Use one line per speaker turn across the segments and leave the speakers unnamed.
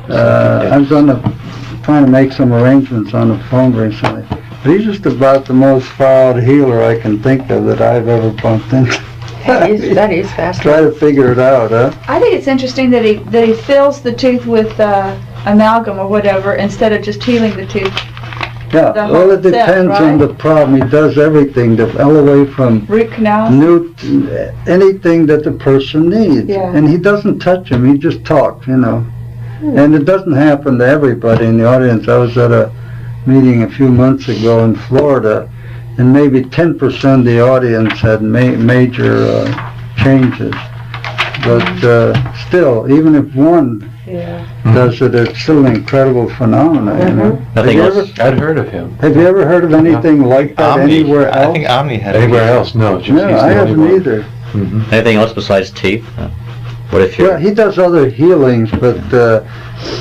I was trying to make some arrangements on the phone recently. But he's just about the most far-out healer I can think of that I've ever bumped into.
That is fascinating.
Try to figure it out, huh?
I think it's interesting that he fills the tooth with amalgam or whatever instead of just healing the tooth.
Yeah, well, it depends on the problem. He does everything all the way from
root canal,
anything that the person needs.
Yeah.
And he doesn't touch him. He just talks, And it doesn't happen to everybody in the audience. I was at a meeting a few months ago in Florida, and maybe 10% of the audience had major changes. But still, even if one does it, it's still an incredible phenomenon.
Nothing else. I'd heard of him.
Have you ever heard of anything like that anywhere else?
I think Omni had anywhere else. No,
I haven't either.
Anything else besides teeth? What if you?
Well, he does other healings, but a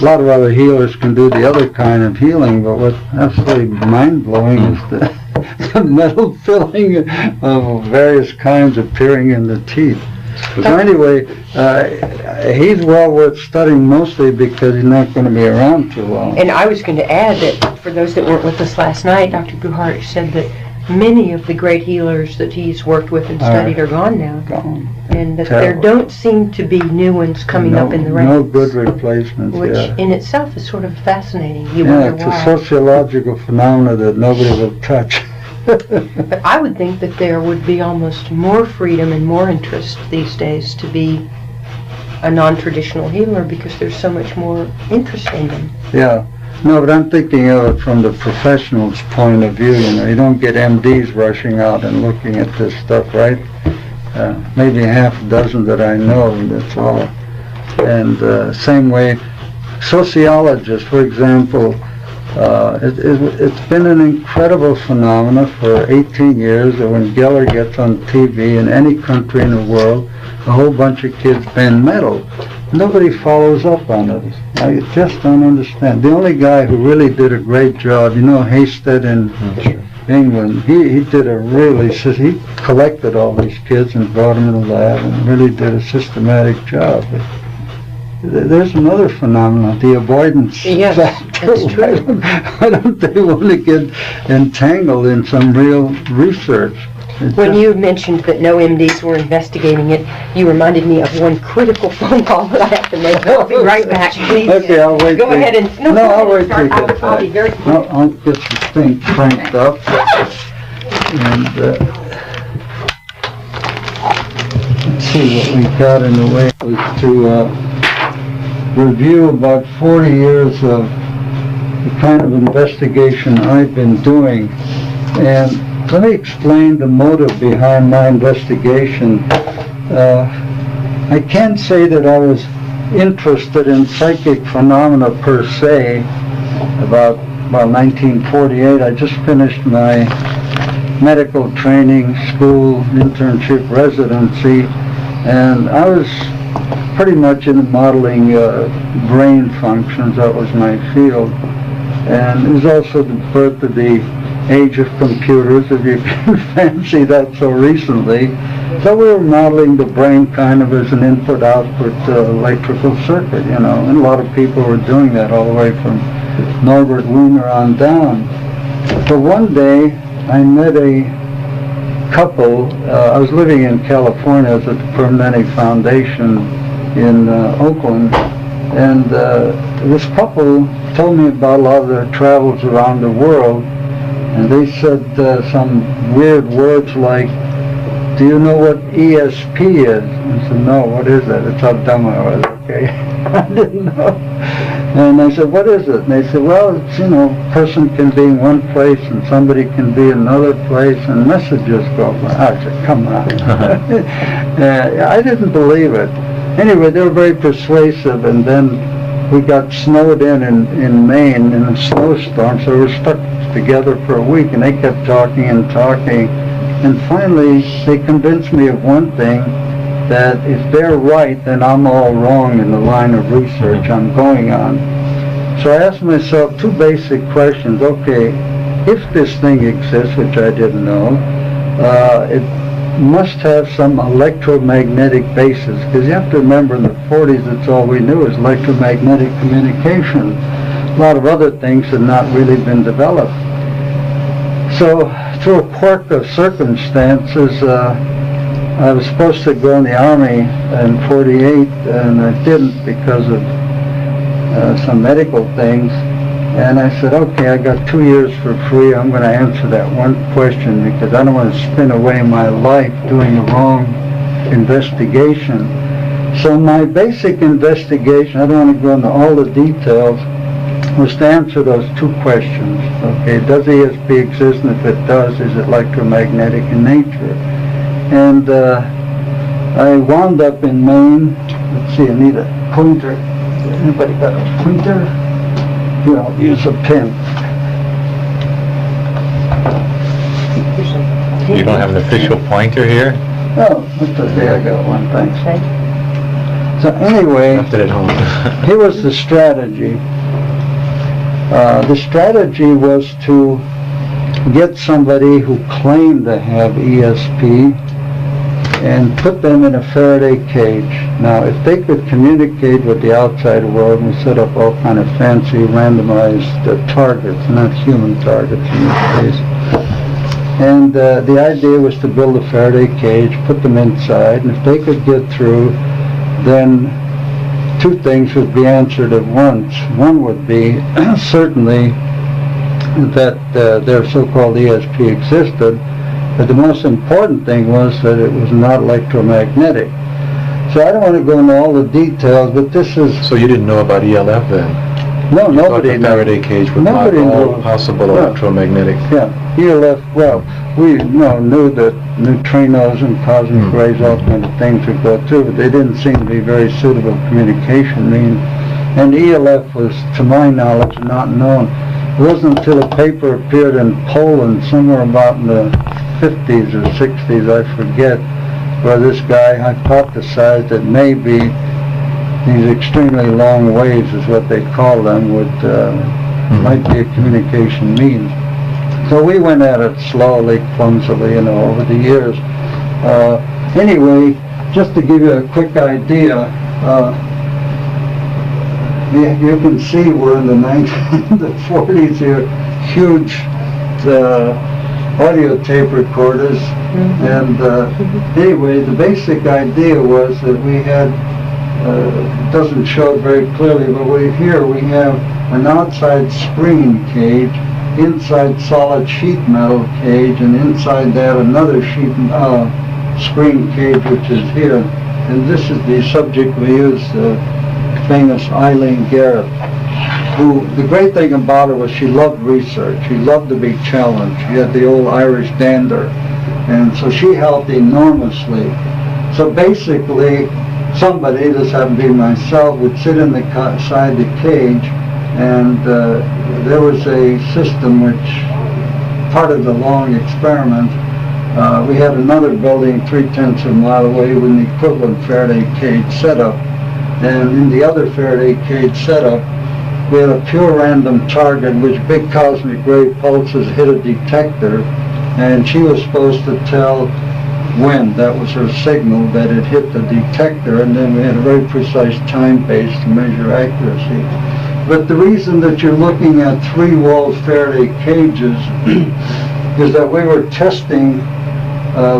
lot of other healers can do the other kind of healing. But what's absolutely mind-blowing is the metal filling of various kinds appearing in the teeth. So anyway, he's well worth studying mostly because he's not going to be around too long.
And I was going to add that for those that weren't with us last night, Dr. Puharich said that many of the great healers that he's worked with and studied are gone now.
Gone.
And that there don't seem to be new ones coming up in the ranks.
No good replacements,
which in itself is sort of fascinating. You
wonder
why.
It's a sociological phenomenon that nobody will touch.
But I would think that there would be almost more freedom and more interest these days to be a non-traditional healer because there's so much more interest in them.
Yeah. No, but I'm thinking of it from the professional's point of view. You don't get MDs rushing out and looking at this stuff, right? Maybe half a dozen that I know, that's all. And same way, sociologists, for example, it's been an incredible phenomenon for 18 years that when Geller gets on TV in any country in the world, a whole bunch of kids bend metal. Nobody follows up on it. I just don't understand. The only guy who really did a great job, Hasted in England, he did a really, he collected all these kids and brought them in the lab and really did a systematic job. There's another phenomenon, the avoidance factor.
That's true.
Why don't they want to get entangled in some real research?
When you mentioned that no MDs were investigating it, you reminded me of one critical phone call that I have to make. I'll be right back, please.
Okay, I'll wait.
Go ahead and...
No, I'll wait till you get back.
I'll be very quick.
No, I'll get the thing cranked up. And let's see what we got in the way. Was to review about 40 years of the kind of investigation I've been doing. And let me explain the motive behind my investigation. I can't say that I was interested in psychic phenomena per se. About 1948, I just finished my medical training, school, internship, residency, and I was pretty much in modeling brain functions. That was my field. And it was also the birth of the age of computers, if you can fancy that so recently. So we were modeling the brain kind of as an input-output electrical circuit, and a lot of people were doing that all the way from Norbert Wiener on down. But one day I met a couple. I was living in California at the Permanente Foundation in Oakland, and this couple told me about a lot of their travels around the world. And they said some weird words like, "Do you know what ESP is?" I said, "No, what is that?" That's how dumb I was, okay? I didn't know. And I said, "What is it?" And they said, "Well, it's, a person can be in one place and somebody can be in another place and messages go." I said, "Come on." I didn't believe it. Anyway, they were very persuasive, and then we got snowed in Maine in a snowstorm, so we were stuck together for a week, and they kept talking and talking, and finally they convinced me of one thing, that if they're right, then I'm all wrong in the line of research I'm going on. So I asked myself two basic questions. Okay, if this thing exists, which I didn't know, must have some electromagnetic basis, because you have to remember in the 40s that's all we knew is electromagnetic communication. A lot of other things had not really been developed. So through a quirk of circumstances, I was supposed to go in the Army in 48, and I didn't because of some medical things. And I said, okay, I got 2 years for free. I'm going to answer that one question because I don't want to spend away my life doing the wrong investigation. So my basic investigation, I don't want to go into all the details, was to answer those two questions. Okay, does ESP exist? And if it does, is it electromagnetic in nature? And I wound up in Maine. Let's see, I need a pointer. Anybody got a pointer? Here, I'll use a pen.
You don't have an official pointer here?
Oh, that's okay, I got one, thanks. So anyway,
Left it at home.
here was the strategy. The strategy was to get somebody who claimed to have ESP and put them in a Faraday cage. Now, if they could communicate with the outside world, we set up all kind of fancy randomized targets, not human targets in this case. And the idea was to build a Faraday cage, put them inside, and if they could get through, then two things would be answered at once. One would be certainly that their so-called ESP existed, but the most important thing was that it was not electromagnetic. So I don't want to go into all the details, but this is...
So you didn't know about ELF then?
No,
You
nobody
thought the Faraday cage would block
Nobody
all
knew.
possible
Yeah.
electromagnetic...
Yeah, ELF, well, we knew that neutrinos and cosmic rays, all kinds of things would go through, but they didn't seem to be very suitable communication means. And ELF was, to my knowledge, not known. It wasn't until a paper appeared in Poland somewhere about in the 50s or 60s, I forget, where this guy hypothesized that maybe these extremely long waves, is what they call them, would might be a communication means. So we went at it slowly, clumsily, over the years. Anyway, just to give you a quick idea, you can see we're in the 40s here, huge audio tape recorders. And anyway, the basic idea was that we had, doesn't show it very clearly, but we have an outside screen cage, inside solid sheet metal cage, and inside that another screen cage, which is here. And this is the subject we used, famous Eileen Garrett, who, the great thing about her was she loved research. She loved to be challenged. She had the old Irish dander. And so she helped enormously. So basically, somebody, this happened to be myself, would sit inside the cage, and there was a system which, part of the long experiment, we had another building 3/10 of a mile away with an equivalent Faraday cage setup. And in the other Faraday cage setup, we had a pure random target which big cosmic ray pulses hit a detector, and she was supposed to tell when, that was her signal, that it hit the detector, and then we had a very precise time base to measure accuracy. But the reason that you're looking at three-walled Faraday cages is that we were testing,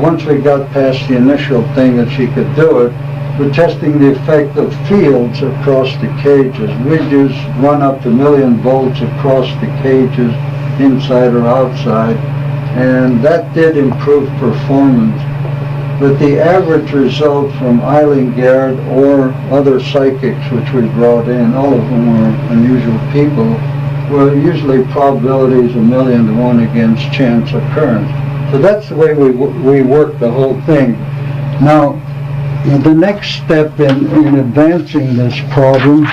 once we got past the initial thing that she could do it, we're testing the effect of fields across the cages. We'd just run up to 1,000,000 volts across the cages, inside or outside, and that did improve performance. But the average result from Eileen Garrett or other psychics which we brought in, all of whom were unusual people, were usually probabilities 1,000,000 to 1 against chance occurrence. So that's the way we work the whole thing. Now, the next step in advancing this problem,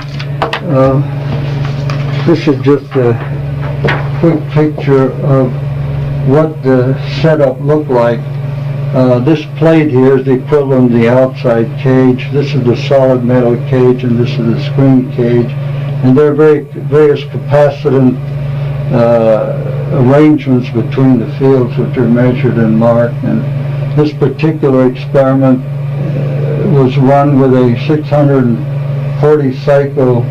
this is just a quick picture of what the setup looked like. This plate here is the equivalent of the outside cage. This is the solid metal cage, and this is the screen cage. And there are various capacitance arrangements between the fields which are measured and marked. And this particular experiment was run with a 640 cycle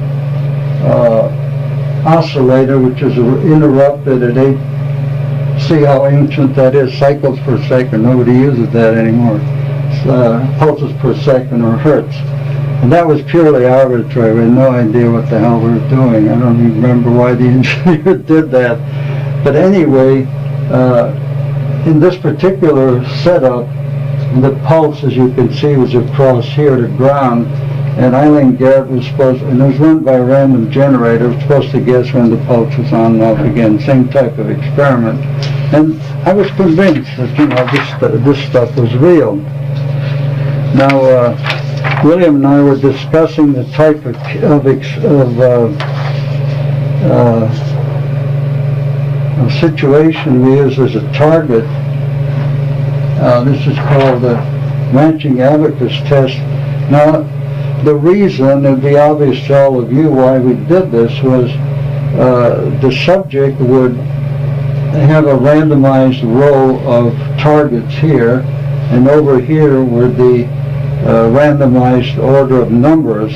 oscillator, which is interrupted at 8. See how ancient that is, cycles per second. Nobody uses that anymore. It's, pulses per second or hertz. And that was purely arbitrary. We had no idea what the hell we were doing. I don't even remember why the engineer did that. But anyway, in this particular setup, the pulse, as you can see, was across here to ground. And Eileen Garrett was supposed, and it was run by a random generator, was supposed to guess when the pulse was on and off again, same type of experiment. And I was convinced that, you know, this stuff was real. Now, William and I were discussing the type of situation we use as a target. This is called the matching abacus test. Now, the reason, it'd be obvious to all of you why we did this, was the subject would have a randomized row of targets here, and over here were the randomized order of numbers.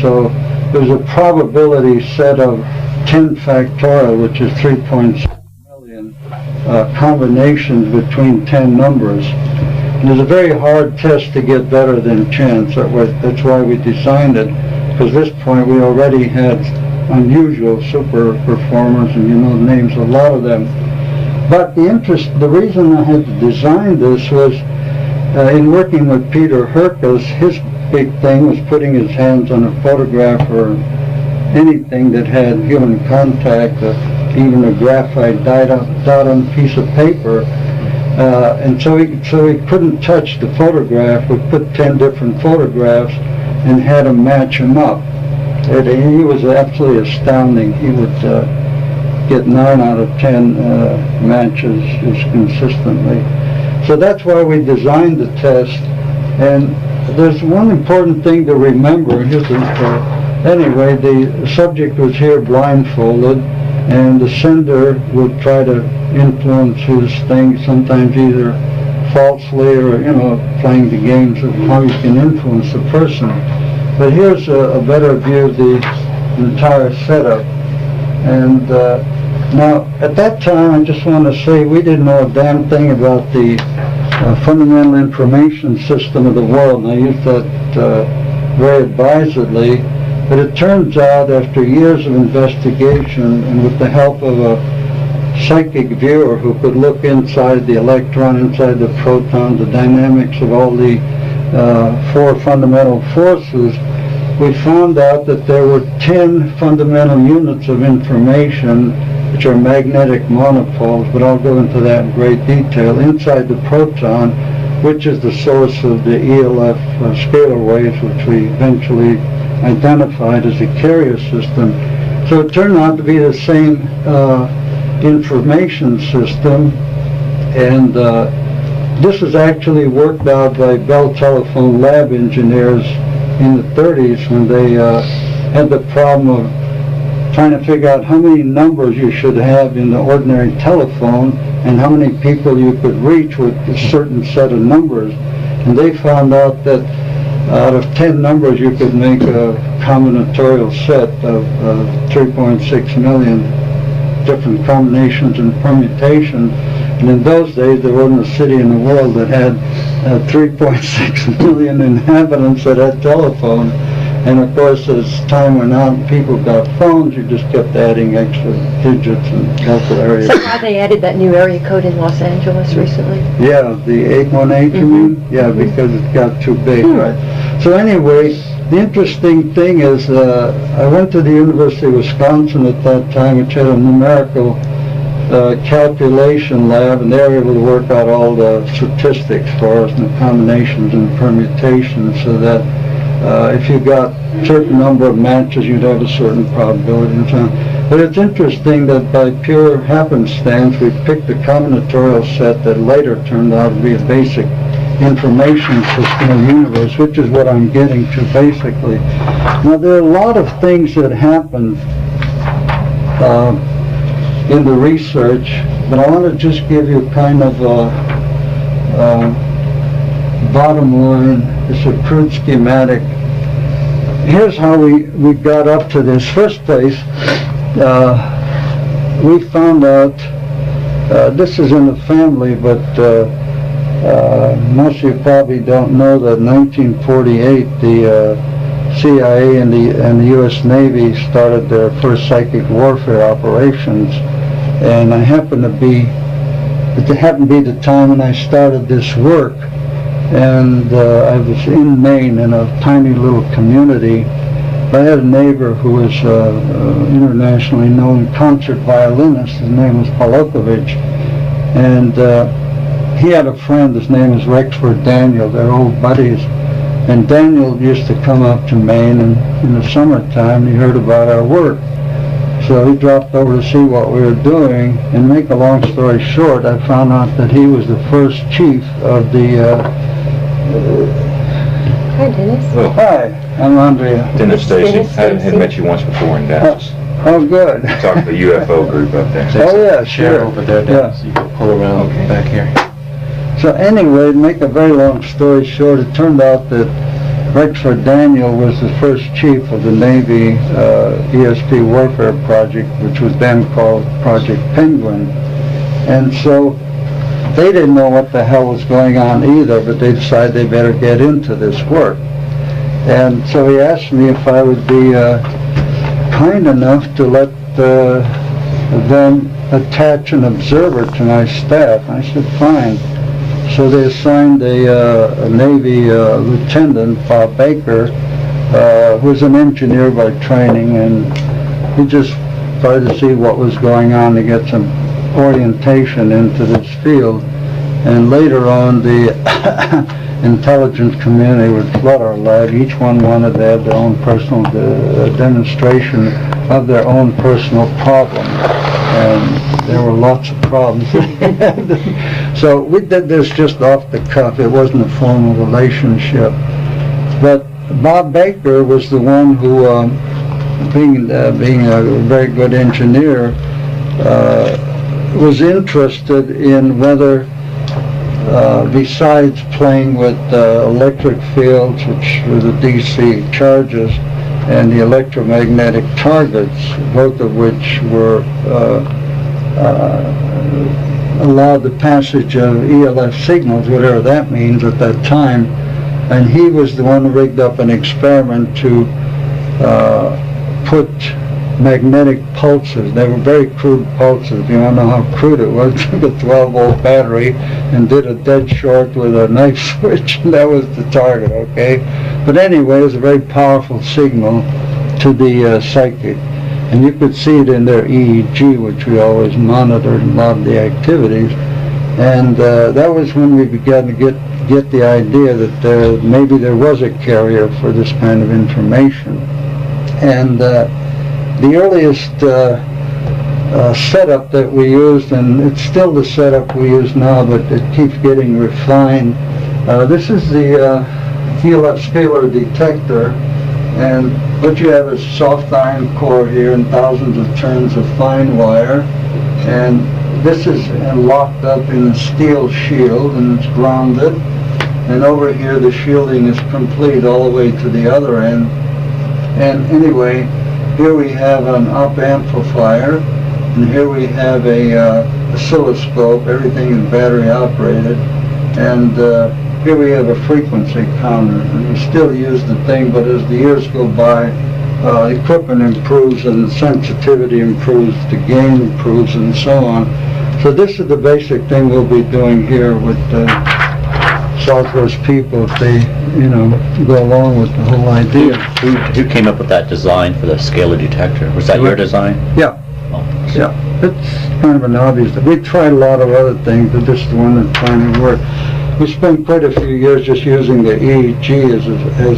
So there's a probability set of 10 factorial, which is 3.6 million combinations between 10 numbers. And it's a very hard test to get better than chance. That's why we designed it, because at this point we already had unusual super performers, and you know the names of a lot of them. But the reason I had to design this was in working with Peter Herkus, his big thing was putting his hands on a photograph or anything that had human contact, even a graphite dot on a piece of paper. And so he couldn't touch the photograph. We put 10 different photographs and had him match them up. He was absolutely astounding. He would get 9 out of 10 matches consistently. So that's why we designed the test. And there's one important thing to remember. Anyway, the subject was here blindfolded, and the sender would try to influence his thing, sometimes either falsely or, you know, playing the games of how you can influence the person. But here's a better view of the entire setup. And now, at that time, I just want to say we didn't know a damn thing about the fundamental information system of the world, and I use that very advisedly. But it turns out, after years of investigation, and with the help of a psychic viewer who could look inside the electron, inside the proton, the dynamics of all the 4 fundamental forces, we found out that there were 10 fundamental units of information, which are magnetic monopoles, but I'll go into that in great detail, inside the proton, which is the source of the ELF scalar waves, which we eventually identified as a carrier system. So it turned out to be the same information system, and this was actually worked out by Bell Telephone Lab engineers in the 30s when they had the problem of trying to figure out how many numbers you should have in the ordinary telephone and how many people you could reach with a certain set of numbers. And they found out that out of 10 numbers you could make a combinatorial set of 3.6 million different combinations and permutations. And in those days there wasn't a city in the world that had 3.6 million inhabitants that had telephone. And of course, as time went on, people got phones, you just kept adding extra digits and local areas.
So why they added that new area code in Los Angeles recently?
Yeah, the 818, you mean? Yeah, because it got too big, right? So anyway, the interesting thing is, I went to the University of Wisconsin at that time, which had a numerical calculation lab, and they were able to work out all the statistics for us and the combinations and permutations, so that if you got a certain number of matches, you'd have a certain probability and so on. But it's interesting that by pure happenstance, we picked a combinatorial set that later turned out to be a basic information system of the universe, which is what I'm getting to basically. Now, there are a lot of things that happen in the research, but I want to just give you kind of bottom line, it's a crude schematic. Here's how we got up to this. First place, we found out, this is in the family, but most of you probably don't know that in 1948 the CIA and the U.S. Navy started their first psychic warfare operations, and it happened to be the time when I started this work, and I was in Maine in a tiny little community. I had a neighbor who was internationally known concert violinist. His name was Puharich, and he had a friend. His name is Rexford Daniel. They're old buddies. And Daniel used to come up to Maine, and in the summertime he heard about our work. So he dropped over to see what we were doing, and make a long story short, I found out that he was the first chief of the...
Hi, Dennis.
Well,
Hi, I'm Andrea.
Dennis Stacy.
Dennis
I had
Stacy.
met you once before in Dallas.
Oh, good.
Talked to the UFO group up there.
Oh, yeah,
Chair
sure.
over there,
Yeah.
so you can pull around back here.
So anyway, to make a very long story short, it turned out that Rexford Daniel was the first chief of the Navy ESP warfare project, which was then called Project Penguin. And so they didn't know what the hell was going on either, but they decided they better get into this work. And so he asked me if I would be kind enough to let them attach an observer to my staff. I said, fine. So they assigned a Navy lieutenant, Bob Baker, who was an engineer by training, and he just tried to see what was going on to get some orientation into this field. And later on, the intelligence community would flood our lab. Each one wanted to have their own personal demonstration of their own personal problem. And there were lots of problems. So we did this just off the cuff. It wasn't a formal relationship. But Bob Baker was the one who, being a very good engineer, was interested in whether, besides playing with electric fields, which were the DC charges, and the electromagnetic targets, both of which were allowed the passage of ELF signals, whatever that means at that time. And he was the one who rigged up an experiment to put magnetic pulses. They were very crude pulses. If you want to know how crude it was, took a 12-volt battery and did a dead short with a knife switch, and that was the target, okay? But anyway, it was a very powerful signal to the psychic. And you could see it in their EEG, which we always monitored a lot of the activities. And that was when we began to get the idea that maybe there was a carrier for this kind of information. And the earliest setup that we used, and it's still the setup we use now, but it keeps getting refined. This is the ELF scalar detector, and what you have is a soft iron core here and thousands of turns of fine wire, and this is locked up in a steel shield, and it's grounded, and over here the shielding is complete all the way to the other end. And anyway, here we have an up amplifier, and here we have a oscilloscope. Everything is battery operated, and here we have a frequency counter. And we still use the thing, but as the years go by, equipment improves and sensitivity improves, the gain improves, and so on. So this is the basic thing we'll be doing here with Southwest people if they, go along with the whole idea.
Who came up with that design for the scalar detector? Was that your design?
Yeah.
Oh.
Yeah, it's kind of an obvious. We tried a lot of other things, but this is the one that finally worked. We spent quite a few years just using the EEG as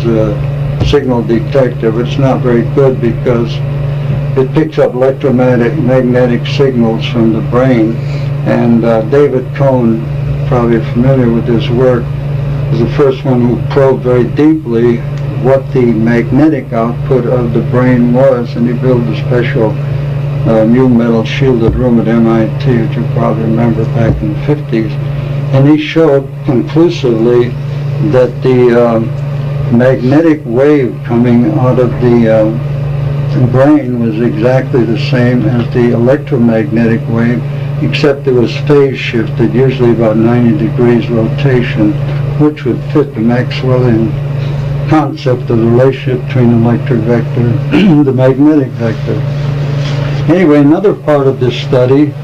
a signal detector, but it's not very good because it picks up electromagnetic signals from the brain. And David Cohn, probably familiar with his work, was the first one who probed very deeply what the magnetic output of the brain was, and he built a special mu metal shielded room at MIT, which you probably remember back in the 50s. And he showed conclusively that the magnetic wave coming out of the brain was exactly the same as the electromagnetic wave, except it was phase shifted, usually about 90 degrees rotation, which would fit the Maxwellian concept of the relationship between the electric vector and the magnetic vector. Anyway, another part of this study,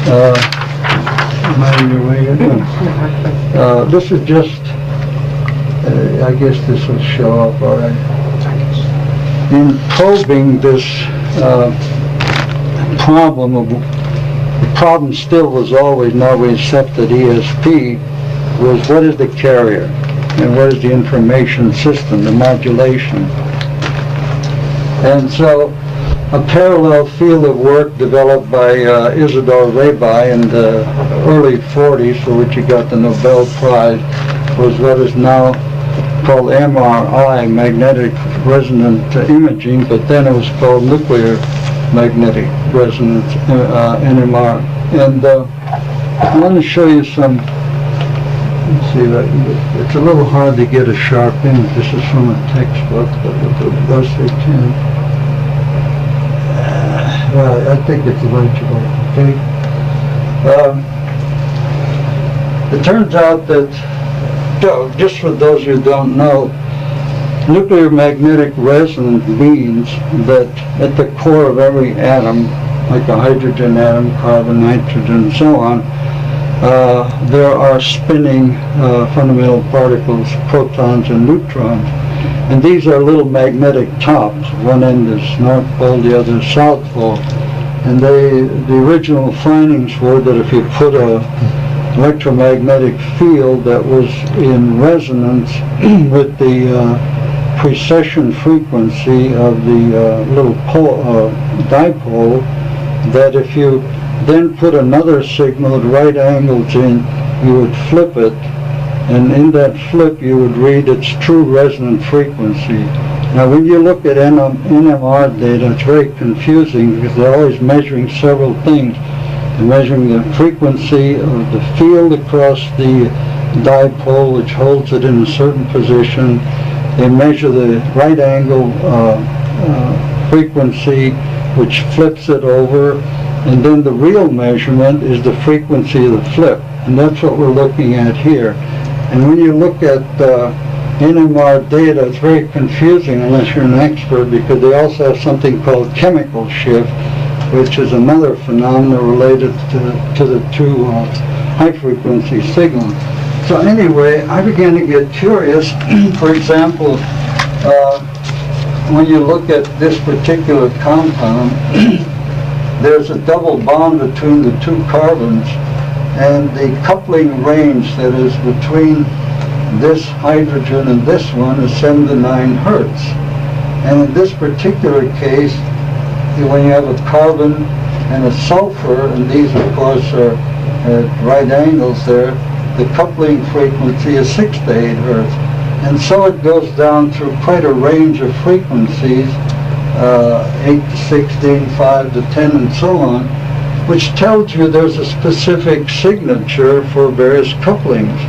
am I in your way here? This is just, I guess this will show up all right. In probing this problem, the problem still was always, now we accepted ESP, was what is the carrier and what is the information system, the modulation. And so a parallel field of work developed by Isidore Rabi in the early 40s, for which he got the Nobel Prize, was what is now called MRI, magnetic resonant imaging, but then it was called nuclear magnetic resonance, NMR. And I want to show you some, let's see, it's a little hard to get a sharp image. This is from a textbook, but with the best they can. Well, I think it's legible, okay? It turns out that, just for those who don't know, nuclear magnetic resonance means that at the core of every atom, like a hydrogen atom, carbon, nitrogen, and so on, there are spinning fundamental particles, protons and neutrons. And these are little magnetic tops. One end is North Pole, the other is South Pole. And the original findings were that if you put a electromagnetic field that was in resonance with the precession frequency of the little dipole, that if you then put another signal at right angles in, you would flip it, and in that flip you would read its true resonant frequency. Now when you look at NMR data, it's very confusing because they're always measuring several things. They're measuring the frequency of the field across the dipole, which holds it in a certain position. They measure the right angle frequency, which flips it over, and then the real measurement is the frequency of the flip, and that's what we're looking at here. And when you look at NMR data, it's very confusing unless you're an expert, because they also have something called chemical shift, which is another phenomenon related to the two high-frequency signals. So anyway, I began to get curious. For example, when you look at this particular compound, there's a double bond between the two carbons, and the coupling range that is between this hydrogen and this one is 7 to 9 hertz. And in this particular case, when you have a carbon and a sulfur, and these of course are at right angles there, the coupling frequency is 6 to 8 hertz. And so it goes down through quite a range of frequencies, 8 to 16, 5 to 10, and so on, which tells you there's a specific signature for various couplings.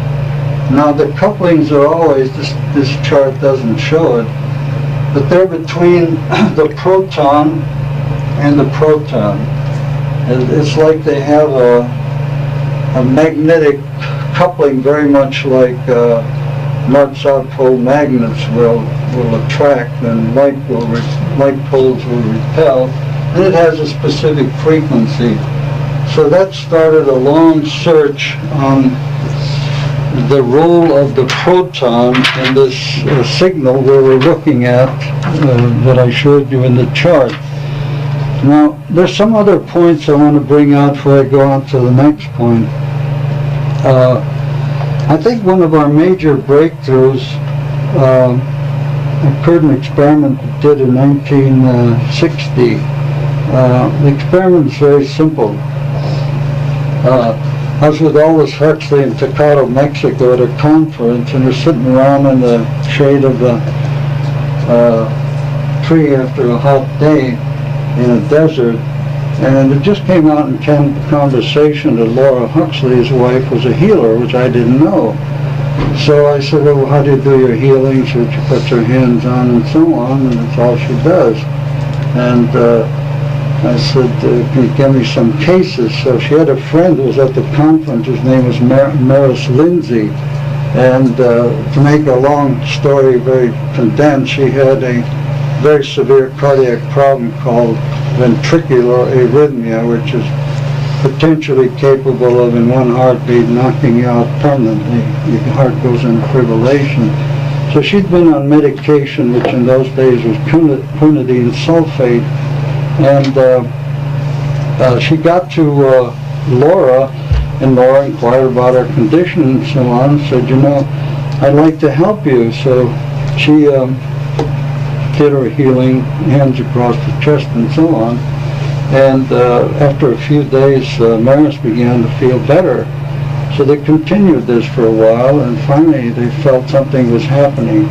Now the couplings are always, this chart doesn't show it, but they're between the proton and the proton. And it's like they have a magnetic coupling, very much like North-South pole magnets will attract, and light poles will repel, and it has a specific frequency. So that started a long search on the role of the proton in this signal where we're looking at that I showed you in the chart. Now, there's some other points I want to bring out before I go on to the next point. I think one of our major breakthroughs occurred in an experiment we did in 1960. The experiment is very simple. I was with Aldous Huxley in Tecate, Mexico at a conference, and we're sitting around in the shade of the tree after a hot day in a desert, and it just came out in conversation that Laura Huxley, his wife, was a healer, which I didn't know. So I said, well, how do you do your healing? She puts her hands on and so on, and that's all she does. And I said, can you give me some cases? So she had a friend who was at the conference. His name was Maris Lindsay. And to make a long story very condensed, she had a very severe cardiac problem called ventricular arrhythmia, which is potentially capable of, in one heartbeat, knocking you out permanently. Your heart goes into fibrillation. So she'd been on medication, which in those days was quinidine sulfate, and she got to Laura, and Laura inquired about her condition and so on, and said, you know, I'd like to help you. So she did her healing, hands across the chest and so on. And after a few days, Maris began to feel better. So they continued this for a while, and finally they felt something was happening.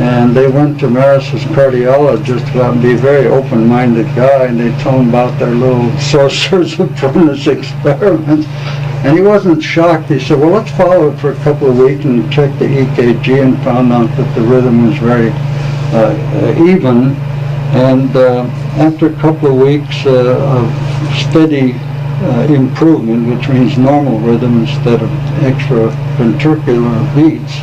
And they went to Maris's cardiologist, who happened to be a very open-minded guy, and they told him about their little sorcerer's apprentice experiment. And he wasn't shocked. He said, well, let's follow it for a couple of weeks, and checked the EKG and found out that the rhythm was very even. And after a couple of weeks of steady improvement, which means normal rhythm instead of extra ventricular beats,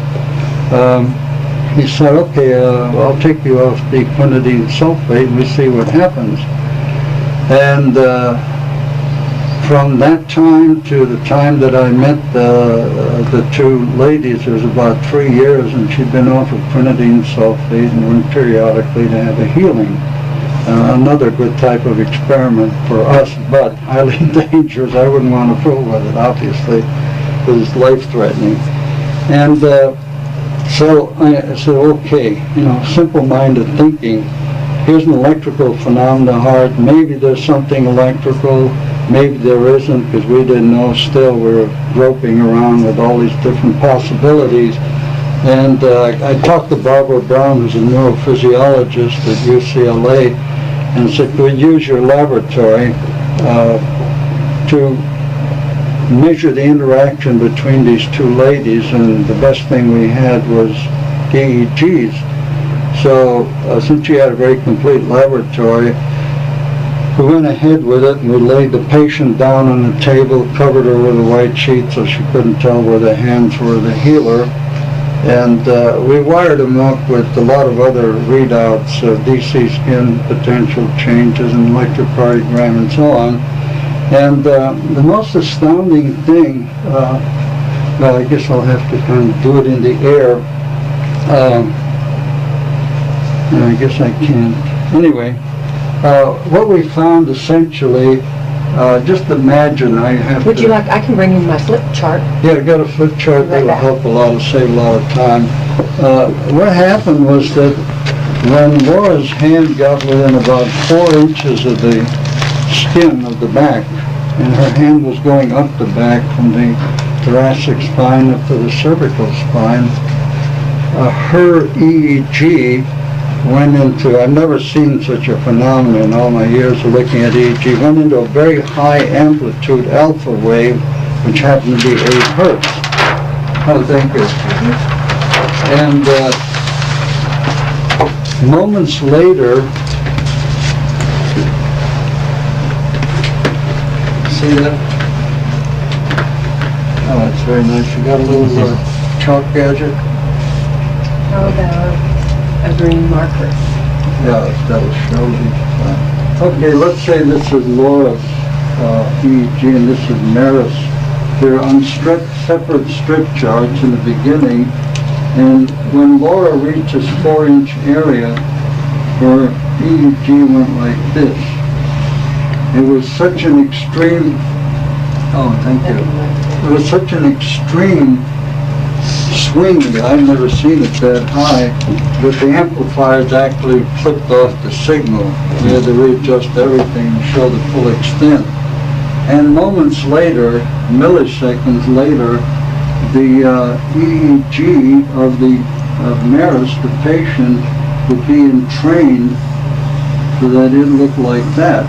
he said, okay, I'll take you off the quinidine sulfate and we see what happens. And from that time to the time that I met the two ladies, it was about 3 years, and she'd been off of quinidine sulfate and went periodically to have a healing. Another good type of experiment for us, but highly dangerous. I wouldn't want to fool with it, obviously, because it's life-threatening. And so I said, okay, you know, simple-minded thinking. Here's an electrical phenomenon, heart. Maybe there's something electrical. Maybe there isn't, because we didn't know. Still, we were groping around with all these different possibilities. And I talked to Barbara Brown, who's a neurophysiologist at UCLA, and said, could we use your laboratory to measure the interaction between these two ladies? And the best thing we had was EEGs. So since she had a very complete laboratory, we went ahead with it, and we laid the patient down on the table, covered her with a white sheet so she couldn't tell where the hands were of the healer. And we wired them up with a lot of other readouts, DC skin potential changes, and electrocardiogram, and so on. And the most astounding thing, well, I guess I'll have to kind of do it in the air. I guess I can't. Anyway, what we found essentially, just imagine I have
Would
to...
you like, I can bring in my flip chart.
Yeah, I got a flip chart
Right
that'll
back.
help a lot, save a lot of time. What happened was that when Laura's hand got within about 4 inches of the skin of the back, and her hand was going up the back from the thoracic spine up to the cervical spine, her EEG went into, I've never seen such a phenomenon in all my years of looking at EEG, went into a very high amplitude alpha wave, which happened to be 8 hertz. Oh, thank you. And moments later, see that? Oh, that's very nice. You got a little chalk gadget?
How about a green marker?
Yeah, that'll show you. Okay, let's say this is Laura's EEG and this is Maris. They're on separate strip charts in the beginning, and when Laura reaches 4-inch area, her EEG went like this. It was such an extreme, oh, thank you. It was such an extreme swing that I've never seen it that high, that the amplifiers actually flipped off the signal. We had to readjust everything to show the full extent. And moments later, milliseconds later, the EEG of Maris, the patient, would be entrained so that it looked like that.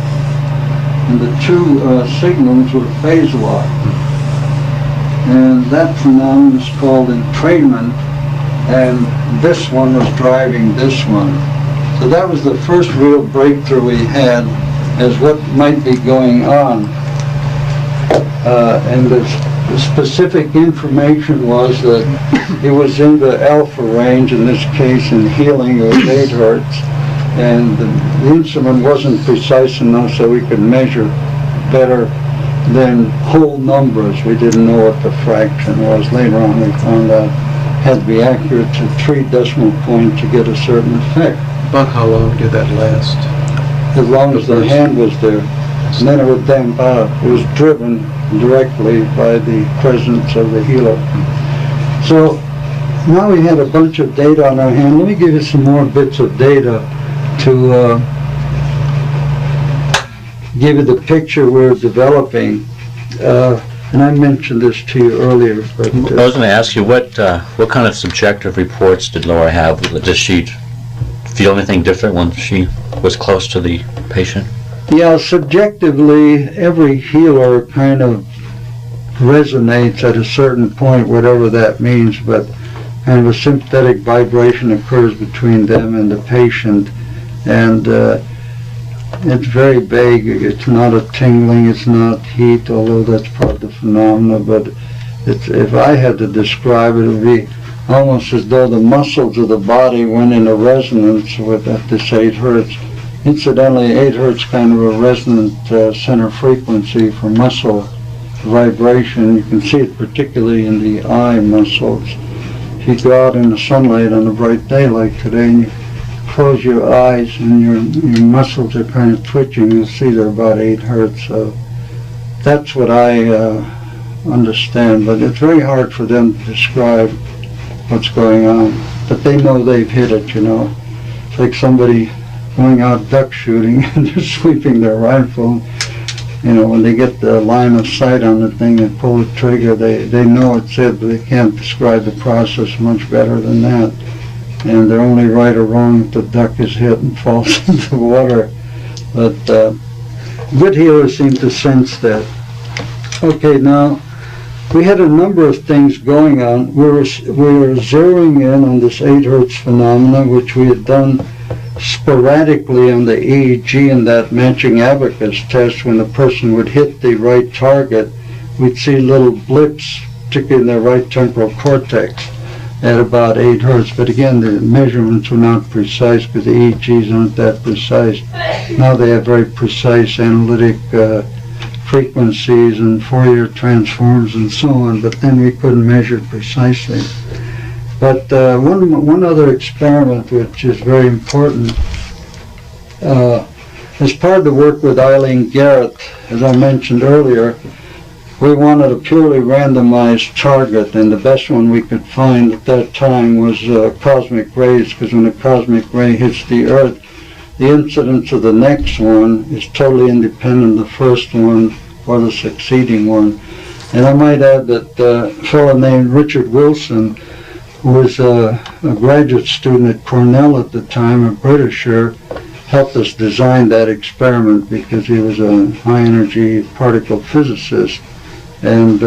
And the two signals were phase locked. and that phenomenon is called entrainment, and this one was driving this one. So that was the first real breakthrough we had as what might be going on. And the specific information was that it was in the alpha range, in this case in healing it was 8 hertz, and the instrument wasn't precise enough so we could measure better than whole numbers. We didn't know what the fraction was. Later on we found out it had to be accurate to 3 decimal points to get a certain effect.
About how long did that last?
As long as the hand was there. And then it would damp out. It was driven directly by the presence of the healer. So now we had a bunch of data on our hand. Let me give you some more bits of data to give you the picture we're developing. And I mentioned this to you earlier. But,
I was going to ask you, what kind of subjective reports did Laura have? Does she feel anything different when she was close to the patient?
Yeah, subjectively, every healer kind of resonates at a certain point, whatever that means, but kind of a sympathetic vibration occurs between them and the patient, and it's very vague. It's not a tingling, it's not heat, although that's part of the phenomena, but if I had to describe it, it would be almost as though the muscles of the body went into resonance with at this 8 hertz. Incidentally, 8 hertz kind of a resonant center frequency for muscle vibration. You can see it particularly in the eye muscles. If you go out in the sunlight on a bright day like today and you close your eyes and your muscles are kind of twitching, you'll see they're about 8 hertz. So that's what I understand, but it's very hard for them to describe what's going on. But they know they've hit it, you know. It's like somebody going out duck shooting and they're sweeping their rifle. You know, when they get the line of sight on the thing and pull the trigger, they know it's it, but they can't describe the process much better than that. And they're only right or wrong if the duck is hit and falls into the water. But good healers seem to sense that. Okay, now, we had a number of things going on. We were zeroing in on this 8 hertz phenomena, which we had done sporadically on the EEG and that matching abacus test. When the person would hit the right target, we'd see little blips, particularly in their right temporal cortex, at about 8 hertz. But again, the measurements were not precise because the EEGs aren't that precise. Now they have very precise analytic frequencies and Fourier transforms and so on, but then we couldn't measure it precisely. But one other experiment which is very important, as part of the work with Eileen Garrett, as I mentioned earlier, we wanted a purely randomized target, and the best one we could find at that time was cosmic rays, because when a cosmic ray hits the Earth, the incidence of the next one is totally independent of the first one or the succeeding one. And I might add that a fellow named Richard Wilson, who was a graduate student at Cornell at the time, a Britisher, helped us design that experiment because he was a high-energy particle physicist. And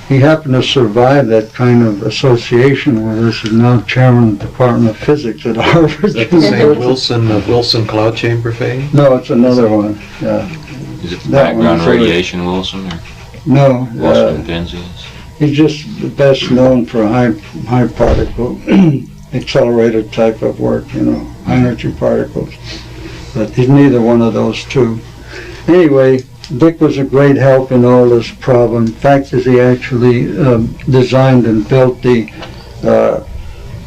he happened to survive that kind of association with us, and now chairman of the Department of Physics at Harvard.
Is that the same Wilson cloud chamber phase?
No, it's another one, yeah.
Is it
That
background
one's
radiation Wilson or
No,
Wilson Penzias?
he's just best known for high particle accelerator type of work, you know, high energy particles. But he's neither one of those two. Anyway, Dick was a great help in all this problem. In fact, is he actually designed and built the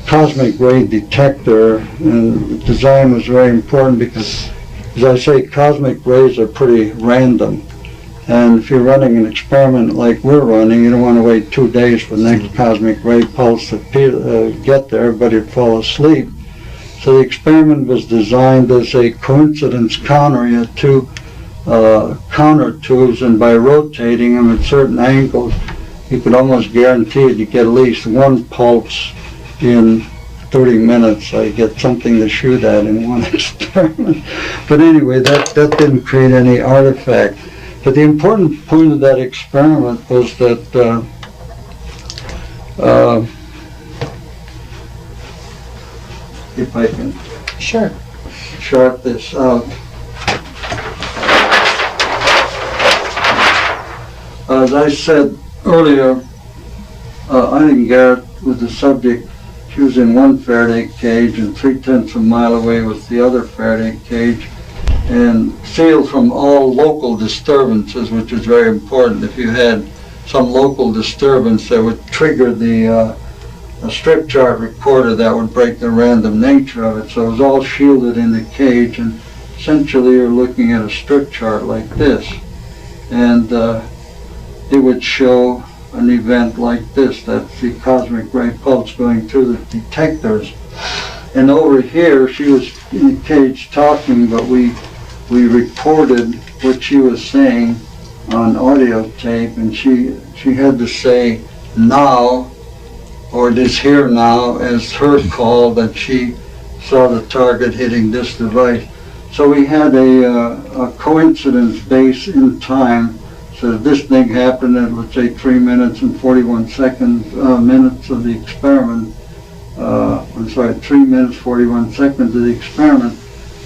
cosmic ray detector, and design was very important because, as I say, cosmic rays are pretty random. And if you're running an experiment like we're running, you don't want to wait 2 days for the next cosmic ray pulse to get there, everybody would fall asleep. So the experiment was designed as a coincidence counter. You had 2 counter tubes, and by rotating them at certain angles, you could almost guarantee it. You get at least 1 pulse in 30 minutes, so you get something to shoot at in one experiment. But anyway, that didn't create any artifact. But the important point of that experiment was that If I can
Sure.
chart this out. As I said earlier, Eileen Garrett was the subject. She was in one Faraday cage, and 3/10 of a mile away was the other Faraday cage, and sealed from all local disturbances, which is very important. If you had some local disturbance that would trigger the strip chart recorder, that would break the random nature of it. So it was all shielded in the cage, and essentially you're looking at a strip chart like this, and it would show an event like this. That's the cosmic ray pulse going through the detectors. And over here, she was in the cage talking, but we recorded what she was saying on audio tape, and she had to say now, or it is here now, as her call that she saw the target hitting this device. So we had a coincidence base in time. So this thing happened at, let's say, 3 minutes and 41 seconds, minutes of the experiment. 3 minutes, 41 seconds of the experiment.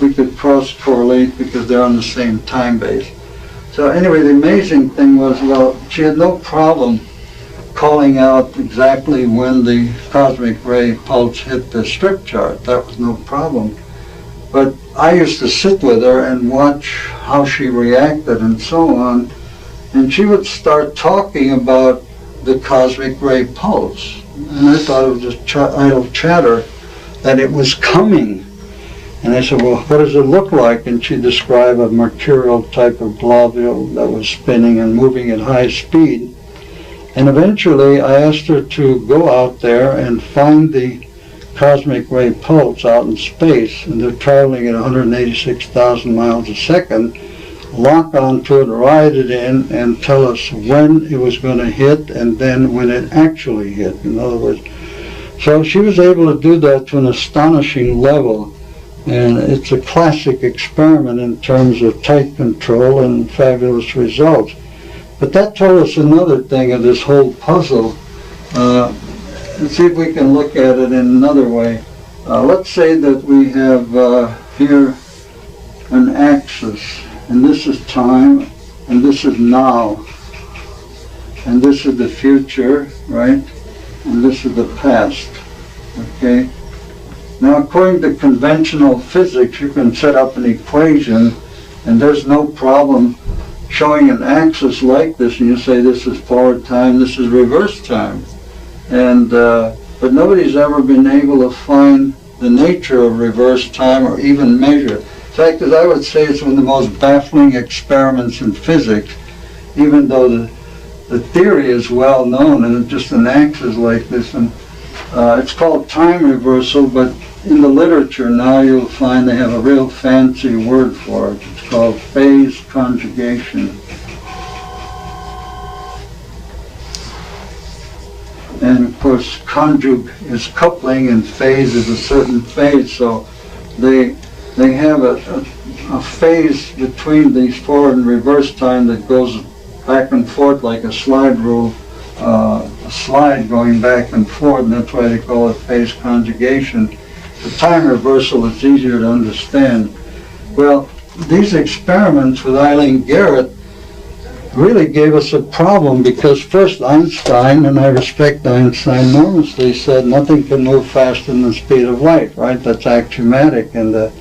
We could cross-correlate because they're on the same time base. So anyway, the amazing thing was, well, she had no problem calling out exactly when the cosmic ray pulse hit the strip chart. That was no problem. But I used to sit with her and watch how she reacted and so on. And she would start talking about the cosmic ray pulse. And I thought it was just idle chatter, that it was coming. And I said, well, what does it look like? And she described a mercurial type of globule that was spinning and moving at high speed. And eventually I asked her to go out there and find the cosmic ray pulse out in space. And they're traveling at 186,000 miles a second. Lock onto it, ride it in, and tell us when it was going to hit and then when it actually hit. In other words, so she was able to do that to an astonishing level, and it's a classic experiment in terms of tight control and fabulous results. But that told us another thing of this whole puzzle. Let's see if we can look at it in another way. Let's say that we have here an axis. And this is time, and this is now, and this is the future, right? And this is the past, okay? Now, according to conventional physics, you can set up an equation, and there's no problem showing an axis like this, and you say this is forward time, this is reverse time. And, but nobody's ever been able to find the nature of reverse time or even measure. In fact, as I would say, it's one of the most baffling experiments in physics, even though the theory is well known and it's just an axis like this. And it's called time reversal, but in the literature now you'll find they have a real fancy word for it. It's called phase conjugation. And of course, conjug is coupling and phase is a certain phase, so they have a phase between these forward and reverse time that goes back and forth like a slide rule, a slide going back and forth, and that's why they call it phase conjugation. The time reversal is easier to understand. Well, these experiments with Eileen Garrett really gave us a problem, because first Einstein, and I respect Einstein enormously, said nothing can move faster than the speed of light, right? That's axiomatic in the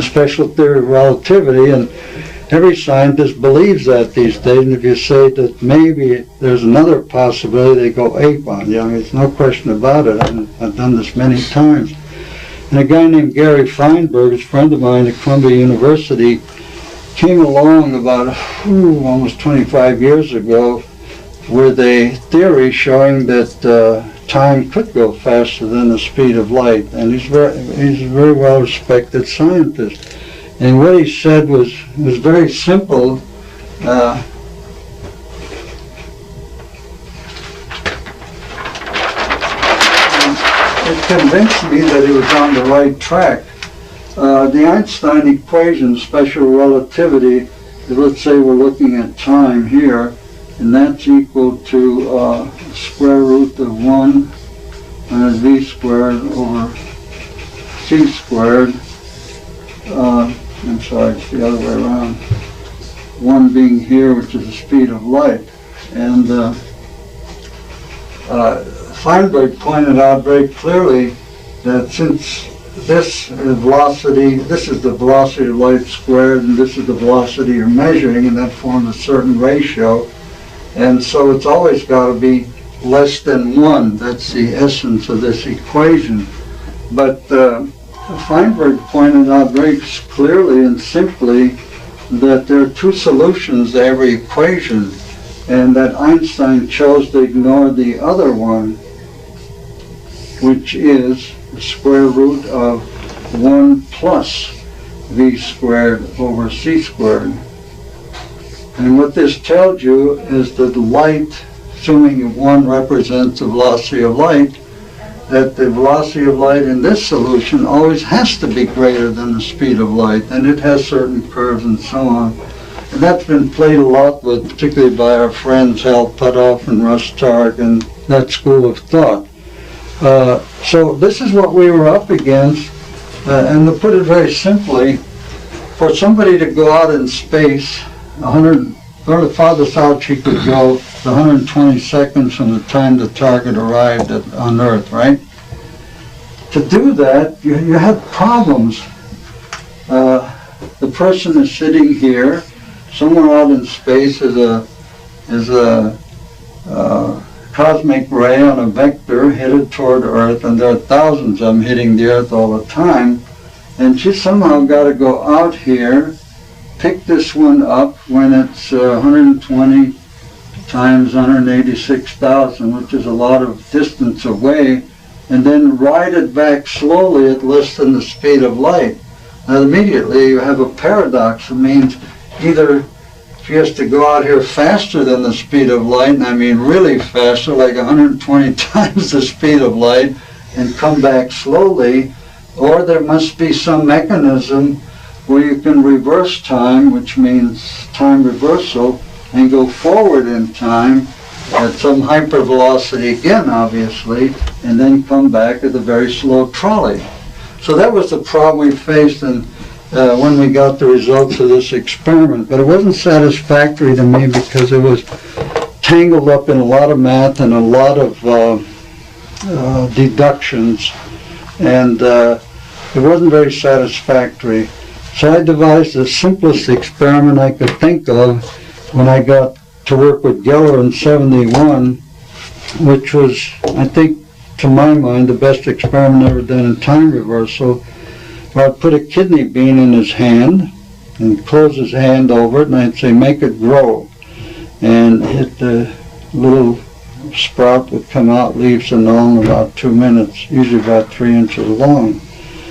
special theory of relativity, and every scientist believes that these days. And if you say that maybe there's another possibility, they go ape on you. I mean, there's no question about it. I've done this many times. And a guy named Gary Feinberg, a friend of mine at Columbia University, came along about almost 25 years ago with a theory showing that time could go faster than the speed of light, and he's a very well respected scientist. And what he said was very simple. It convinced me that he was on the right track. The Einstein equation, special relativity, let's say we're looking at time here, and that's equal to square root of 1 minus v squared over c squared. I'm sorry, it's the other way around. 1 being here, which is the speed of light. And Feinberg pointed out very clearly that since this velocity, this is the velocity of light squared, and this is the velocity you're measuring, and that forms a certain ratio. And so it's always got to be less than 1. That's the essence of this equation. But Feinberg pointed out very clearly and simply that there are two solutions to every equation, and that Einstein chose to ignore the other one, which is the square root of 1 plus v squared over c squared. And what this tells you is that light, assuming 1 represents the velocity of light, that the velocity of light in this solution always has to be greater than the speed of light, and it has certain curves and so on. And that's been played a lot with, particularly by our friends Hal Puthoff and Russ Targ and that school of thought. So this is what we were up against, and to put it very simply, for somebody to go out in space, or the farthest out she could go, 120 seconds from the time the target arrived on Earth, right? To do that, you have problems. The person is sitting here, somewhere out in space is a cosmic ray on a vector headed toward Earth, and there are thousands of them hitting the Earth all the time, and she somehow got to go out here, pick this one up when it's 120 times 186,000, which is a lot of distance away, and then ride it back slowly at less than the speed of light. Now immediately you have a paradox. It means either she has to go out here faster than the speed of light, and I mean really faster, like 120 times the speed of light, and come back slowly, or there must be some mechanism where you can reverse time, which means time reversal, and go forward in time at some hypervelocity again, obviously, and then come back at a very slow trolley. So that was the problem we faced when we got the results of this experiment. But it wasn't satisfactory to me because it was tangled up in a lot of math and a lot of deductions, and it wasn't very satisfactory. So I devised the simplest experiment I could think of when I got to work with Geller in '71, which was, I think, to my mind, the best experiment ever done in time reversal, where I'd put a kidney bean in his hand and close his hand over it, and I'd say, make it grow. And hit the little sprout would come out, leaves and all, in about 2 minutes, usually about 3 inches long.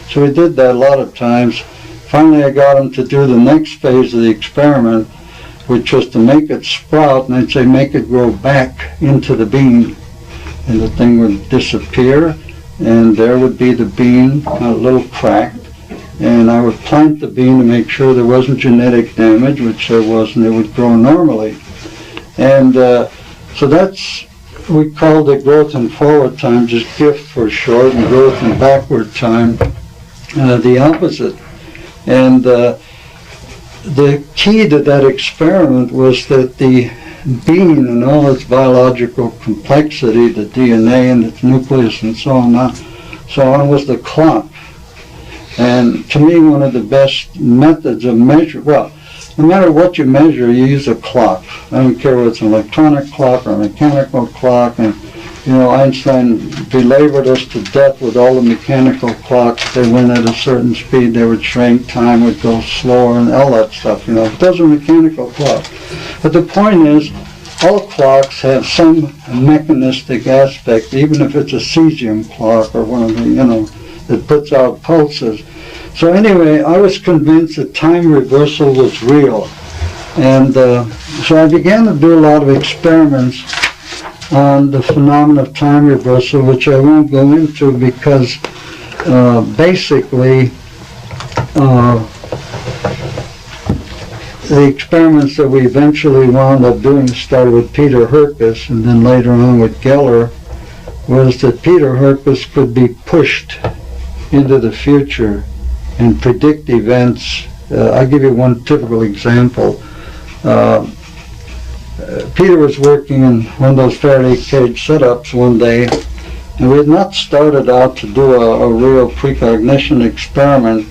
So we did that a lot of times. Finally, I got him to do the next phase of the experiment, which was to make it sprout, and I'd say make it grow back into the bean, and the thing would disappear, and there would be the bean, a little cracked, and I would plant the bean to make sure there wasn't genetic damage, which there wasn't. It would grow normally. And so that's, we called it growth and forward time, just GIF for short, and growth and backward time, the opposite. And the key to that experiment was that the bean and all its biological complexity, the DNA and its nucleus and so on, was the clock. And to me, one of the best methods of measure, well, no matter what you measure, you use a clock. I don't care whether it's an electronic clock or a mechanical clock. And you know, Einstein belabored us to death with all the mechanical clocks. They went at a certain speed, they would shrink, time would go slower, and all that stuff, you know. Those are mechanical clocks. But the point is, all clocks have some mechanistic aspect, even if it's a cesium clock or one of the, you know, that puts out pulses. So anyway, I was convinced that time reversal was real. And so I began to do a lot of experiments on the phenomenon of time reversal, which I won't go into because basically the experiments that we eventually wound up doing started with Peter Herkus and then later on with Geller, was that Peter Herkus could be pushed into the future and predict events. I'll give you one typical example. Peter was working in one of those Faraday cage setups one day, and we had not started out to do a real precognition experiment,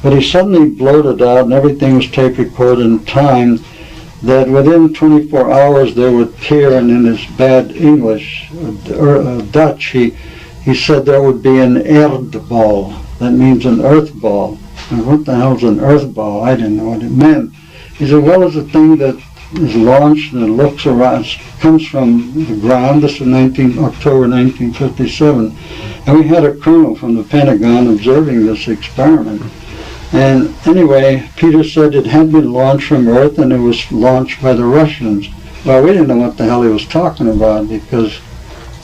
but he suddenly blurted out, and everything was tape recorded in time, that within 24 hours there would appear, and in his bad English, Dutch, he said there would be an Erdball. That means an earth ball. And what the hell is an earth ball? I didn't know what it meant. He said, well, it's a thing that is launched and it looks around, comes from the ground. This was October 1957. And we had a colonel from the Pentagon observing this experiment. And anyway, Peter said it had been launched from Earth and it was launched by the Russians. Well, we didn't know what the hell he was talking about because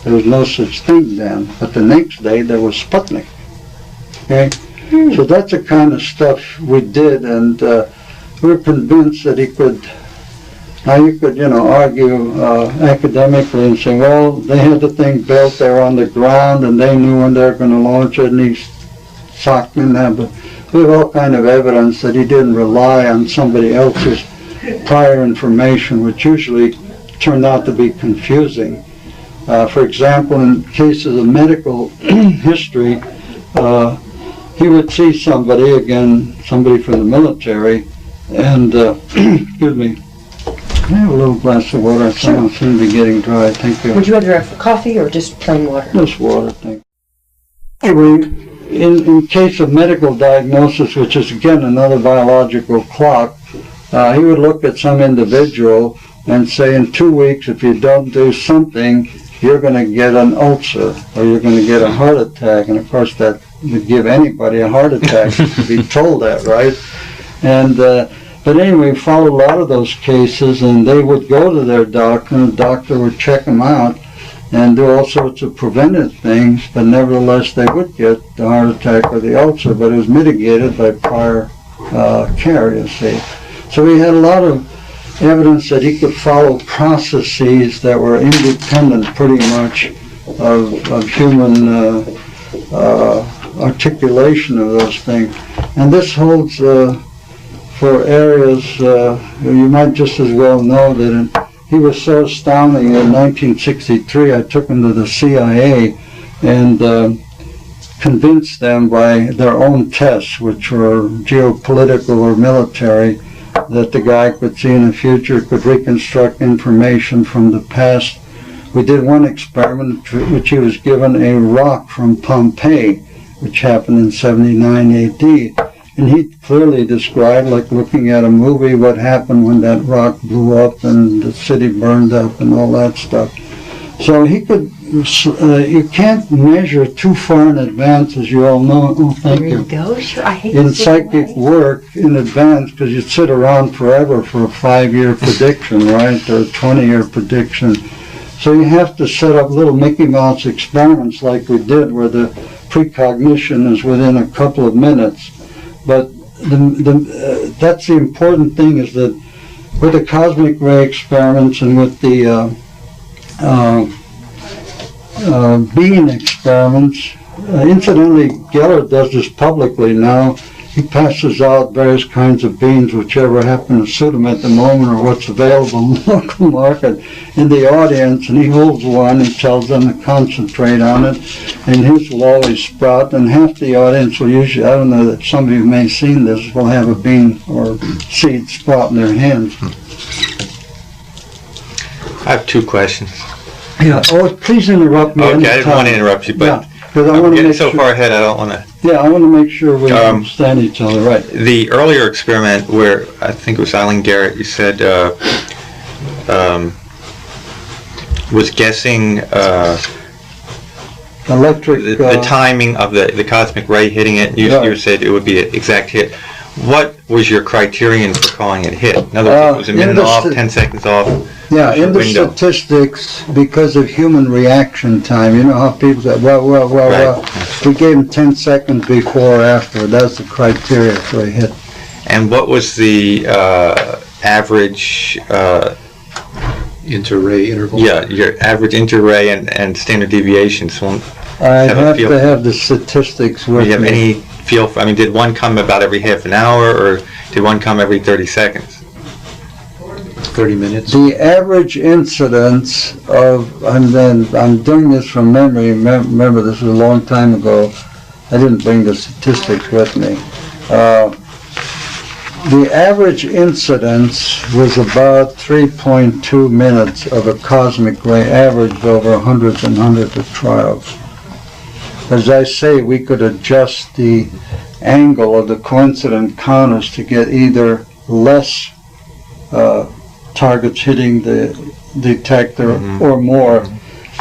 there was no such thing then. But the next day there was Sputnik. Okay? So that's the kind of stuff we did, and we're convinced that he could. Now you could, argue academically and say, well, they had the thing built there on the ground and they knew when they were going to launch it and he socked in there, but we have all kind of evidence that he didn't rely on somebody else's prior information, which usually turned out to be confusing. For example, in cases of medical history, he would see somebody from the military, and, excuse me, can I have a little glass of water? Someone seems to be getting dry. Thank you.
Would you rather have coffee or just plain water?
Just water, thank you. Anyway, in case of medical diagnosis, which is again another biological clock, he would look at some individual and say, in 2 weeks, if you don't do something, you're going to get an ulcer or you're going to get a heart attack. And of course, that would give anybody a heart attack to be told that, right? And but anyway, we followed a lot of those cases, and they would go to their doctor, and the doctor would check them out and do all sorts of preventive things, but nevertheless they would get the heart attack or the ulcer, but it was mitigated by prior care, you see. So we had a lot of evidence that he could follow processes that were independent pretty much of human articulation of those things. And this holds for areas, you might just as well know that he was so astounding. In 1963, I took him to the CIA and convinced them by their own tests, which were geopolitical or military, that the guy could see in the future, could reconstruct information from the past. We did one experiment which he was given a rock from Pompeii, which happened in 79 AD. And he clearly described, like looking at a movie, what happened when that rock blew up and the city burned up and all that stuff. So he could, you can't measure too far in advance, as you all know. Oh, thank you.
There you go. Sure, I hate
In
to sit
psychic
away.
work in advance, because you'd sit around forever for a 5-year prediction, right, or a 20-year prediction. So you have to set up little Mickey Mouse experiments like we did, where the precognition is within a couple of minutes. But that's the important thing, is that with the cosmic ray experiments and with the beam experiments, incidentally, Geller does this publicly now. He passes out various kinds of beans, whichever happen to suit him at the moment or what's available in the local market, in the audience, and he holds one and tells them to concentrate on it, and his will always sprout, and half the audience will usually, I don't know that some of you may have seen this, will have a bean or seed sprout in their hands.
I have 2 questions.
Yeah, oh, please interrupt me.
Okay, I didn't want to interrupt you, but
Yeah, 'cause I
I'm
want to
getting
make
so
sure.
far ahead I don't want to.
Yeah, I want to make sure we understand each other, right?
The earlier experiment where, I think it was Eileen Garrett, you said, was guessing
Electric.
the timing of the cosmic ray hitting it. You said it would be an exact hit. What was your criterion for calling it hit? In other words, it was a minute off, 10 seconds off?
Yeah, in the
window.
statistics, because of human reaction time, you know how people say, well, we gave them 10 seconds before or after. That's the criteria for a hit.
And what was the average,
Inter-ray interval?
yeah, your average inter-ray and standard deviations?
I
Have a
have
feel.
to have the statistics
Do
with
you have
me.
any feel for, I mean, did one come about every half an hour, or did one come every 30 seconds?
30 minutes?
The average incidence of, and then I'm doing this from memory, remember this was a long time ago, I didn't bring the statistics with me. The average incidence was about 3.2 minutes of a cosmic ray averaged over hundreds and hundreds of trials. As I say, we could adjust the angle of the coincident counters to get either less targets hitting the detector or more.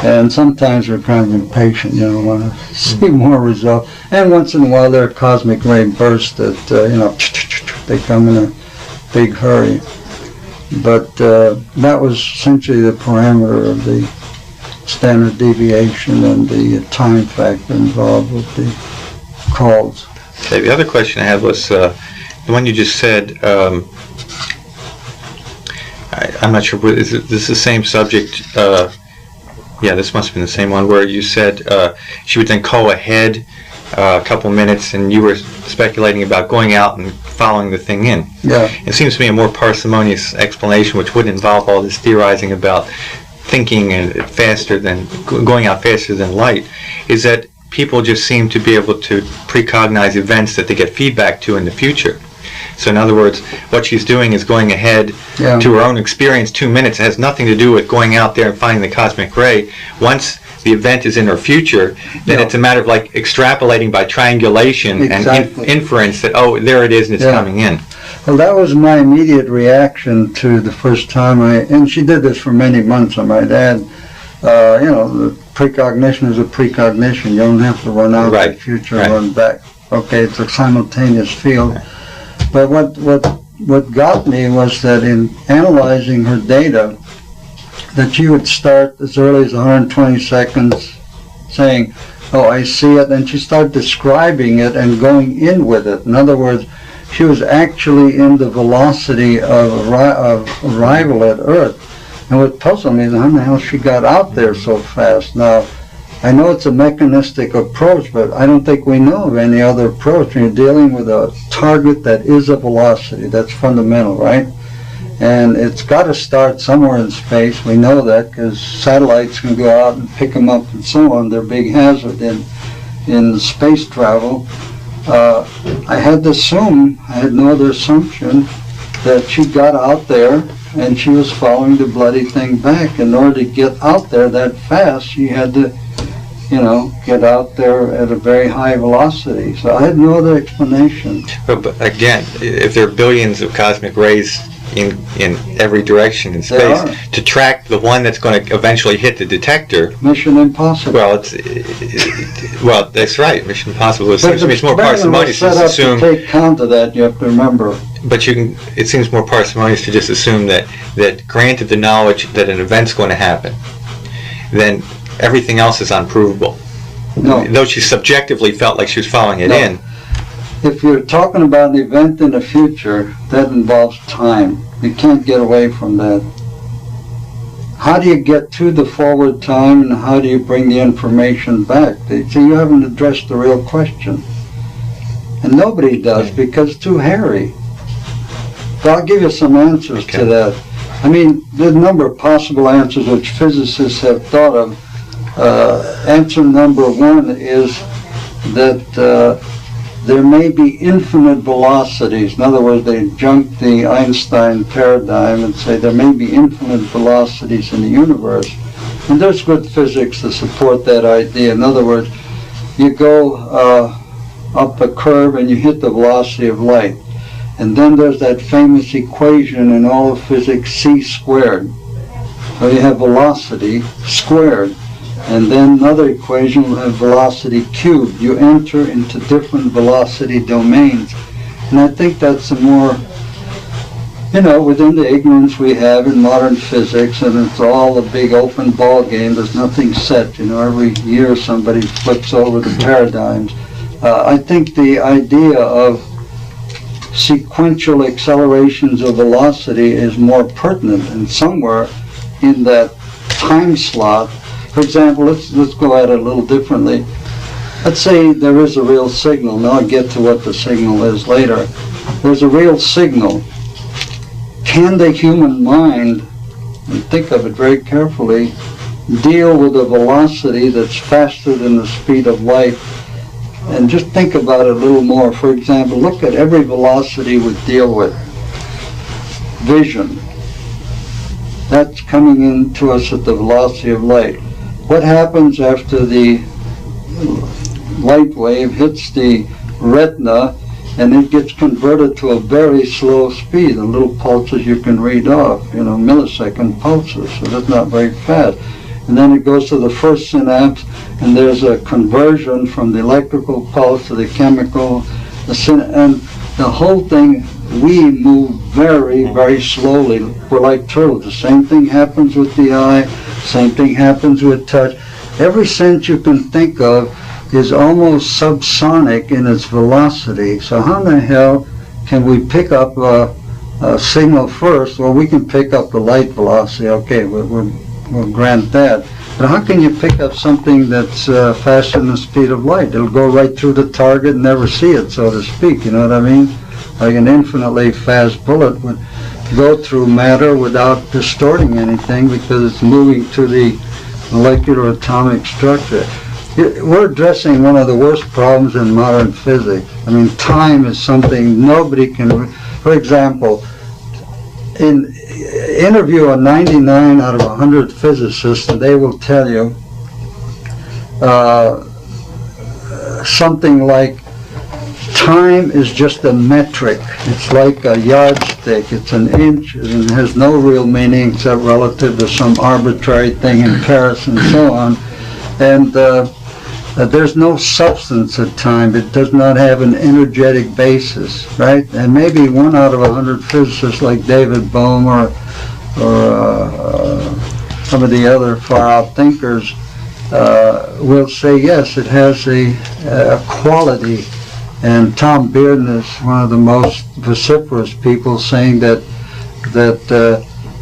And sometimes we're kind of impatient, want to see more results. And once in a while there are cosmic ray bursts that, they come in a big hurry. But that was essentially the parameter of the standard deviation and the time factor involved with the calls.
Okay, the other question I had was the one you just said. I'm not sure. Is this the same subject? Yeah, this must have been the same one where you said she would then call ahead a couple minutes, and you were speculating about going out and following the thing in.
Yeah.
It seems to me a more parsimonious explanation, which wouldn't involve all this theorizing about thinking and faster than going out faster than light, is that people just seem to be able to precognize events that they get feedback to in the future. So in other words, what she's doing is going ahead to her own experience 2 minutes. It has nothing to do with going out there and finding the cosmic ray. Once the event is in her future, then it's a matter of like extrapolating by triangulation and inference that, oh, there it is and it's coming in.
Well, that was my immediate reaction to the first time and she did this for many months, I might add. The precognition is a precognition. You don't have to run out to the future and run back. Okay, it's a simultaneous field. But what got me was that in analyzing her data, that she would start as early as 120 seconds saying, oh, I see it, and she started describing it and going in with it. In other words, she was actually in the velocity of arrival at Earth. And what puzzled me is how the hell she got out there so fast. Now, I know it's a mechanistic approach, but I don't think we know of any other approach. When you're dealing with a target that is a velocity, that's fundamental, right? And it's got to start somewhere in space. We know that because satellites can go out and pick them up and so on. They're a big hazard in space travel. I had to assume, I had no other assumption, that she got out there and she was following the bloody thing back. In order to get out there that fast, she had to get out there at a very high velocity. So I had no other explanation.
But again, if there are billions of cosmic rays in every direction in space, to track the one that's going to eventually hit the detector,
mission impossible.
Well, well, that's right. Mission impossible. It seems to me it's more parsimonious to just assume.
To take count of that, you have to remember.
But it seems more parsimonious to just assume that granted the knowledge that an event's going to happen, then everything else is unprovable.
No.
Though she subjectively felt like she was following it in.
If you're talking about an event in the future, that involves time. You can't get away from that. How do you get to the forward time and how do you bring the information back? See, you haven't addressed the real question. And nobody does because it's too hairy. But I'll give you some answers to that. I mean, there's a number of possible answers which physicists have thought of. Answer number one is that there may be infinite velocities. In other words, they junk the Einstein paradigm and say there may be infinite velocities in the universe. And there's good physics to support that idea. In other words, you go up a curve and you hit the velocity of light. And then there's that famous equation in all of physics, c squared. So you have velocity squared. And then another equation will have velocity cubed. You enter into different velocity domains. And I think that's a more, within the ignorance we have in modern physics, and it's all a big open ball game. There's nothing set. Every year somebody flips over the paradigms. I think the idea of sequential accelerations of velocity is more pertinent, and somewhere in that time slot, for example, let's go at it a little differently. Let's say there is a real signal. Now I'll get to what the signal is later. There's a real signal. Can the human mind, and think of it very carefully, deal with a velocity that's faster than the speed of light? And just think about it a little more. For example, look at every velocity we deal with. Vision. That's coming into us at the velocity of light. What happens after the light wave hits the retina and it gets converted to a very slow speed? The little pulses you can read off, millisecond pulses, so that's not very fast. And then it goes to the first synapse, and there's a conversion from the electrical pulse to the chemical, and the whole thing, we move very, very slowly. We're like turtles. The same thing happens with the eye, same thing happens with touch. Every sense you can think of is almost subsonic in its velocity. So how in the hell can we pick up a signal first? Well, we can pick up the light velocity. Okay, we'll grant that. But how can you pick up something that's faster than the speed of light? It'll go right through the target and never see it, so to speak. You know what I mean? Like an infinitely fast bullet would go through matter without distorting anything because it's moving to the molecular atomic structure. We're addressing one of the worst problems in modern physics. I mean, time is something nobody can... For example, in interview a 99 out of 100 physicists, and they will tell you something like, time is just a metric. It's like a yardstick. It's an inch, and it has no real meaning except relative to some arbitrary thing in Paris and so on. And there's no substance of time. It does not have an energetic basis, right? And maybe 1 out of 100 physicists like David Bohm or some of the other far-out thinkers will say, yes, it has a quality. And Tom Bearden is one of the most vociferous people, saying that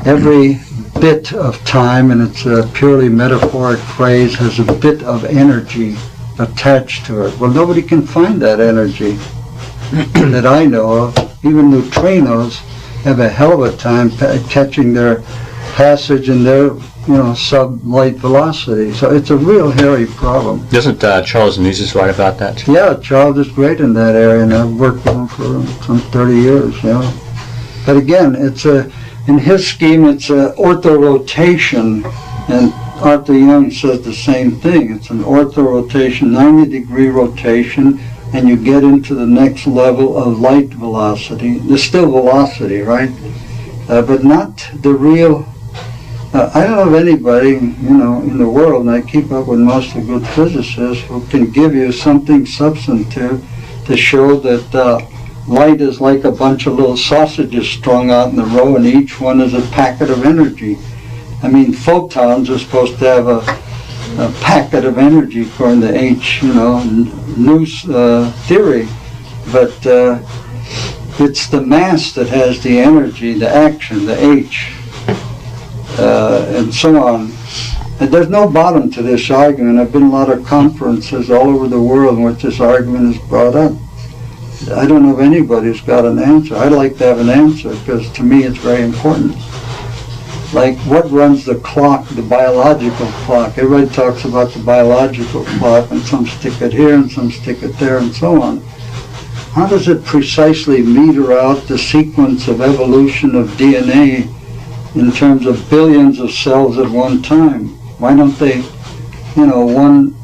every bit of time, and it's a purely metaphoric phrase, has a bit of energy attached to it. Well, nobody can find that energy that I know of. Even neutrinos have a hell of a time catching their passage in their sub-light velocity. So it's a real hairy problem.
Doesn't Charles Nuzis write about that too?
Yeah, Charles is great in that area, and I've worked with him for some 30 years, But again, in his scheme, it's an orthorotation, and Arthur Young says the same thing. It's an orthorotation, 90-degree rotation, and you get into the next level of light velocity. There's still velocity, right? But not the real... I don't know of anybody, in the world, and I keep up with most of the good physicists, who can give you something substantive to show that light is like a bunch of little sausages strung out in a row, and each one is a packet of energy. I mean, photons are supposed to have a packet of energy according to H, Nu's theory, but it's the mass that has the energy, the action, the H. And so on. And there's no bottom to this argument. I've been in a lot of conferences all over the world in which this argument is brought up. I don't know of anybody who's got an answer. I'd like to have an answer, because to me it's very important. Like, what runs the clock, the biological clock? Everybody talks about the biological clock, and some stick it here and some stick it there and so on. How does it precisely meter out the sequence of evolution of DNA in terms of billions of cells at one time? Why don't they, one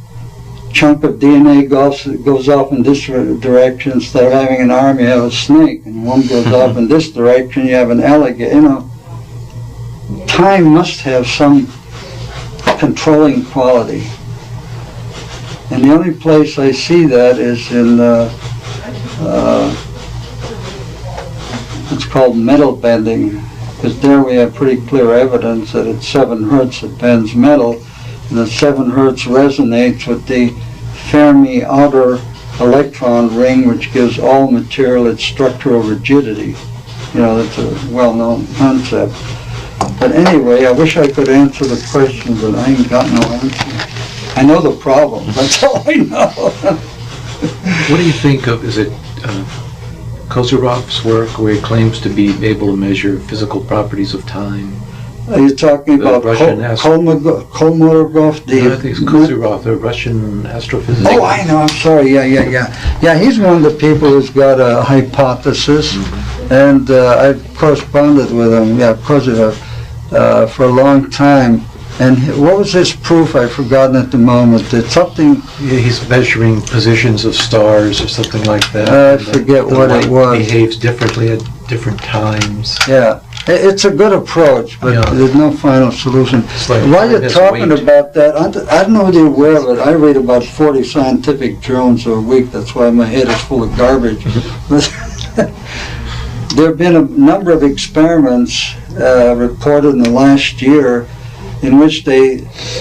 chunk of DNA goes off in this direction, instead of having an arm, you have a snake, and one goes off in this direction, you have an alligator. Time must have some controlling quality. And the only place I see that is in, it's called metal bending. Because there we have pretty clear evidence that at 7 hertz it bends metal, and the 7 hertz resonates with the Fermi outer electron ring which gives all material its structural rigidity. You know, that's a well-known concept. But anyway, I wish I could answer the question, but I ain't got no answer. I know the problem, that's all I know.
What do you think of, is it Kozyrov's work where he claims to be able to measure physical properties of time?
Are you talking
The
about
Russian
Kolmogorov?
I think it's Kozyrov, the Russian astrophysicist.
Oh, I know, I'm sorry, yeah. Yeah, he's one of the people who's got a hypothesis, and I've corresponded with him, Kozyrov, for a long time. And what was his proof? I've forgotten at the moment. It's something...
Yeah, he's measuring positions of stars or something like that.
I
and
forget
the
what
light
it was.
Behaves differently at different times.
Yeah, it's a good approach, but
Yeah.
there's no final solution.
It's like
While you're
his
talking
weight.
about that, I don't know whether you're aware of it. I read about 40 scientific journals a week. That's why my head is full of garbage. But there have been a number of experiments reported in the last year in which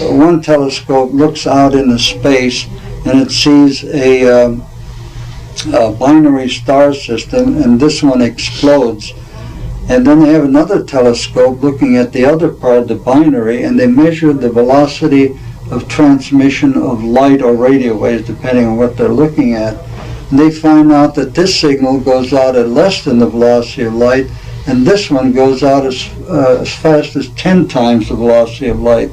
one telescope looks out into space and it sees a binary star system, and this one explodes. And then they have another telescope looking at the other part of the binary, and they measure the velocity of transmission of light or radio waves, depending on what they're looking at. And they find out that this signal goes out at less than the velocity of light, and this one goes out as fast as 10 times the velocity of light.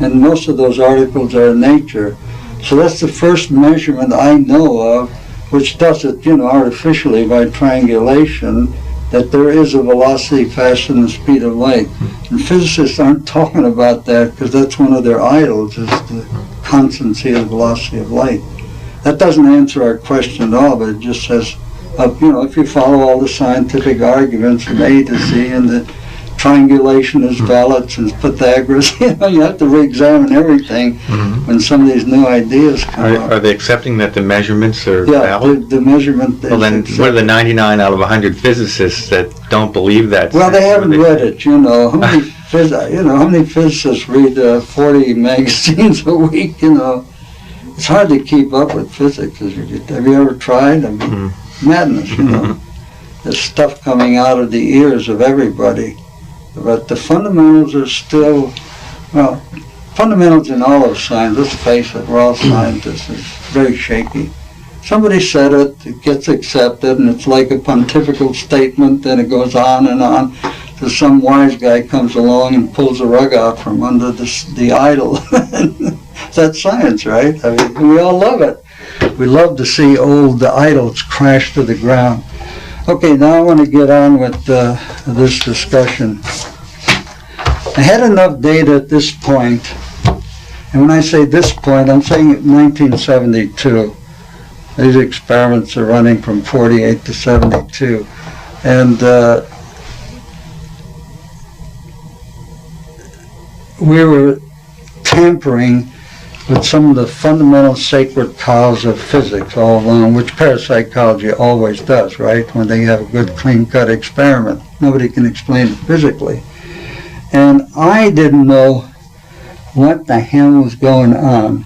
And most of those articles are in Nature. So that's the first measurement I know of, which does it, artificially by triangulation, that there is a velocity faster than the speed of light. And physicists aren't talking about that because that's one of their idols, is the constancy of the velocity of light. That doesn't answer our question at all, but it just says, if you follow all the scientific arguments from A to Z, and the triangulation is valid since Pythagoras, you have to re-examine everything when some of these new ideas come up.
Are they accepting that the measurements are
Yeah,
valid?
the measurement.
Well, then what are the 99 out of 100 physicists that don't believe that?
Well, they haven't read it, How many physicists read 40 magazines a week, It's hard to keep up with physics. Have you ever tried? I mean, madness, There's stuff coming out of the ears of everybody. But the fundamentals are still, fundamentals in all of science, let's face it, we're all scientists, it's very shaky. Somebody said it gets accepted, and it's like a pontifical statement, then it goes on, till some wise guy comes along and pulls the rug out from under the idol. That's science, right? I mean, we all love it. We love to see old idols crash to the ground. Okay, now I want to get on with this discussion. I had enough data at this point, and when I say this point, I'm saying 1972. These experiments are running from 48 to 72. And we were tampering with some of the fundamental sacred cows of physics all along, which parapsychology always does, right? When they have a good clean-cut experiment. Nobody can explain it physically. And I didn't know what the hell was going on.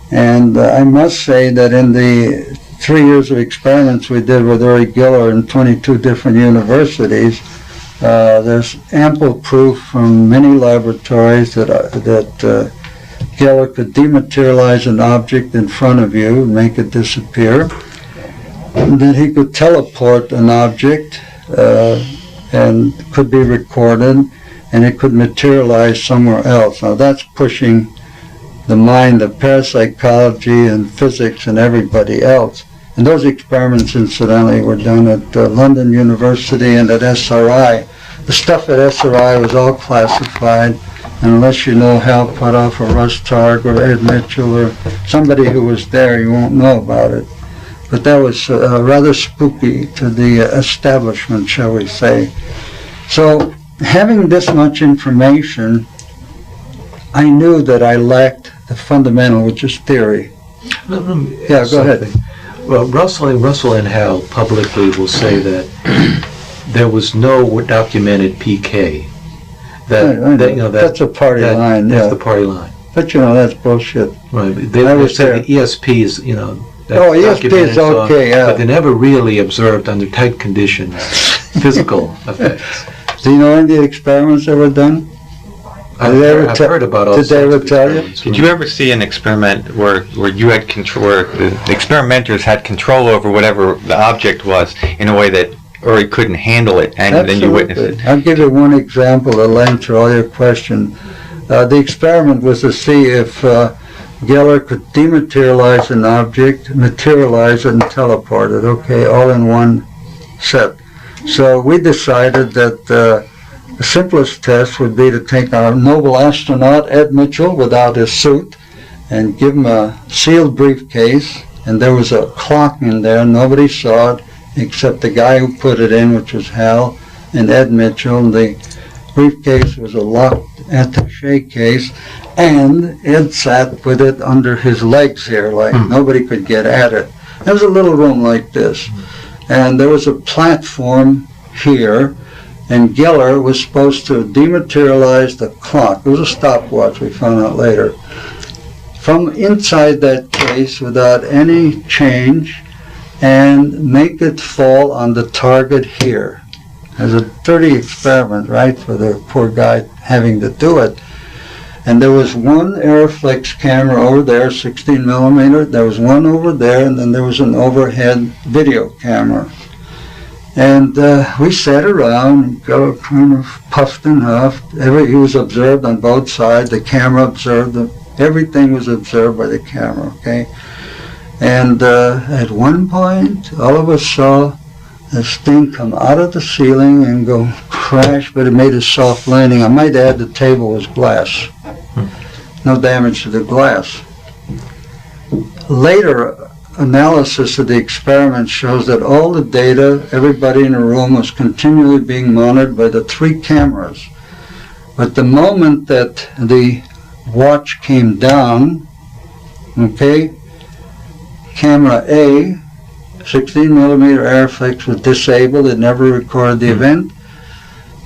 And I must say that in the 3 years of experiments we did with Uri Geller in 22 different universities, there's ample proof from many laboratories that Geller could dematerialize an object in front of you and make it disappear. And that he could teleport an object and could be recorded, and it could materialize somewhere else. Now that's pushing the mind of parapsychology and physics and everybody else. And those experiments, incidentally, were done at London University and at SRI. The stuff at SRI was all classified, and unless you know Hal Puthoff or Russ Targ or Ed Mitchell or somebody who was there, you won't know about it. But that was rather spooky to the establishment, shall we say. So, having this much information, I knew that I lacked the fundamental, which is theory. Yeah, go ahead.
Well, Russell and Hal publicly will say that there was no documented PK.
That's a party line.
That's the party line.
But that's bullshit.
Right. They
I was
say
there.
the ESP is,
Oh, ESP
document
is
and so on,
okay, yeah.
but they never really observed under tight conditions physical effects.
Do you know any of the experiments that were done?
I've
Did they ever
I've
te-
heard about all
did they
sorts
ever
of
tell you?
experiments.
Did you ever see an experiment where you had control, where the experimenters had control over whatever the object was in a way that Uri couldn't handle it, and then you witnessed it?
I'll give you one example that'll answer all your question. The experiment was to see if Geller could dematerialize an object, materialize it, and teleport it, okay, all in one set. So we decided that the simplest test would be to take our noble astronaut, Ed Mitchell, without his suit, and give him a sealed briefcase, and there was a clock in there. Nobody saw it except the guy who put it in, which was Hal and Ed Mitchell. And the briefcase was a locked attaché case, and Ed sat with it under his legs here, like nobody could get at it. There was a little room like this, and there was a platform here, and Geller was supposed to dematerialize the clock. It was a stopwatch, we found out later. From inside that case, without any change, and make it fall on the target here. There's a dirty experiment, right, for the poor guy having to do it. And there was one Aeroflex camera over there, 16 millimeter. There was one over there, and then there was an overhead video camera. And we sat around, and Geller kind of puffed and huffed. He was observed on both sides. The camera observed him. Everything was observed by the camera, okay? And at one point, all of us saw this thing come out of the ceiling and go crash, but it made a soft landing. I might add the table was glass. No damage to the glass. Later analysis of the experiment shows that all the data, everybody in the room was continually being monitored by the 3 cameras. But the moment that the watch came down, okay, camera A, 16 millimeter Aeroflex, was disabled. It never recorded the event.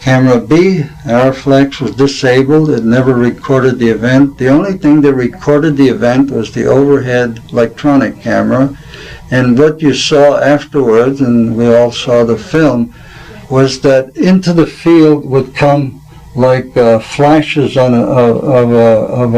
Camera B, Aeroflex, was disabled. It never recorded the event. The only thing that recorded the event was the overhead electronic camera. And what you saw afterwards, and we all saw the film, was that into the field would come like flashes on of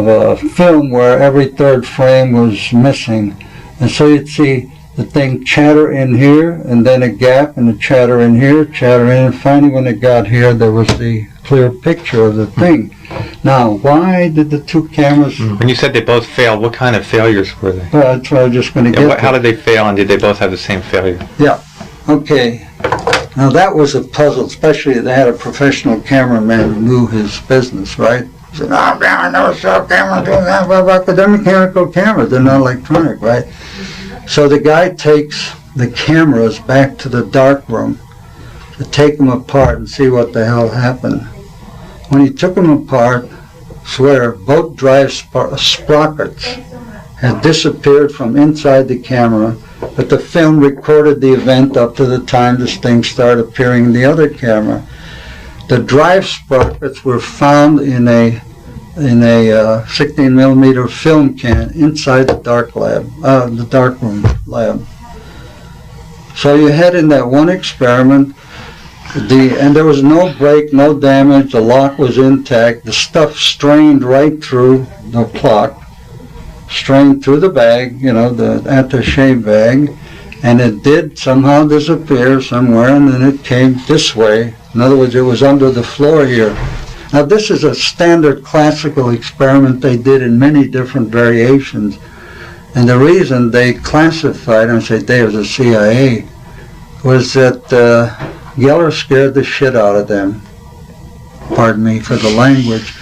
a film where every third frame was missing. And so you'd see the thing chatter in here, and then a gap, and a chatter in here, chatter in, and finally when it got here, there was the clear picture of the thing. Now, why did the 2 cameras...
When you said they both failed, what kind of failures were they?
Well, that's what I was just going to get to.
How did they fail, and did they both have the same failure?
Yeah, okay. Now that was a puzzle, especially they had a professional cameraman who knew his business, right? He said, oh, damn, I never saw a camera doing that, blah, blah, but they're mechanical cameras, they're not electronic, right? So the guy takes the cameras back to the dark room to take them apart and see what the hell happened. When he took them apart, swear, both drive sprockets had disappeared from inside the camera, but the film recorded the event up to the time this thing started appearing in the other camera. The drive sprockets were found in a 16 millimeter film can inside the darkroom lab. So you had in that one experiment, and there was no break, no damage, the lock was intact, the stuff strained right through the clock, strained through the bag, you know, the attaché bag, and it did somehow disappear somewhere, and then it came this way. In other words, it was under the floor here. Now this is a standard classical experiment they did in many different variations, and the reason they classified, and I say they as the CIA, was that Geller scared the shit out of them, pardon me for the language,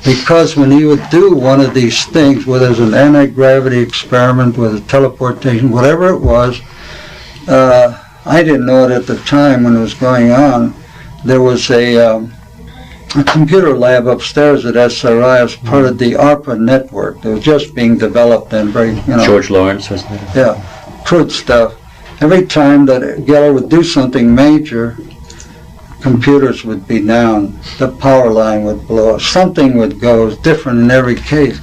because when he would do one of these things, whether it's an anti-gravity experiment, whether teleportation, whatever it was, I didn't know it at the time when it was going on. There was a computer lab upstairs at SRI as part of the ARPA network. It was just being developed and very, you know.
George Lawrence was there?
Yeah, crude stuff. Every time that Geller would do something major, computers would be down, the power line would blow up, something would go. It was different in every case.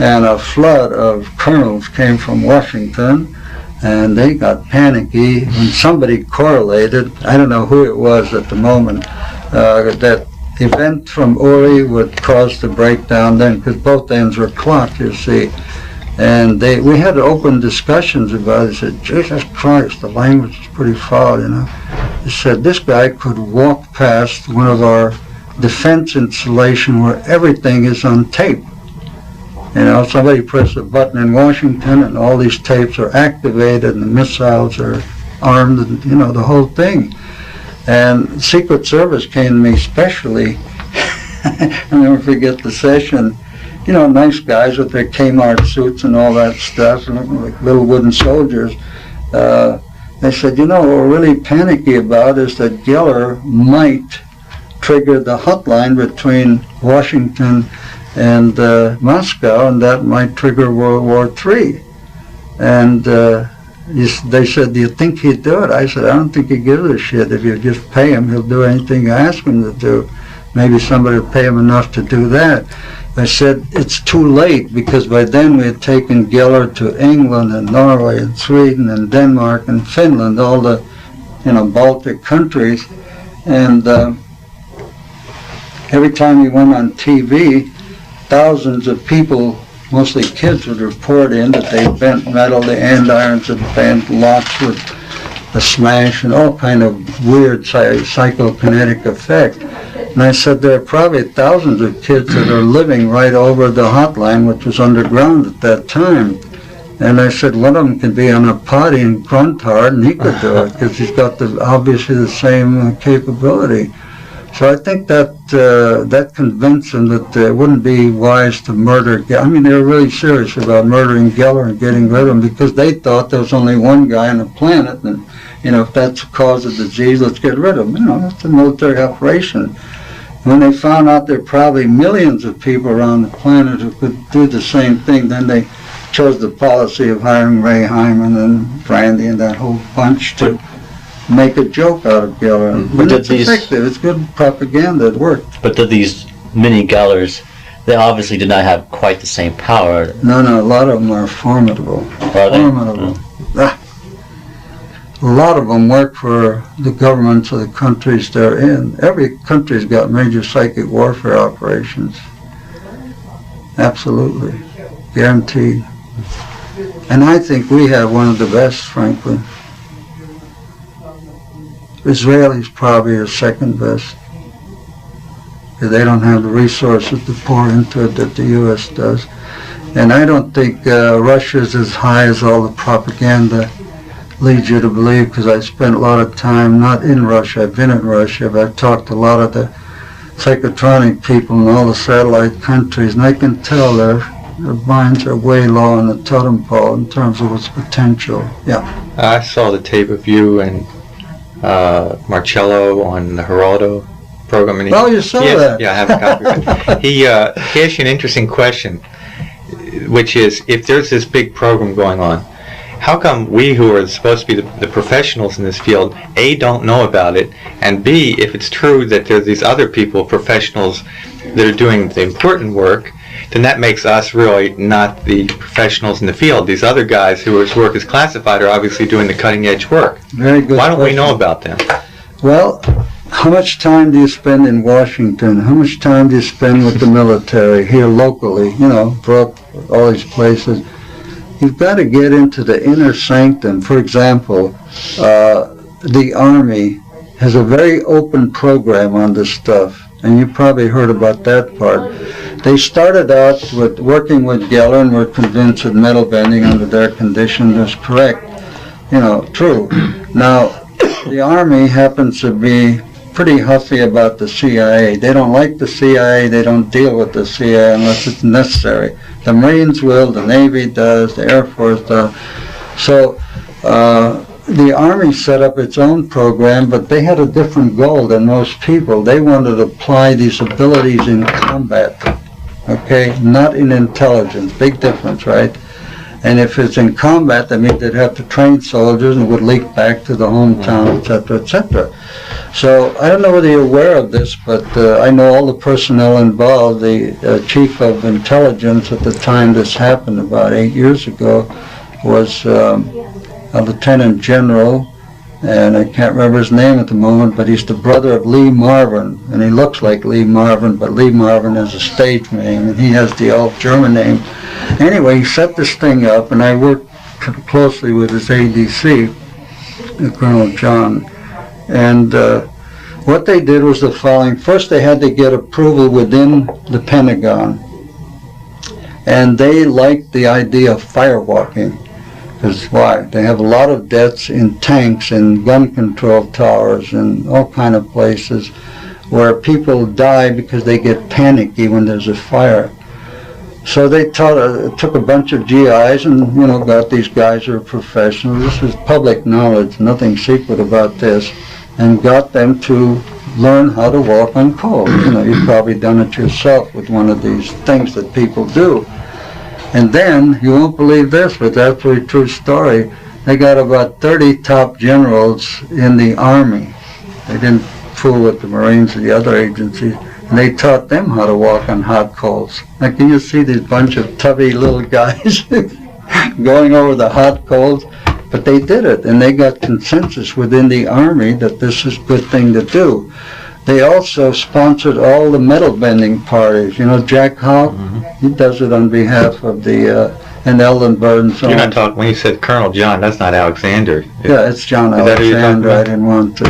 and a flood of colonels came from Washington, and they got panicky when somebody correlated, I don't know who it was at the moment, that event from Uri would cause the breakdown then, because both ends were clocked, you see. And we had open discussions about it. He said, Jesus Christ, the language is pretty foul, you know. He said, this guy could walk past one of our defense installation where everything is on tape. You know, somebody pressed a button in Washington and all these tapes are activated and the missiles are armed and, you know, the whole thing. And Secret Service came to me specially. I'll never forget the session. You know, nice guys with their Kmart suits and all that stuff, looking like little wooden soldiers. They said, you know, what we're really panicky about is that Geller might trigger the hotline between Washington and Moscow, and that might trigger World War III. And they said, do you think he'd do it? I said, I don't think he gives a shit. If you just pay him, he'll do anything you ask him to do. Maybe somebody will pay him enough to do that. I said, it's too late, because by then we had taken Geller to England and Norway and Sweden and Denmark and Finland, all the, you know, Baltic countries. And every time he went on TV, thousands of people, mostly kids, would report in that they bent metal, the andirons had bent, locks with a smash, and all kind of weird psychokinetic effect. And I said, there are probably thousands of kids that are living right over the hotline, which was underground at that time. And I said, one of them could be on a potty in Gruntard, and he could do it, because he's got obviously the same capability. So I think that that convinced them that it wouldn't be wise to murder Geller. I mean, they were really serious about murdering Geller and getting rid of him, because they thought there was only one guy on the planet, and, you know, if that's the cause of disease, let's get rid of him. You know, that's a military operation. When they found out there are probably millions of people around the planet who could do the same thing, then they chose the policy of hiring Ray Hyman and Brandy and that whole bunch to make a joke out of Geller. But it's effective. It's good propaganda. It worked.
But did these mini Gellers, they obviously did not have quite the same power.
No, a lot of them are formidable.
Are they?
Formidable. A lot of them work for the governments of the countries they're in. Every country's got major psychic warfare operations. Absolutely. Guaranteed. And I think we have one of the best, frankly. Israelis probably are second best. They don't have the resources to pour into it that the U.S. does. And I don't think Russia's as high as all the propaganda leads you to believe, because I spent a lot of time not in Russia. I've been in Russia, but I've talked to a lot of the psychotronic people in all the satellite countries, and I can tell their minds are way low on the totem pole in terms of its potential. Yeah.
I saw the tape of you and Marcello on the Geraldo program. And
You saw that?
Yeah, I have a copy of it. He asked you an interesting question, which is, if there's this big program going on, how come we, who are supposed to be the professionals in this field, A, don't know about it, and B, if it's true that there's these other people, professionals, that are doing the important work, then that makes us really not the professionals in the field. These other guys whose work is classified are obviously doing the cutting-edge work.
Very good.
Why don't we know about them?
Well, how much time do you spend in Washington? How much time do you spend with the military here locally? You know, Brook, all these places. You've got to get into the inner sanctum. For example, the Army has a very open program on this stuff, and you probably heard about that part. They started out with working with Geller and were convinced that metal bending under their conditions was correct. You know, true. Now, the Army happens to be pretty huffy about the CIA. They don't like the CIA. They don't deal with the CIA unless it's necessary. The Marines will, the Navy does, the Air Force does. So the Army set up its own program, but they had a different goal than most people. They wanted to apply these abilities in combat, okay, not in intelligence. Big difference, right? And if it's in combat, that means they'd have to train soldiers and would leak back to the hometown, etc., etc. So I don't know whether you're aware of this, but I know all the personnel involved. The chief of intelligence at the time this happened, about 8 years ago, was a lieutenant general, and I can't remember his name at the moment, but he's the brother of Lee Marvin, and he looks like Lee Marvin, but Lee Marvin is a stage name, and he has the old German name. Anyway, he set this thing up, and I worked closely with his ADC, Colonel John. And what they did was the following. First, they had to get approval within the Pentagon. And they liked the idea of firewalking. Because why? They have a lot of deaths in tanks and gun control towers and all kind of places where people die because they get panicky when there's a fire. So they took a bunch of GIs and, got these guys who are professionals. This is public knowledge, nothing secret about this, and got them to learn how to walk on coal. You've probably done it yourself with one of these things that people do. And then, you won't believe this, but that's a true story, they got about 30 top generals in the Army. They didn't fool with the Marines or the other agencies. And they taught them how to walk on hot coals. Now, can you see these bunch of tubby little guys going over the hot coals? But they did it, and they got consensus within the Army that this is a good thing to do. They also sponsored all the metal bending parties. Jack Hawk, he does it on behalf of the, and Eldenberg and so on.
You're not talking, when you said Colonel John, that's not Alexander.
Yeah, it's John Alexander. I didn't want to,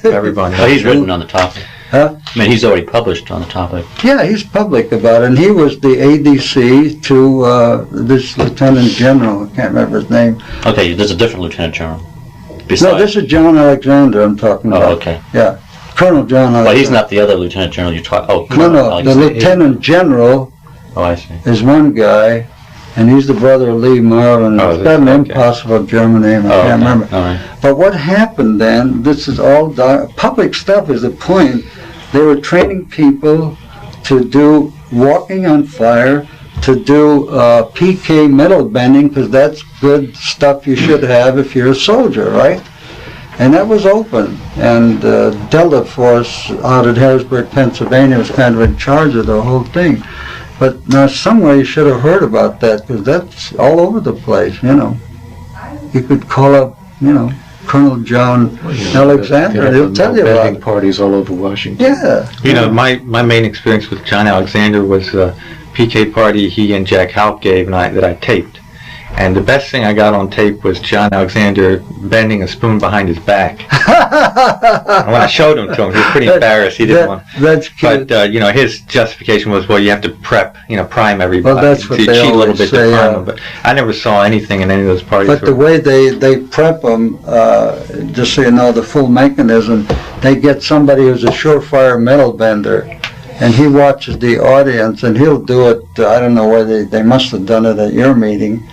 Everybody.
Oh, he's written on the topic.
Huh?
I mean, he's already published on the topic.
Yeah, he's public about it. And he was the ADC to this Lieutenant General. I can't remember his name.
Okay, there's a different Lieutenant General.
No,
Besides.
this is John Alexander I'm talking about.
Oh, okay.
Yeah, Colonel John Alexander.
Well, he's not the other Lieutenant General you talk. Oh,
No,
Colonel
the
Alexander.
Lieutenant General
Oh, I see.
is one guy, and he's the brother of Lee Marvin.
Oh,
He's got an
okay.
impossible German name. I
Oh,
can't
okay.
remember.
All right.
But what happened then, this is all public stuff is the point. They were training people to do walking on fire, to do PK metal bending, because that's good stuff you should have if you're a soldier, right? And that was open. And Delta Force out at Harrisburg, Pennsylvania was kind of in charge of the whole thing. But now somewhere you should have heard about that, because that's all over the place, You could call up, Colonel John Alexander, and he'll tell you about
Bending
it.
parties all over Washington.
Yeah.
My main experience with John Alexander was a PK party he and Jack Halp gave that I taped. And the best thing I got on tape was John Alexander bending a spoon behind his back. And when I showed him to him, he was pretty embarrassed. He didn't want.
That's cute.
But his justification was, well, you have to prime everybody.
Well, that's what
to
they
cheat a little
always
bit
say,
to prime them. But I never saw anything in any of those parties.
But the way they prep them, just so you know, the full mechanism, they get somebody who's a surefire metal bender, and he watches the audience, and he'll do it, I don't know whether they must have done it at your meeting.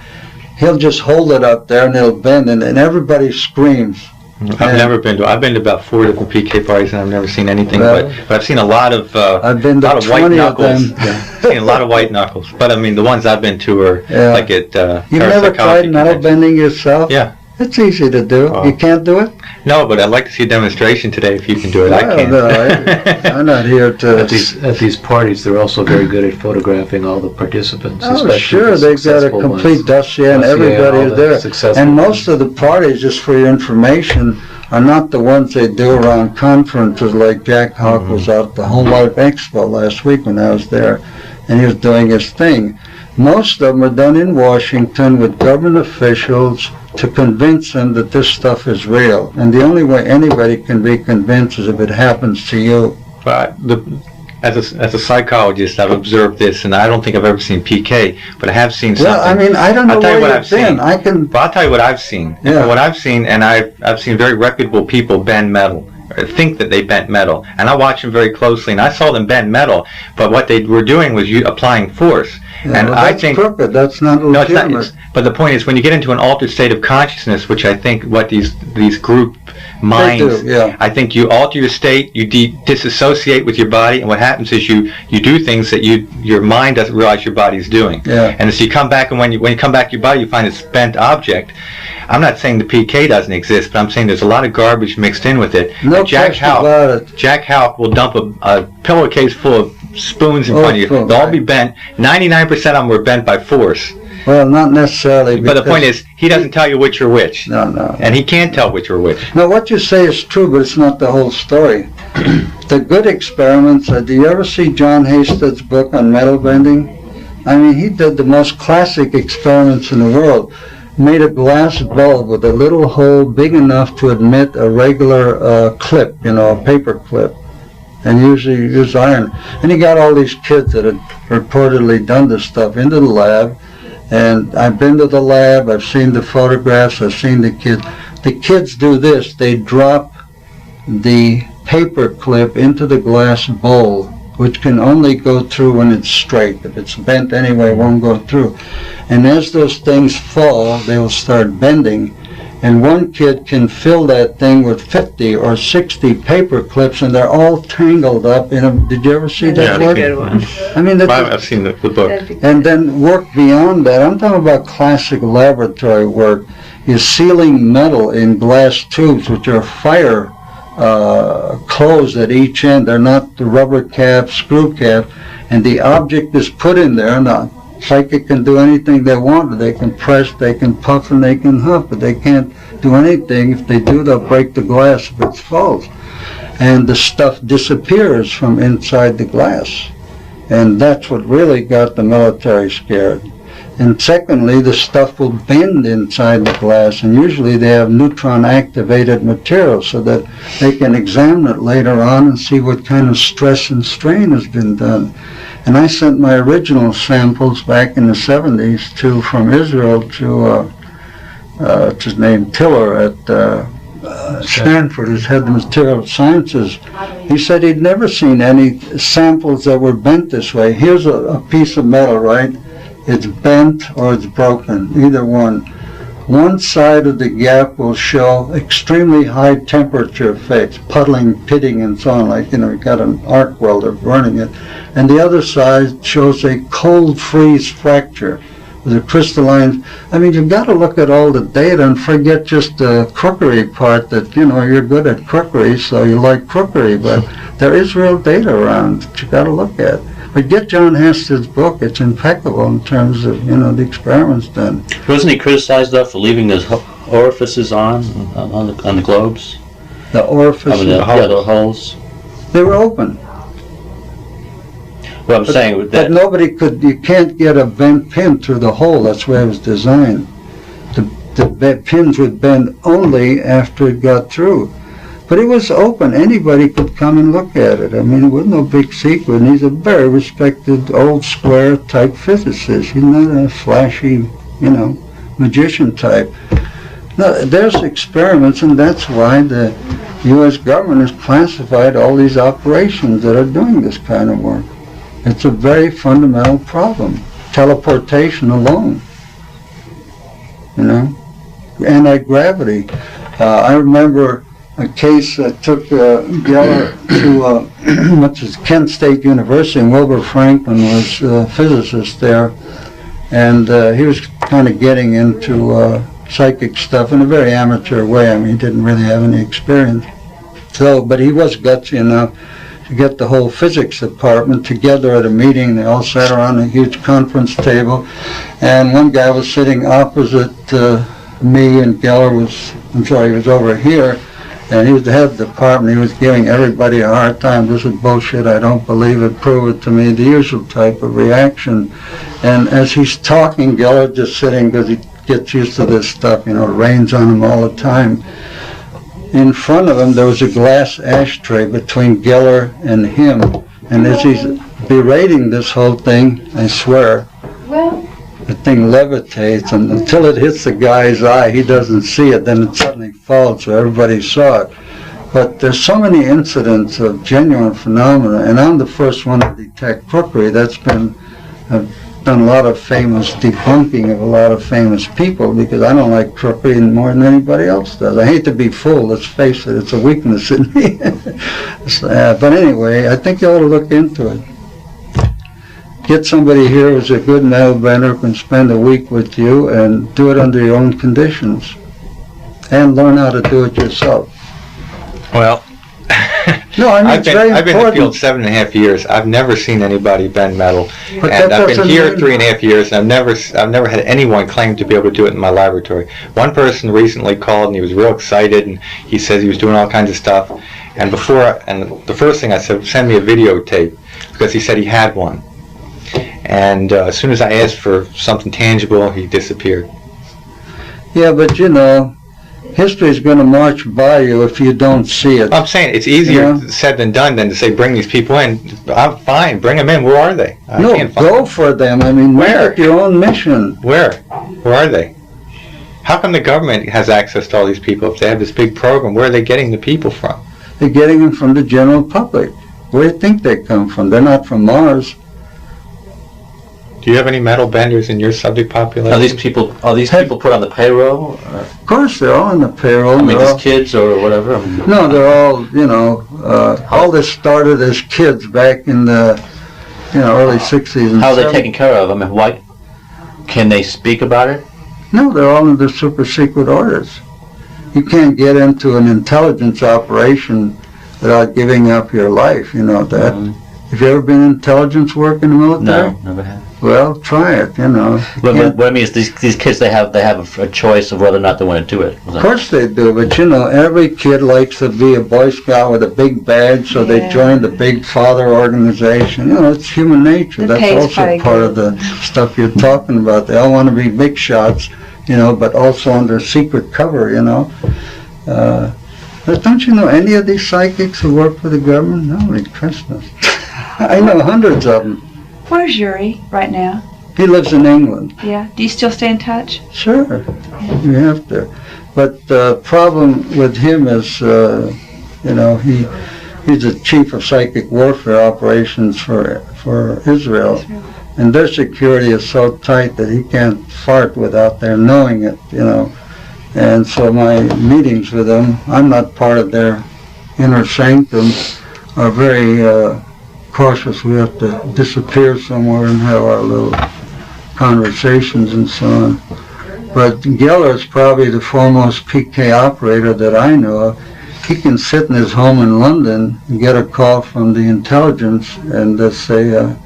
He'll just hold it up there and it'll bend, and everybody screams.
I've been to about 4 different PK parties, and I've never seen anything.
Well,
but I've seen a lot of
I've been to
lot of white
20 of
knuckles.
them.
I've seen a lot of white knuckles. But I mean, the ones I've been to are
Yeah.
like at
You've never tried metal
conventions.
bending yourself?
Yeah.
It's easy to do.
Oh.
You can't do it?
No, but I'd like to see a demonstration today if you can do it. I
Well,
can't.
no, I'm not here to...
At these parties, they're also very good at photographing all the participants.
Oh,
especially
sure,
the
they've got a
successful
complete
ones.
dossier and
Dossier,
everybody
all
is
the
there.
successful
And
ones.
most of the parties, just for your information, are not the ones they do around conferences like Jack Hawk was out at the Home Life Expo last week when I was there, and he was doing his thing. Most of them are done in Washington with government officials to convince them that this stuff is real. And the only way anybody can be convinced is if it happens to you.
But as a psychologist, I've observed this, and I don't think I've ever seen PK, but I have seen something.
Well, I mean, I don't know
I'll tell
where
you what
you've
I've
been.
seen.
I can...
But I'll tell you what I've seen.
Yeah.
What I've seen, and I've seen very reputable people bend metal, or think that they bent metal, and I watch them very closely, and I saw them bend metal, but what they were doing was applying force.
Yeah,
and
well,
I
that's
think
crooked. That's not
no, it's
legitimate.
not. But the point is, when you get into an altered state of consciousness, which I think what these group minds.
do, yeah.
I think you alter your state, you disassociate with your body, and what happens is you do things that your mind doesn't realize your body's doing.
Yeah.
And so you come back, and when you come back to your body, you find it's a bent object. I'm not saying the PK doesn't exist, but I'm saying there's a lot of garbage mixed in with it.
No
And Jack
question about it.
Houck will dump a pillowcase full of spoons in front of you.
cool,
They'll all
right.
be bent. 99% of them were bent by force.
Well, not necessarily.
But the
because-
point is, he doesn't tell you which are which.
No.
And he can't tell which are which.
No, what you say is true, but it's not the whole story. The good experiments, do you ever see John Hasted's book on metal bending? I mean, he did the most classic experiments in the world. Made a glass bulb with a little hole big enough to admit a regular clip, a paper clip, and usually use iron. And he got all these kids that had reportedly done this stuff into the lab. And I've been to the lab, I've seen the photographs, I've seen the kids. The kids do this, they drop the paper clip into the glass bowl, which can only go through when it's straight. If it's bent anyway, it won't go through. And as those things fall, they will start bending. And one kid can fill that thing with 50 or 60 paper clips, and they're all tangled up in a, did you ever see that work? I mean,
I've seen the book.
and then work beyond that. I'm talking about classic laboratory work. You're sealing metal in glass tubes, which are fire closed at each end. They're not the rubber cap, screw cap, and the object is put in there, and the psychic can do anything they want. They can press, they can puff, and they can huff, but they can't do anything. If they do, they'll break the glass if it's false. And the stuff disappears from inside the glass. And that's what really got the military scared. And secondly, the stuff will bend inside the glass, and usually they have neutron-activated material so that they can examine it later on and see what kind of stress and strain has been done. And I sent my original samples back in the 70s from Israel to, what's his name, Tiller at Stanford, who's head of material sciences. He said he'd never seen any samples that were bent this way. Here's a piece of metal, right? It's bent or it's broken, either one. One side of the gap will show extremely high temperature effects, puddling, pitting, and so on, like, you got an arc welder burning it. And the other side shows a cold freeze fracture with a crystalline. I mean, you've got to look at all the data and forget just the crookery part that, you're good at crookery, so you like crookery, but there is real data around that you got to look at. But get John Hasted's book. It's impeccable in terms of, the experiments done.
Wasn't he criticized, though, for leaving those orifices on the globes?
The orifices,
The holes.
they were open.
Well, I'm saying
But nobody you can't get a bent pin through the hole. That's the way it was designed. The pins would bend only after it got through. But it was open. Anybody could come and look at it. I mean, it was no big secret. And he's a very respected old square type physicist. He's not a flashy, magician type. No, there's experiments, and that's why the U.S. government has classified all these operations that are doing this kind of work. It's a very fundamental problem. Teleportation alone, anti-gravity. I remember a case that took Geller to Kent State University, and Wilbur Franklin was a physicist there, and he was kind of getting into psychic stuff in a very amateur way. I mean, he didn't really have any experience. But he was gutsy enough to get the whole physics department together at a meeting. They all sat around a huge conference table, and one guy was sitting opposite me, and Geller he was over here, and he was the head of the department. He was giving everybody a hard time. This is bullshit. I don't believe it. Prove it to me. The usual type of reaction. And as he's talking, Geller just sitting because he gets used to this stuff. It rains on him all the time. In front of him, there was a glass ashtray between Geller and him. And as he's berating this whole thing, I swear, the thing levitates, and until it hits the guy's eye, he doesn't see it. Then it suddenly falls, so everybody saw it. But there's so many incidents of genuine phenomena, and I'm the first one to detect crookery. That's been done a lot of famous debunking of a lot of famous people because I don't like trickery more than anybody else does. I hate to be fooled, let's face it, it's a weakness in me. But anyway, I think you ought to look into it. Get somebody here who's a good metal bender who can spend a week with you and do it under your own conditions. And learn how to do it yourself.
Well,
No, I mean,
I've
it's very
been in the field
important.
7.5 years. I've never seen anybody bend metal,
But
and
that
I've been
doesn't
here
mean-
3.5 years, and I've never had anyone claim to be able to do it in my laboratory. One person recently called, and he was real excited, and he says he was doing all kinds of stuff. And the first thing I said, send me a videotape, because he said he had one. And as soon as I asked for something tangible, he disappeared.
Yeah, but you know, history's going to march by you if you don't see it.
I'm saying it's easier
Yeah.
said than done than to say bring these people in. I'm fine, bring them in. Where are they? I
No,
can't find
go
them.
for them. I mean, make
Where?
it your own mission.
Where are they? How come the government has access to all these people? If they have this big program, where are they getting the people from?
They're getting them from the general public. Where do you think they come from? They're not from Mars.
Do you have any metal benders in your subject population?
Are these people put on the payroll? Or,
Of course, they're all in the payroll.
I mean,
They're all-
these kids or whatever? I mean,
No, they're all, you know, all this started as kids back in the, early 60s and
how are they
70s.
taken care of? I mean, why? Can they speak about it?
No, they're all under super secret orders. You can't get into an intelligence operation without giving up your life, you know that. Have you ever been in intelligence work in the military?
No, never have.
Well, try it, you know. You
But
can't-
what I mean is these kids, they have a choice of whether or not they want to do it.
Of course they do, but you know, every kid likes to be a Boy Scout with a big badge, so they
Yeah.
join the big father organization. You know, it's human nature.
The
That's
pay's
also
probably
part
good.
of the stuff you're talking about. They all want to be big shots, you know, but also under secret cover, you know. But don't you know any of these psychics who work for the government? Holy Christmas. I know hundreds of them.
Where's Yuri right now?
He lives in England.
Yeah. Do you still stay in touch?
Sure, you have to. But the problem with him is, he's the chief of psychic warfare operations for Israel. And their security is so tight that he can't fart without their knowing it, you know. And so my meetings with them, I'm not part of their inner sanctum, are very cautious. We have to disappear somewhere and have our little conversations and so on. But Geller is probably the foremost PK operator that I know of. He can sit in his home in London and get a call from the intelligence and say,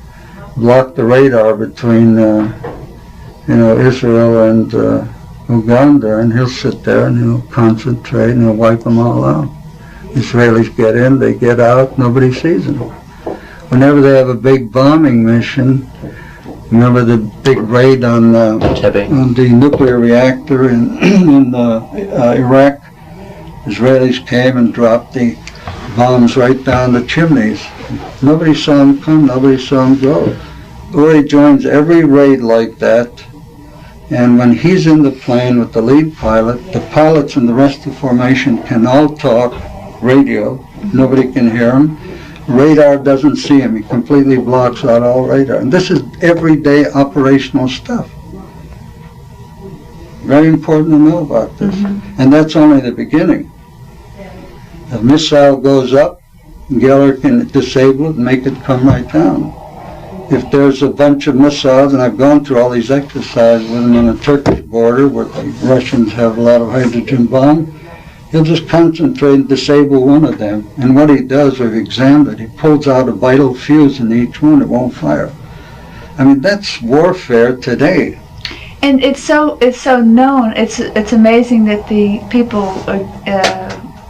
block the radar between, Israel and Uganda, and he'll sit there and he'll concentrate and he'll wipe them all out. Israelis get in, they get out, nobody sees them. Whenever they have a big bombing mission, remember the big raid on the nuclear reactor in Iraq? Israelis came and dropped the bombs right down the chimneys. Nobody saw them come, nobody saw them go. Uri joins every raid like that, and when he's in the plane with the lead pilot, the pilots and the rest of the formation can all talk radio. Nobody can hear him. Radar doesn't see him. He completely blocks out all radar. And this is everyday operational stuff. Very important to know about this. And that's only the beginning. The missile goes up, Geller can disable it and make it come right down. If there's a bunch of missiles, and I've gone through all these exercises with them on the Turkish border where the Russians have a lot of hydrogen bombs, he'll just concentrate and disable one of them. And what he does, we've examined it, he pulls out a vital fuse in each one, it won't fire. I mean, that's warfare today.
And it's so known. It's amazing that the people,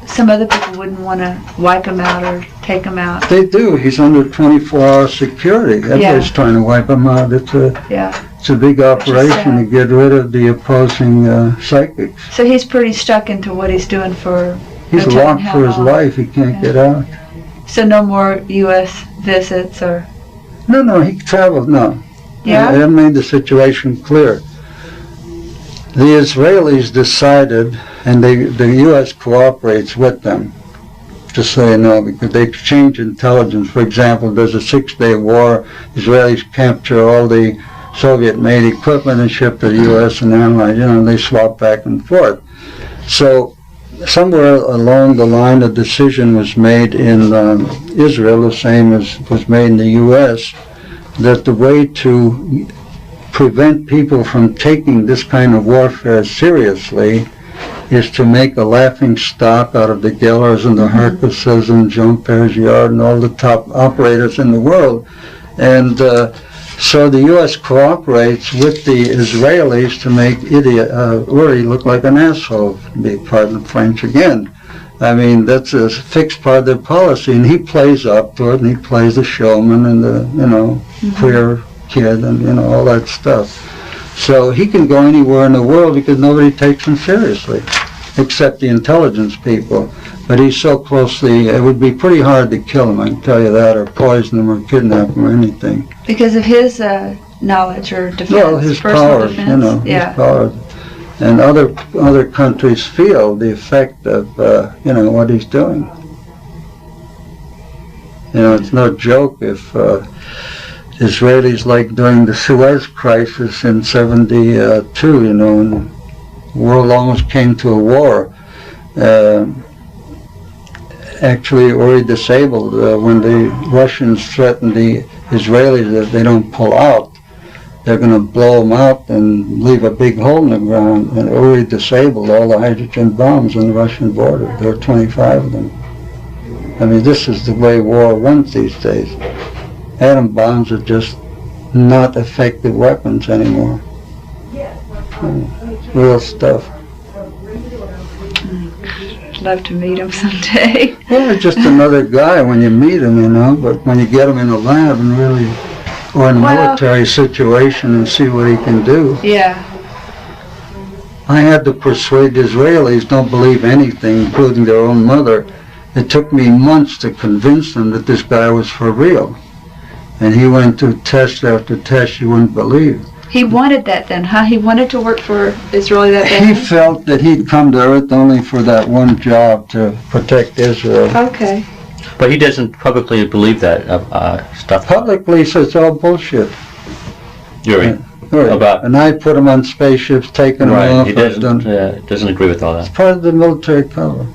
some other people wouldn't want to wipe him out or take him out.
They do. He's under 24-hour security. Everybody's trying to wipe him out. It's a big operation to get rid of the opposing psychics.
So he's pretty stuck into what he's doing for.
He's locked for his life. He can't get out.
So no more U.S. visits or.
No, he traveled. No.
Yeah.
That made the situation clear. The Israelis decided, and the U.S. cooperates with them, just so you know, because they exchange intelligence. For example, there's a 6-day war. Israelis capture all the Soviet-made equipment and shipped to the U.S. and analyzed, they swap back and forth. So somewhere along the line, a decision was made in Israel, the same as was made in the U.S., that the way to prevent people from taking this kind of warfare seriously is to make a laughing stock out of the Gellers and the Hercuses and Jean Pergiard and all the top operators in the world. And so the U.S. cooperates with the Israelis to make Uri look like an asshole, pardon the French again. I mean, that's a fixed part of their policy, and he plays up to it, and he plays the showman and the, queer kid and, all that stuff. So he can go anywhere in the world because nobody takes him seriously, except the intelligence people. But he's so closely, it would be pretty hard to kill him, I can tell you that, or poison him or kidnap him or anything.
Because of his knowledge or defense,
well, his
personal
powers,
defense.
his powers. And other countries feel the effect of, what he's doing. It's no joke if Israelis, like during the Suez Crisis in 72, and the world almost came to a war. Actually, Uri disabled when the Russians threatened the Israelis that if they don't pull out, they're going to blow them out and leave a big hole in the ground. And Uri disabled all the hydrogen bombs on the Russian border. There are 25 of them. I mean, this is the way war runs these days. Atom bombs are just not effective weapons anymore. It's real stuff.
I'd love to meet him someday.
Well, it's just another guy when you meet him, but when you get him in a lab and really, or in a military situation and see what he can do.
Yeah.
I had to persuade the Israelis don't believe anything, including their own mother. It took me months to convince them that this guy was for real. And he went through test after test you wouldn't believe.
He wanted that then, huh? He wanted to work for Israel that day?
He felt that he'd come to Earth only for that one job, to protect Israel.
Okay.
But he doesn't publicly believe that stuff.
Publicly, he says it's all bullshit.
Uri. About.
And I put him on spaceships, taking them off.
He doesn't agree with all that.
It's part of the military cover.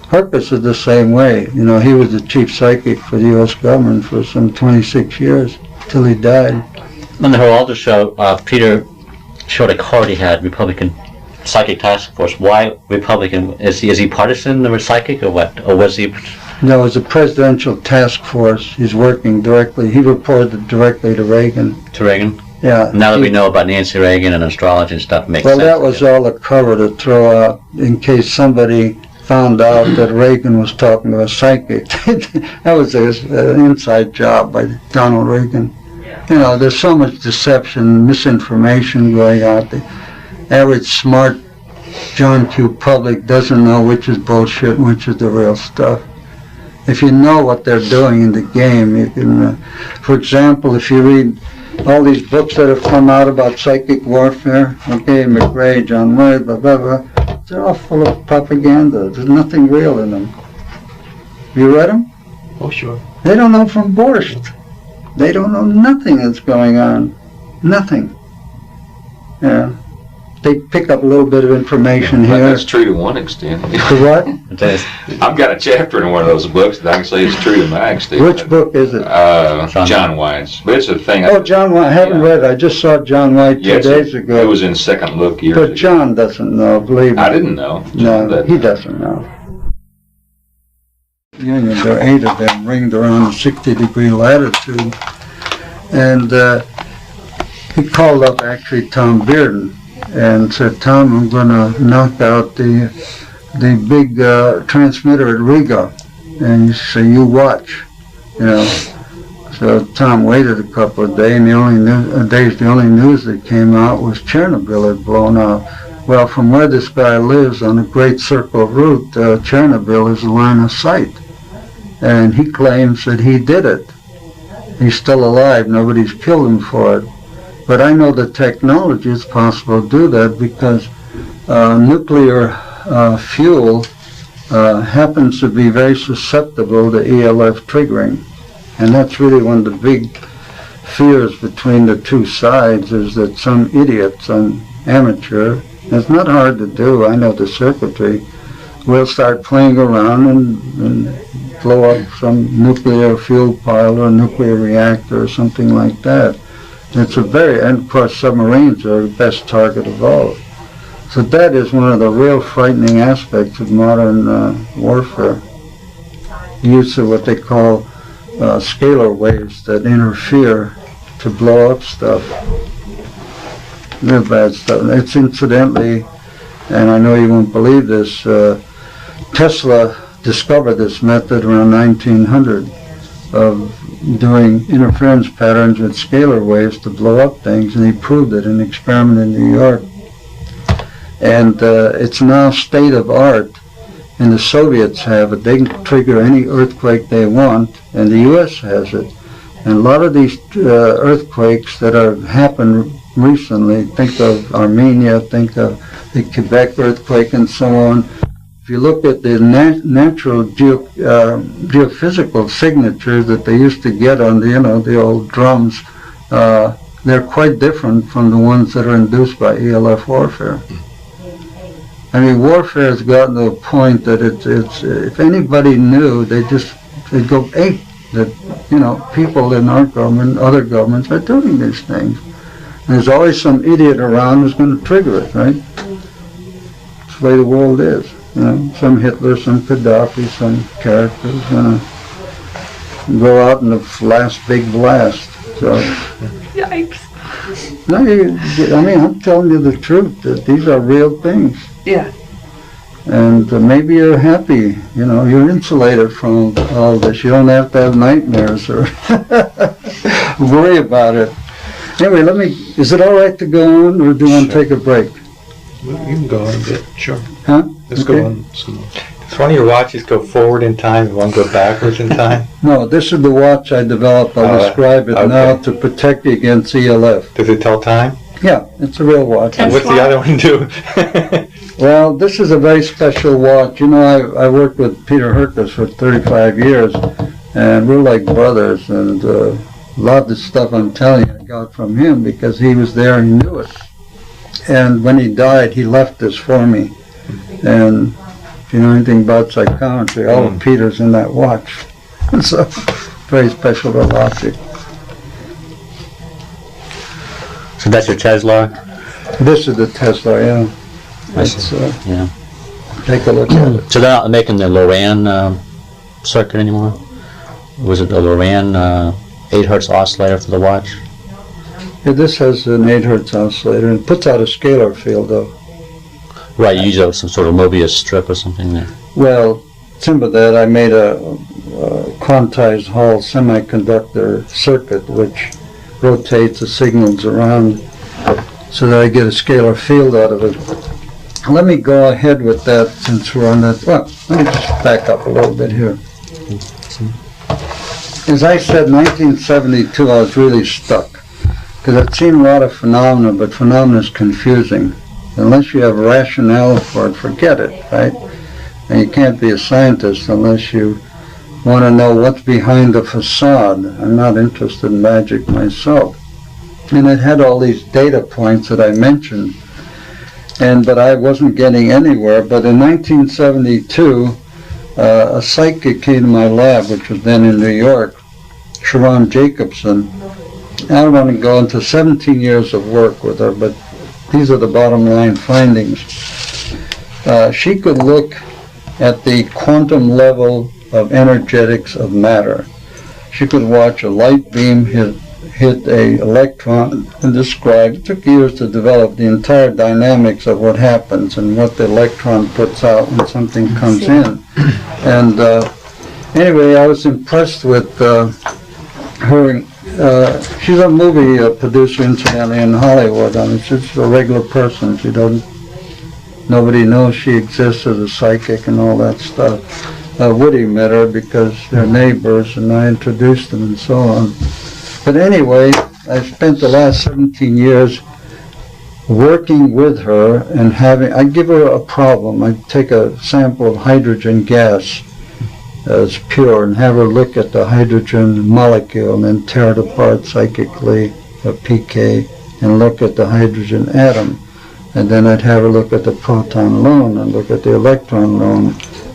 Herpes is the same way. He was the chief psychic for the U.S. government for some 26 years, till he died.
On the Geraldo show, Peter showed a card he had, Republican Psychic Task Force. Why Republican? Is he partisan or psychic or what? Or was he?
No, it was a presidential task force. He's working directly. He reported directly to Reagan.
To Reagan?
Yeah.
Now that we know about Nancy Reagan and astrology and stuff, makes sense.
Well, that was all a cover to throw out in case somebody found out that Reagan was talking to a psychic. That was an inside job by Donald Reagan. There's so much deception, misinformation going out. The average smart John Q. public doesn't know which is bullshit and which is the real stuff. If you know what they're doing in the game, you can, for example, if you read all these books that have come out about psychic warfare, McRae, John White, blah, blah, blah, they're all full of propaganda. There's nothing real in them. You read them?
Oh, sure.
They don't know from borscht. They don't know nothing that's going on. Nothing. Yeah. They pick up a little bit of information here.
That's true to one extent.
To what?
I've got a chapter in one of those books that I can say is true to my extent.
Which book is it?
John White's. But it's a thing.
Oh, John White. I haven't read it. I just saw John White 2 days ago.
It was in Second Look years ago.
But John doesn't know, believe me.
I didn't know.
No, he doesn't know. Union, there are 8 of them ringed around a 60-degree latitude. And he called up actually Tom Bearden and said, Tom, I'm going to knock out the big transmitter at Riga. And he said, you watch. So Tom waited a couple of days, and the only news that came out was Chernobyl had blown up. Well, from where this guy lives on a Great Circle route, Chernobyl is a line of sight. And he claims that he did it. He's still alive. Nobody's killed him for it. But I know the technology is possible to do that because nuclear fuel happens to be very susceptible to ELF triggering. And that's really one of the big fears between the two sides is that some idiot, some amateur, and it's not hard to do, I know the circuitry, will start playing around and blow up some nuclear fuel pile or a nuclear reactor or something like that. It's a and of course submarines are the best target of all. So that is one of the real frightening aspects of modern warfare. The use of what they call scalar waves that interfere to blow up stuff. Real bad stuff. It's incidentally, and I know you won't believe this, Tesla discovered this method around 1900 of doing interference patterns with scalar waves to blow up things, and he proved it in an experiment in New York. And it's now state of art, and the Soviets have it. They can trigger any earthquake they want, and the U.S. has it. And a lot of these earthquakes that have happened recently, think of Armenia, think of the Quebec earthquake and so on. If you look at the natural geophysical signatures that they used to get on the old drums, they're quite different from the ones that are induced by ELF warfare. I mean, warfare has gotten to a point that it's if anybody knew, they'd go ape that, people in our government, other governments are doing these things. And there's always some idiot around who's going to trigger it, right? That's the way the world is. Some Hitler, some Gaddafi, some characters going to go out in the last big blast. So,
Yikes.
No, I'm telling you the truth, that these are real things.
Yeah.
And maybe you're happy, you're insulated from all this. You don't have to have nightmares or worry about it. Anyway, is it all right to go on, or do you want to take a break?
Well, you can go on a bit, sure.
Huh?
Let's go on some more.
Does one of your watches go forward in time and one go backwards in time?
No, this is the watch I developed. I'll describe it now to protect you against ELF.
Does it tell time?
Yeah, it's a real watch.
And what's the other one do?
Well, this is a very special watch. I worked with Peter Herkus for 35 years, and we're like brothers, and a lot of the stuff I'm telling you I got from him because he was there and he knew it. And when he died, he left this for me. And if you know anything about psychometry, all of Peter's in that watch. So, very special galactic.
So that's your Tesla?
This is the Tesla, yeah.
Yeah.
Take a look at it.
So they're not making the Loran circuit anymore? Was it the Loran 8 hertz oscillator for the watch?
Yeah, this has an 8 hertz oscillator and puts out a scalar field, though.
Right, you use some sort of Mobius strip or something there.
Well, some of that I made a quantized Hall semiconductor circuit which rotates the signals around so that I get a scalar field out of it. Let me go ahead with that since we're on that. Well, let me just back up a little bit here. As I said, 1972 I was really stuck because I've seen a lot of phenomena, but phenomena is confusing. Unless you have rationale for it, forget it, right? And you can't be a scientist unless you want to know what's behind the facade. I'm not interested in magic myself. And it had all these data points that I mentioned, but I wasn't getting anywhere. But in 1972, a psychic came to my lab, which was then in New York, Sharon Jacobson. I don't want to go into 17 years of work with her, but these are the bottom line findings. She could look at the quantum level of energetics of matter. She could watch a light beam hit a electron and describe. It took years to develop the entire dynamics of what happens and what the electron puts out when something comes in. And anyway, I was impressed with her. She's a movie producer, incidentally, in Hollywood. I mean, she's a regular person. Nobody knows she exists as a psychic and all that stuff. Woody met her because they're neighbors, and I introduced them and so on. But anyway, I spent the last 17 years working with her and I give her a problem. I take a sample of hydrogen gas as pure, and have her look at the hydrogen molecule and then tear it apart psychically, a PK, and look at the hydrogen atom. And then I'd have her look at the proton alone and look at the electron alone.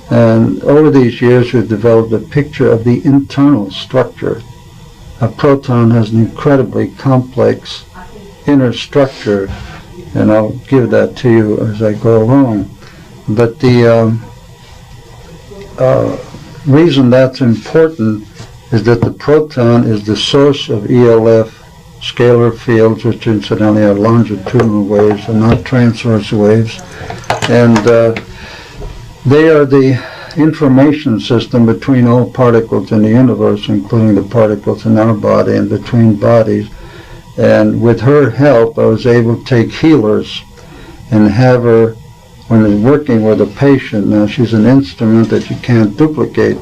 And over these years, we've developed a picture of the internal structure. A proton has an incredibly complex inner structure, and I'll give that to you as I go along. But the reason that's important is that the proton is the source of ELF scalar fields, which incidentally are longitudinal waves and not transverse waves. And they are the information system between all particles in the universe, including the particles in our body and between bodies. And with her help, I was able to take healers and have her, when I was working with a patient, now she's an instrument that you can't duplicate,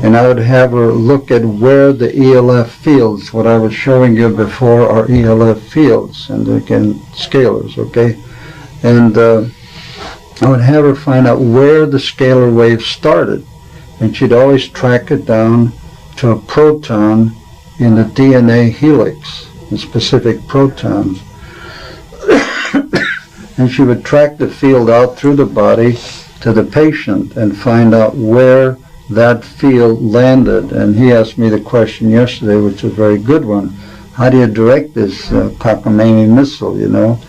and I would have her look at where the ELF fields, what I was showing you before, are ELF fields, and again, scalars, okay? And I would have her find out where the scalar wave started, and she'd always track it down to a proton in the DNA helix, a specific proton. And she would track the field out through the body to the patient and find out where that field landed. And he asked me the question yesterday, which is a very good one. How do you direct this cockamamie missile, you know?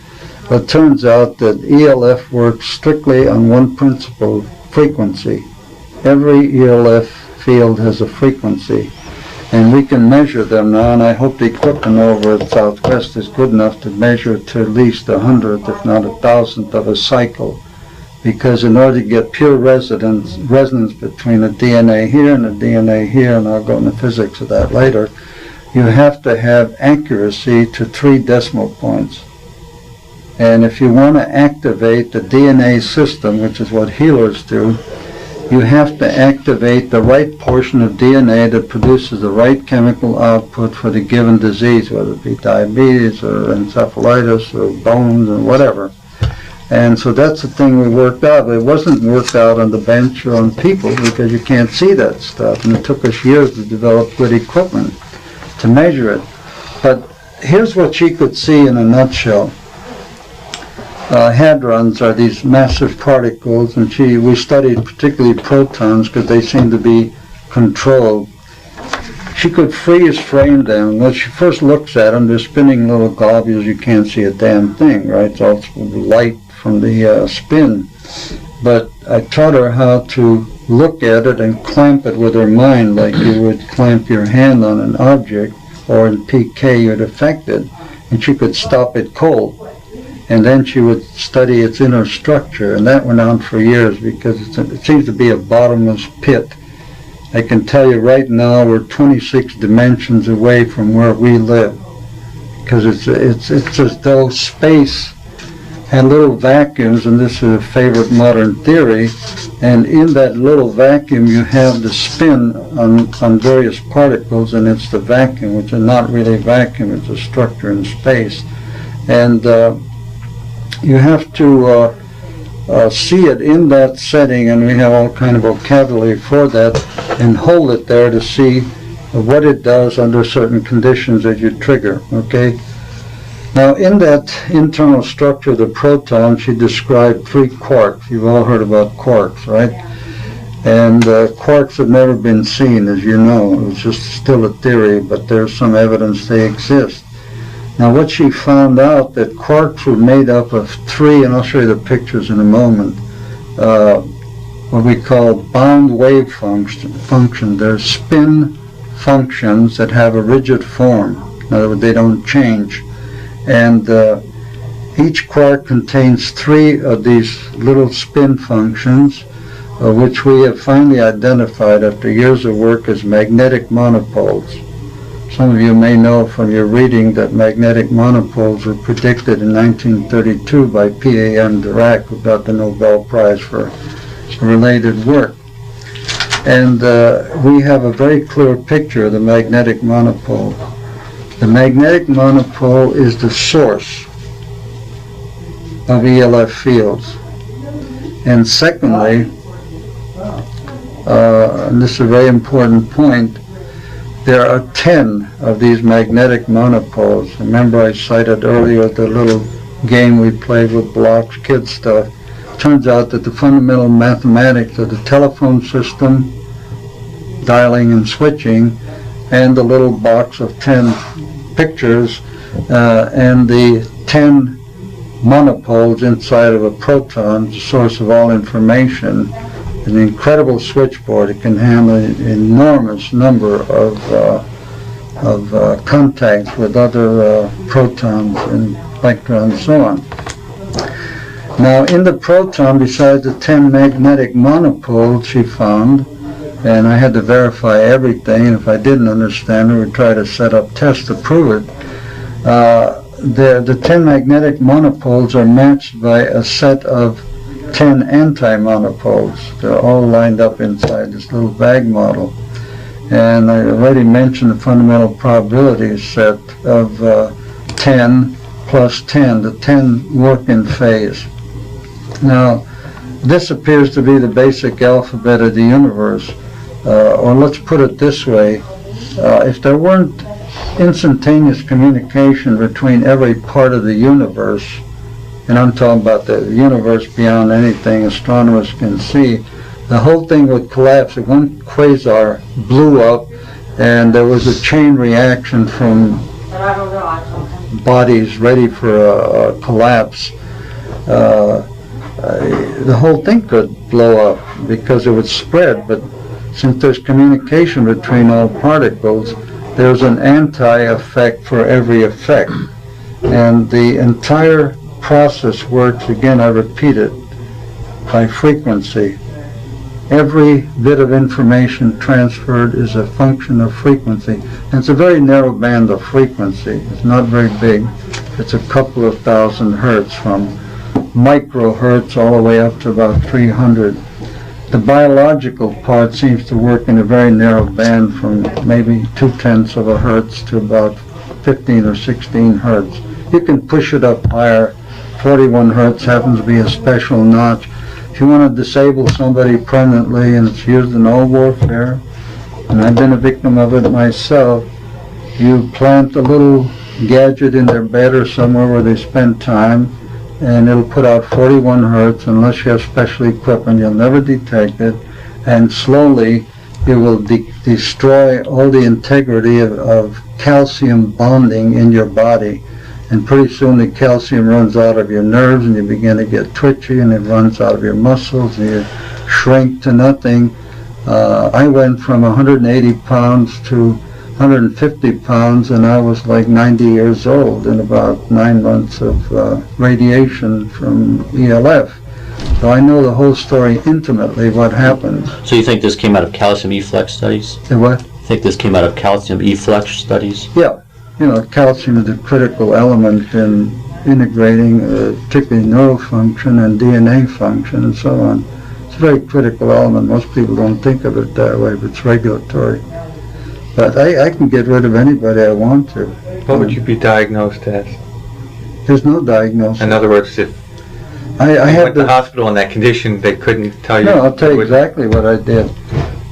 Well, it turns out that ELF works strictly on one principle, frequency. Every ELF field has a frequency, and we can measure them now, and I hope the equipment over at Southwest is good enough to measure to at least 100th, if not 1,000th of a cycle, because in order to get pure resonance between the DNA here and the DNA here, and I'll go into physics of that later, you have to have accuracy to 3 decimal points. And if you want to activate the DNA system, which is what healers do, you have to activate the right portion of DNA that produces the right chemical output for the given disease, whether it be diabetes or encephalitis or bones or whatever. And so that's the thing we worked out. But it wasn't worked out on the bench or on people, because you can't see that stuff. And it took us years to develop good equipment to measure it. But here's what she could see in a nutshell. Hadrons are these massive particles, and we studied particularly protons because they seem to be controlled. She could freeze frame them. When she first looks at them, they're spinning little globules. You can't see a damn thing, right? It's all light from the spin. But I taught her how to look at it and clamp it with her mind, like you would clamp your hand on an object, or in PK you'd affect it, and she could stop it cold. And then she would study its inner structure, and that went on for years because it seems to be a bottomless pit. I can tell you right now we're 26 dimensions away from where we live, because it's as though space had little vacuums, and this is a favorite modern theory, and in that little vacuum you have the spin on various particles, and it's the vacuum, which is not really a vacuum, it's a structure in space. And you have to see it in that setting, and we have all kind of vocabulary for that, and hold it there to see what it does under certain conditions that you trigger, okay? Now, in that internal structure of the proton, she described 3 quarks. You've all heard about quarks, right? And quarks have never been seen, as you know. It's just still a theory, but there's some evidence they exist. Now, what she found out, that quarks were made up of 3, and I'll show you the pictures in a moment, what we call bound wave function. They're spin functions that have a rigid form. In other words, they don't change. And each quark contains 3 of these little spin functions, which we have finally identified after years of work as magnetic monopoles. Some of you may know from your reading that magnetic monopoles were predicted in 1932 by P.A.M. Dirac, who got the Nobel Prize for related work. And we have a very clear picture of the magnetic monopole. The magnetic monopole is the source of ELF fields. And secondly, and this is a very important point, there are 10 of these magnetic monopoles. Remember I cited earlier the little game we played with blocks, kid stuff. Turns out that the fundamental mathematics of the telephone system, dialing and switching, and the little box of 10 pictures, and the 10 monopoles inside of a proton, the source of all information, an incredible switchboard. It can handle an enormous number of contacts with other protons and electrons and so on. Now in the proton, besides the 10 magnetic monopoles she found, and I had to verify everything, and if I didn't understand it, we'd try to set up tests to prove it. The 10 magnetic monopoles are matched by a set of 10 anti-monopoles. They're all lined up inside this little bag model. And I already mentioned the fundamental probability set of 10 plus 10. The 10 work in phase. Now, this appears to be the basic alphabet of the universe. Or let's put it this way, if there weren't instantaneous communication between every part of the universe, and I'm talking about the universe beyond anything astronomers can see, the whole thing would collapse. If one quasar blew up and there was a chain reaction from bodies ready for a collapse, the whole thing could blow up because it would spread. But since there's communication between all particles, there's an anti-effect for every effect. And the entire process works, again I repeat it, by frequency. Every bit of information transferred is a function of frequency. And it's a very narrow band of frequency. It's not very big. It's a couple of thousand hertz, from microhertz all the way up to about 300. The biological part seems to work in a very narrow band, from maybe 0.2 of a hertz to about 15 or 16 hertz. You can push it up higher. 41 hertz happens to be a special notch. If you want to disable somebody permanently, and it's used in all warfare, and I've been a victim of it myself, you plant a little gadget in their bed or somewhere where they spend time, and it'll put out 41 hertz. Unless you have special equipment, you'll never detect it, and slowly it will destroy all the integrity of calcium bonding in your body. And pretty soon the calcium runs out of your nerves, and you begin to get twitchy, and it runs out of your muscles, and you shrink to nothing. I went from 180 pounds to 150 pounds, and I was like 90 years old in about 9 months of radiation from ELF. So I know the whole story intimately, what happened.
So you think this came out of calcium efflux studies?
The what?
You think this came out of calcium efflux studies?
Yeah. You know, calcium is a critical element in integrating particularly neural function and DNA function and so on. It's a very critical element. Most people don't think of it that way, but it's regulatory. But I can get rid of anybody I want to.
What would you be diagnosed as?
There's no diagnosis.
In other words, if
I
you
had
went to the hospital in that condition, they couldn't tell you.
No, I'll tell you exactly what I did.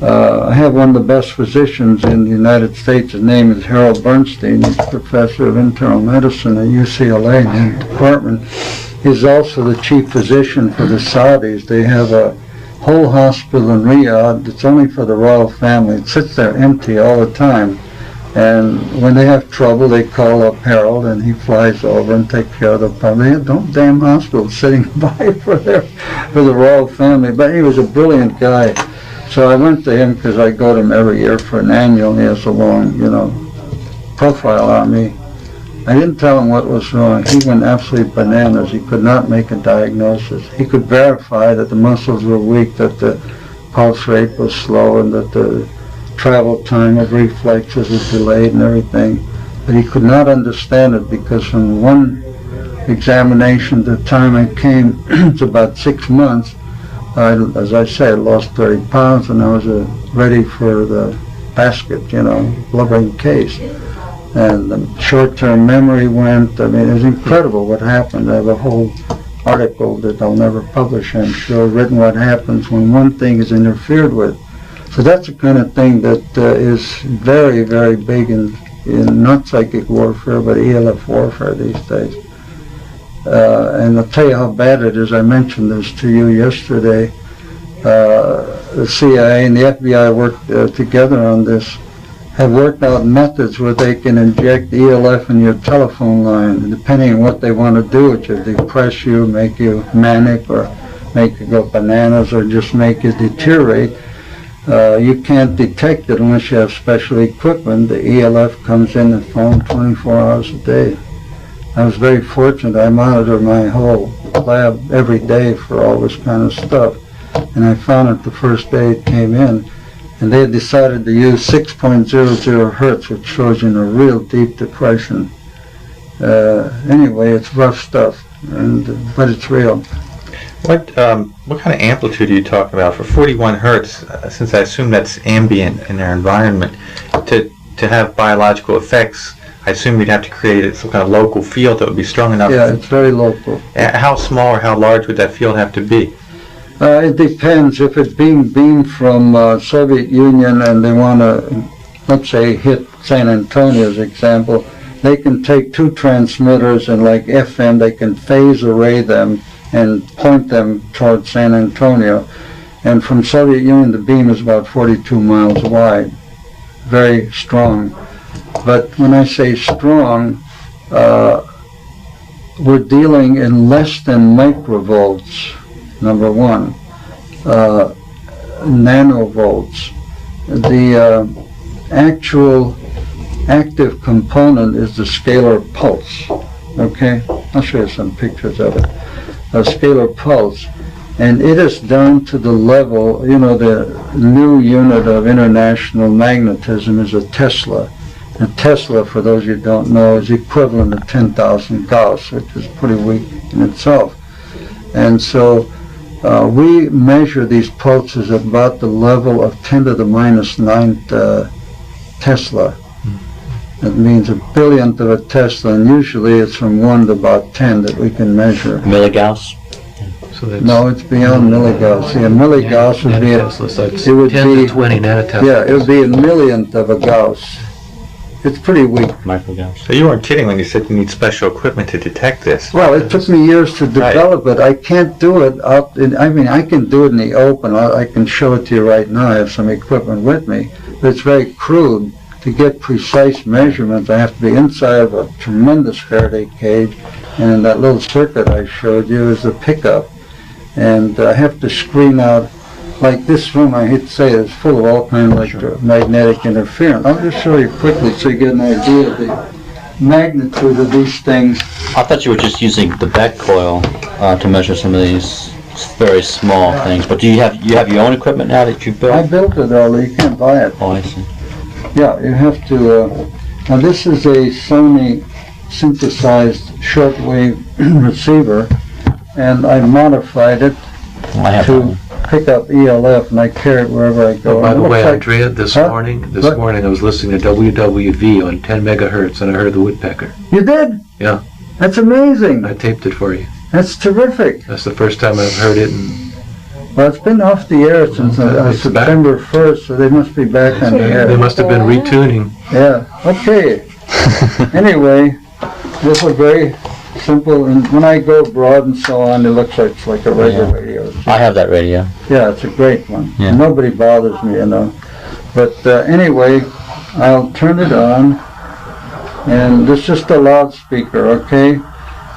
I have one of the best physicians in the United States. His name is Harold Bernstein. He's professor of internal medicine at UCLA in the department. He's also the chief physician for the Saudis. They have a whole hospital in Riyadh that's only for the royal family. It sits there empty all the time. And when they have trouble, they call up Harold, and he flies over and takes care of the problem. They have no damn hospital sitting by for the royal family. But he was a brilliant guy. So I went to him because I go to him every year for an annual, and he has a long, profile on me. I didn't tell him what was wrong. He went absolutely bananas. He could not make a diagnosis. He could verify that the muscles were weak, that the pulse rate was slow, and that the travel time of reflexes was delayed and everything. But he could not understand it, because from one examination to the time I came, it's about 6 months, as I said, I lost 30 pounds, and I was ready for the basket, blubbering case. And the short-term memory went. I mean, it was incredible what happened. I have a whole article that I'll never publish, I'm sure, written what happens when one thing is interfered with. So that's the kind of thing that is very, very big in not psychic warfare, but ELF warfare these days. And I'll tell you how bad it is. I mentioned this to you yesterday. The CIA and the FBI worked together on this, have worked out methods where they can inject ELF in your telephone line, and depending on what they want to do, it should depress you, make you manic, or make you go bananas, or just make you deteriorate. You can't detect it unless you have special equipment. The ELF comes in the phone 24 hours a day. I was very fortunate. I monitor my whole lab every day for all this kind of stuff. And I found it the first day it came in. And they had decided to use 6.00 hertz, which shows you in a real deep depression. Anyway, it's rough stuff, but it's real.
What kind of amplitude are you talking about for 41 hertz? Since I assume that's ambient in their environment, to have biological effects, I assume you'd have to create some kind of local field that would be strong enough.
Yeah, it's very local.
How small or how large would that field have to be?
It depends. If it's being beamed from Soviet Union and they want to, let's say, hit San Antonio as example, they can take two transmitters and like FM, they can phase array them and point them towards San Antonio. And from Soviet Union, the beam is about 42 miles wide. Very strong. But when I say strong, we're dealing in less than microvolts, number one. Nanovolts. The actual active component is the scalar pulse. Okay? I'll show you some pictures of it. A scalar pulse. And it is down to the level, you know, the new unit of international magnetism is a Tesla. A Tesla, for those you don't know, is equivalent to 10,000 Gauss, which is pretty weak in itself. And so we measure these pulses at about the level of 10 to the minus 9th Tesla. That means a billionth of a Tesla, and usually it's from 1 to about 10 that we can measure.
Milligauss?
So that's
No, it's beyond milligauss. Yeah, milligauss would be
nanotesla, so it's
it would
10
be-
to 20 nanotesla.
yeah, it would be a millionth of a Gauss. It's pretty weak.
Microgauss.
So you weren't kidding when you said you need special equipment to detect this.
Well, it took me years to develop it. I can't do it out in, I mean, I can do it in the open. I can show it to you right now. I have some equipment with me. But it's very crude. To get precise measurements, I have to be inside of a tremendous Faraday cage. And in that little circuit I showed you is the pickup. And I have to screen out, like this room, I hate to say, is full of all kinds of electromagnetic interference. I'll just show you quickly so you get an idea of the magnitude of these things.
I thought you were just using the Beck coil to measure some of these very small things. But do you have your own equipment now that you built?
I built it, although you can't buy it.
Oh, I see.
Yeah, you have to, now this is a Sony synthesized shortwave receiver, and I modified it
Well, I have
to
one.
pick up ELF, and I carry it wherever I go.
By
It
the
looks
way,
like-
Andrea, this
Huh?
morning
What?
I was listening to WWV on 10 megahertz, and I heard the woodpecker.
You did?
Yeah.
That's amazing.
I taped it for you.
That's terrific.
That's the first time I've heard it, and
Well, it's been off the air since
It's back.
September 1st, so they must be back on the
they
air.
must have been retuning.
Yeah, okay. Anyway, this is very simple, and when I go abroad and so on, it looks like it's like a regular
Yeah.
radio.
I have that radio.
Yeah, it's a great one.
Yeah.
Nobody bothers me, you know. But anyway, I'll turn it on, and this is just a loudspeaker, okay?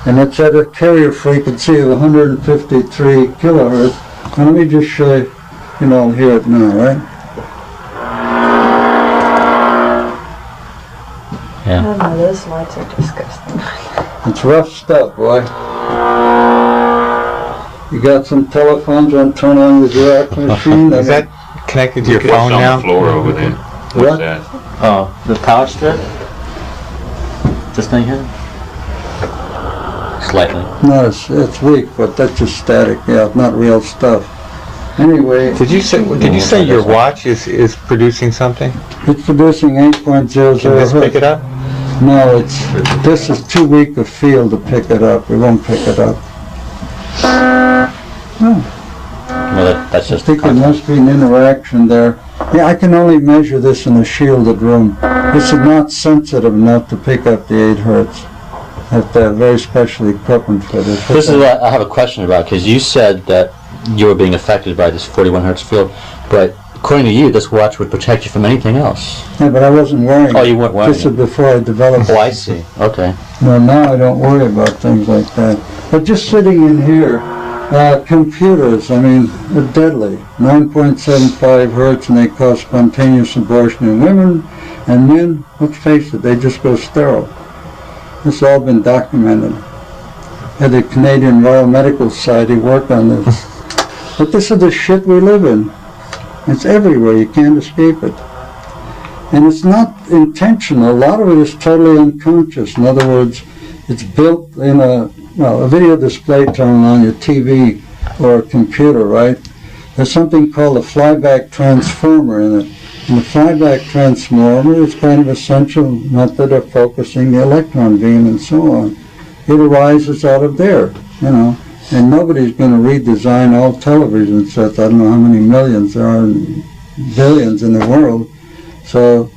And it's at a carrier frequency of 153 kilohertz. Now let me just show you, you know, hear it now, right?
Yeah.
Oh no, those lights are disgusting.
It's rough stuff, boy. You got some telephones on, turn on the Xerox machine.
Is that connected to your
What's
phone
on
now?
the floor over there?
What?
What's that?
Oh, the power strip? This thing here? Slightly.
No, it's weak, but that's just static. Yeah, not real stuff. Anyway,
Did you say your watch is producing something?
it's producing 8.00
Can this pick
hertz.
it up?
No, this is too weak a field to pick it up. We won't pick it up. Oh.
Well, that's
I
just
think there must be an interaction there. Yeah, I can only measure this in a shielded room. This is not sensitive enough to pick up the 8 hertz. Have to have very special equipment for this.
This is what I have a question about, because you said that you were being affected by this 41 hertz field, but according to you, this watch would protect you from anything else.
Yeah, but I wasn't wearing it.
Oh, you weren't wearing
This
it.
is before I developed
Oh, I see. Okay.
Well, now I don't worry about things like that. But just sitting in here, computers, I mean, are deadly. 9.75 hertz, and they cause spontaneous abortion in women and men. Let's face it, they just go sterile. This has all been documented. Had the Canadian Royal Medical Society work on this. But this is the shit we live in. It's everywhere. You can't escape it. And it's not intentional. A lot of it is totally unconscious. In other words, it's built in a video display terminal on your TV or a computer, right? There's something called a flyback transformer in it. And the flyback transformer is kind of essential method of focusing the electron beam and so on. It arises out of there, you know. And nobody's going to redesign all television sets. I don't know how many millions there are, billions in the world. So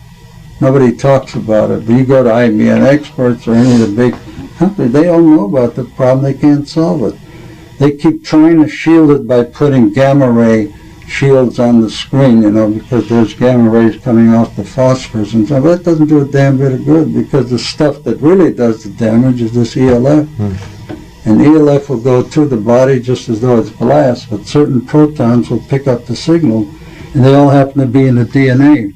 nobody talks about it. But you go to IBM experts or any of the big companies, they all know about the problem. They can't solve it. They keep trying to shield it by putting gamma ray shields on the screen, you know, because there's gamma rays coming off the phosphors and stuff. That doesn't do a damn bit of good, because the stuff that really does the damage is this ELF. And ELF will go through the body just as though it's glass, but certain protons will pick up the signal, and they all happen to be in the DNA.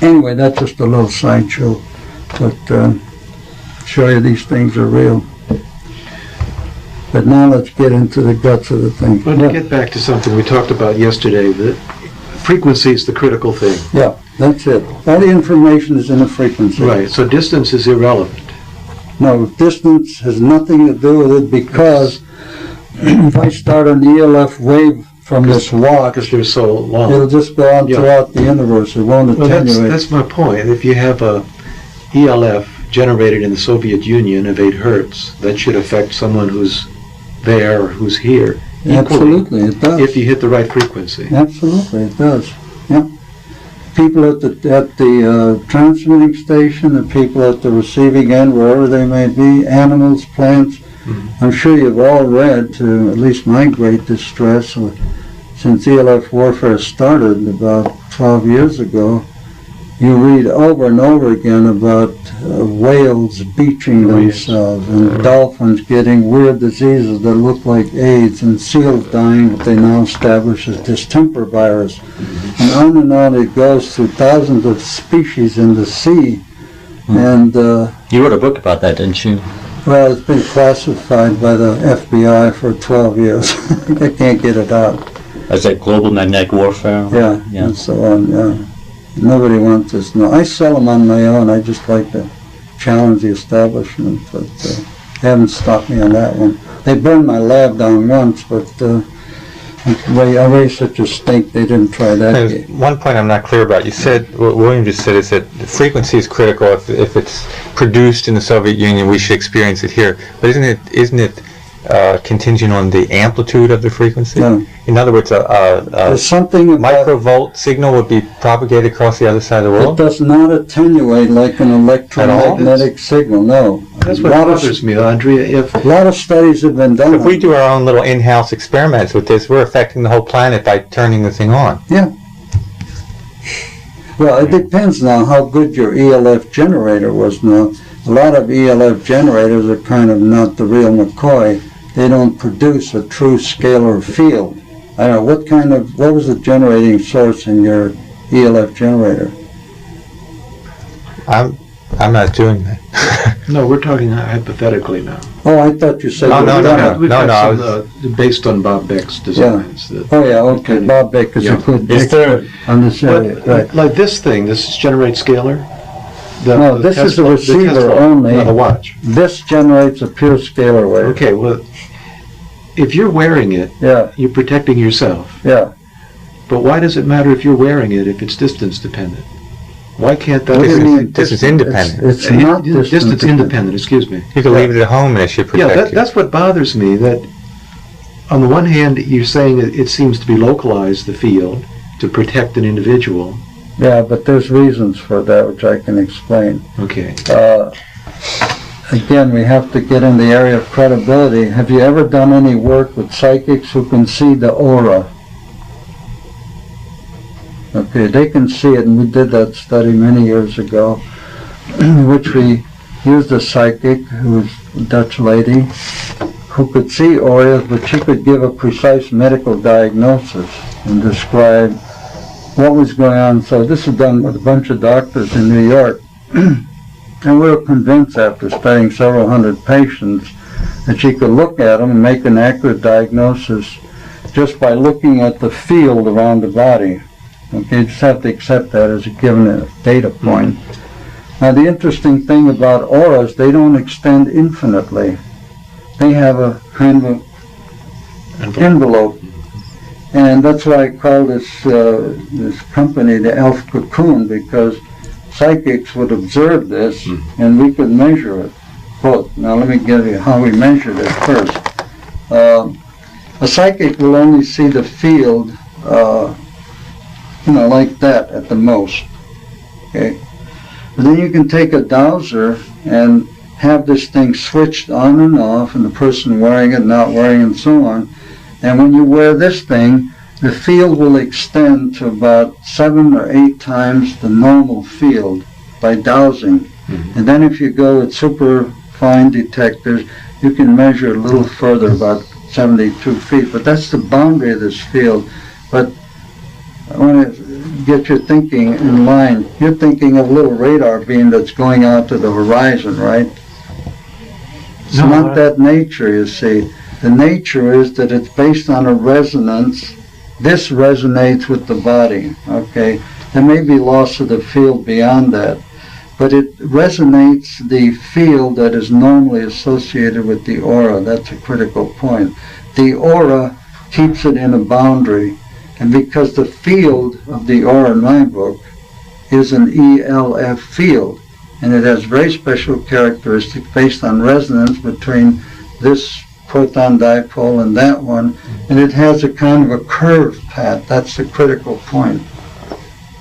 Anyway, that's just a little sideshow, but show you these things are real. But now let's get into the guts of the thing.
But to get back to something we talked about yesterday, the frequency is the critical thing.
Yeah, that's it. All the information is in the frequency.
Right, so distance is irrelevant.
No, distance has nothing to do with it, because if I start an ELF wave from this watch,
Because they're so long.
it'll just go on
Yeah.
throughout the universe. It won't
Well,
attenuate.
that's my point. If you have a ELF generated in the Soviet Union of 8 hertz, that should affect someone who's there or who's here equally,
Absolutely, it does.
if you hit the right frequency.
Absolutely, it does. Yeah. People at the transmitting station, the people at the receiving end, wherever they may be, animals, plants. I'm sure you've all read, to at least my great distress, since ELF warfare started about 12 years ago, you read over and over again about whales beaching themselves, and dolphins getting weird diseases that look like AIDS, and seals dying what they now establish as distemper virus. And on it goes through thousands of species in the sea. And,
You wrote a book about that, didn't you?
well, it's been classified by the FBI for 12 years. They can't get it out.
Is that global magnetic warfare?
Yeah,
Yeah.
and so on, yeah. Nobody wants this. No, I sell them on my own. I just like to challenge the establishment, but they haven't stopped me on that one. They burned my lab down once, but I raised such a stink they didn't try that.
There's one point I'm not clear about. You said, what William just said, is that the frequency is critical. If it's produced in the Soviet Union, we should experience it here. But isn't it contingent on the amplitude of the frequency?
No.
In other words,
There's something about
microvolt signal would be propagated across the other side of the
it
world?
does not attenuate like an electromagnetic signal, no.
That's what
A lot of-
bothers me, Andrea. If
A lot of studies have been done.
If we do our own little in-house experiments with this, we're affecting the whole planet by turning the thing on.
Yeah. Well, it depends now how good your ELF generator was now. A lot of ELF generators are kind of not the real McCoy. They don't produce a true scalar field. I don't know, what was the generating source in your ELF generator?
I'm not doing that.
no, we're talking hypothetically now.
Oh, I thought you said
No,
you
no,
were
no,
done.
no.
We've got
I
some, based on Bob Beck's designs. that-
Oh, yeah, okay, Bob Beck is a
Yeah.
good
Is there-
expert on this area,
But,
right.
like this thing, this is generate scalar?
No, this is the receiver only.
No, the watch.
This generates a pure scalar wave.
Okay, well, if you're wearing it,
Yeah,
you're protecting yourself.
yeah.
But why does it matter if you're wearing it if it's distance dependent? Why can't that
What do you
be
mean?
This is independent.
It's not
distance independent, excuse me.
You can leave it at home and it should
Yeah,
protect you.
that's what bothers me, that on the one hand, you're saying it seems to be localized, the field, to protect an individual.
Yeah, but there's reasons for that, which I can explain.
Okay.
Again, we have to get in the area of credibility. Have you ever done any work with psychics who can see the aura? Okay, they can see it, and we did that study many years ago, in which we used a psychic, who was a Dutch lady, who could see auras, but she could give a precise medical diagnosis and describe what was going on. So this was done with a bunch of doctors in New York. And we were convinced after studying several hundred patients that she could look at them and make an accurate diagnosis just by looking at the field around the body. Okay, you just have to accept that as a given data point. Now the interesting thing about auras, they don't extend infinitely. They have a kind of envelope. And that's why I call this company the Elf Cocoon, because psychics would observe this and we could measure it. Both. Now let me give you how we measured it first. A psychic will only see the field, like that at the most. Okay. But then you can take a dowser and have this thing switched on and off, and the person wearing it, not wearing it, and so on. And when you wear this thing, the field will extend to about 7 or 8 times the normal field by dowsing. And then if you go with super fine detectors, you can measure a little further, about 72 feet. But that's the boundary of this field. But I want to get your thinking in line. You're thinking of a little radar beam that's going out to the horizon, right? It's not that nature, you see. The nature is that it's based on a resonance. This resonates with the body, okay? There may be loss of the field beyond that, but it resonates the field that is normally associated with the aura. That's a critical point. The aura keeps it in a boundary, and because the field of the aura in my book is an ELF field, and it has very special characteristics based on resonance between this proton dipole and that one, and it has a kind of a curved path. That's the critical point.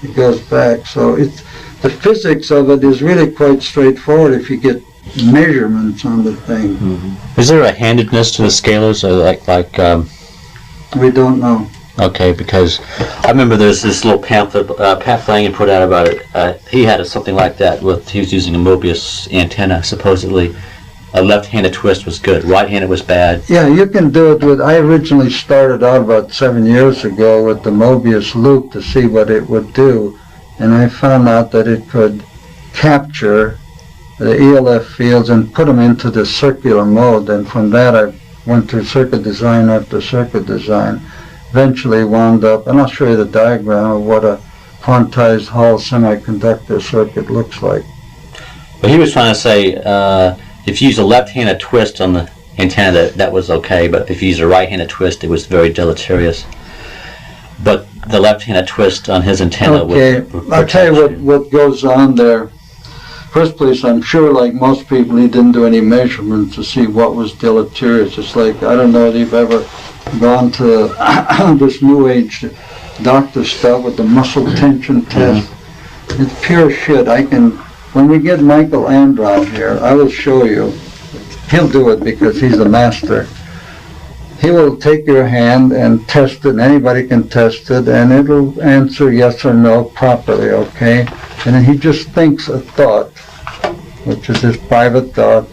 It goes back. So it's the physics of it is really quite straightforward if you get measurements on the thing.
Is there a handedness to the scalars, or
We don't know.
Okay, because I remember there's this little pamphlet Pat Flanagan put out about it. He had something like that. He was using a Mobius antenna, supposedly. A left-handed twist was good, right-handed was bad.
Yeah, you can do it with, I originally started out about 7 years ago with the Mobius loop to see what it would do, and I found out that it could capture the ELF fields and put them into the circular mode, and from that I went through circuit design after circuit design. Eventually wound up, and I'll show you the diagram of what a quantized Hall semiconductor circuit looks like.
But he was trying to say, if you use a left-handed twist on the antenna, that was okay, but if you use a right-handed twist, it was very deleterious. But the left-handed twist on his antenna would
I'll tell you what goes on there. First place, I'm sure, like most people, he didn't do any measurements to see what was deleterious. It's like, I don't know if you've ever gone to this new age doctor stuff with the muscle tension test. It's pure shit. When we get Michael Androv here, I will show you. He'll do it because he's the master. He will take your hand and test it, and anybody can test it, and it'll answer yes or no properly, okay? And then he just thinks a thought, which is his private thought.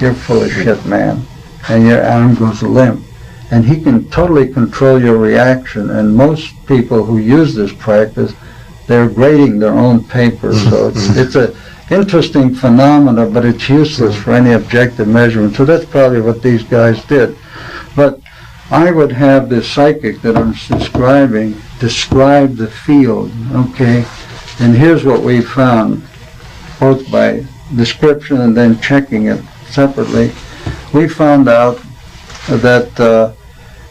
You're full of shit, man. And your arm goes limp. And he can totally control your reaction, and most people who use this practice, they're grading their own papers. So it's a interesting phenomena, but it's useless for any objective measurement. So that's probably what these guys did. But I would have this psychic that I'm describing describe the field, okay? And here's what we found, both by description and then checking it separately. We found out that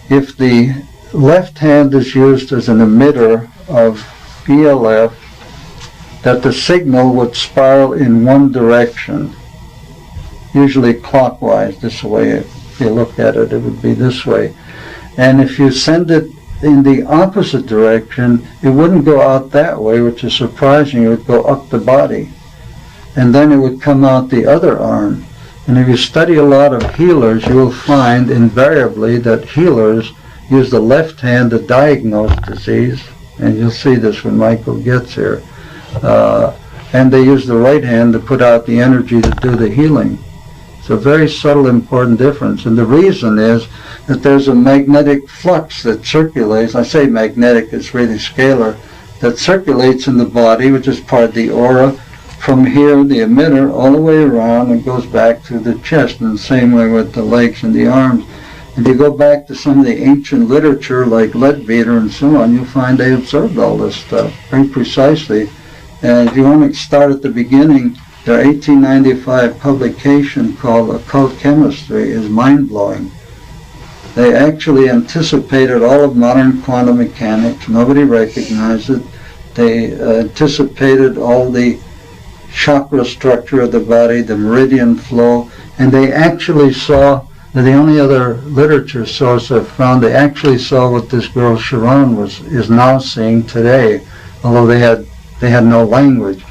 if the left hand is used as an emitter of ELF, that the signal would spiral in one direction, usually clockwise, this way. If you look at it, it would be this way. And if you send it in the opposite direction, it wouldn't go out that way, which is surprising. It would go up the body. And then it would come out the other arm. And if you study a lot of healers, you will find invariably that healers use the left hand to diagnose disease. And you'll see this when Michael gets here. And they use the right hand to put out the energy to do the healing. It's a very subtle, important difference. And the reason is that there's a magnetic flux that circulates. I say magnetic, it's really scalar, that circulates in the body, which is part of the aura, from here, the emitter, all the way around, and goes back to the chest, in the same way with the legs and the arms. If you go back to some of the ancient literature, like Leadbeater and so on, you'll find they observed all this stuff very precisely. And if you want to start at the beginning, their 1895 publication called Occult Chemistry is mind-blowing. They actually anticipated all of modern quantum mechanics. Nobody recognized it. They anticipated all the chakra structure of the body, the meridian flow, and they actually saw, the only other literature source I've found, they actually saw what this girl Sharon is now seeing today, although they had no language.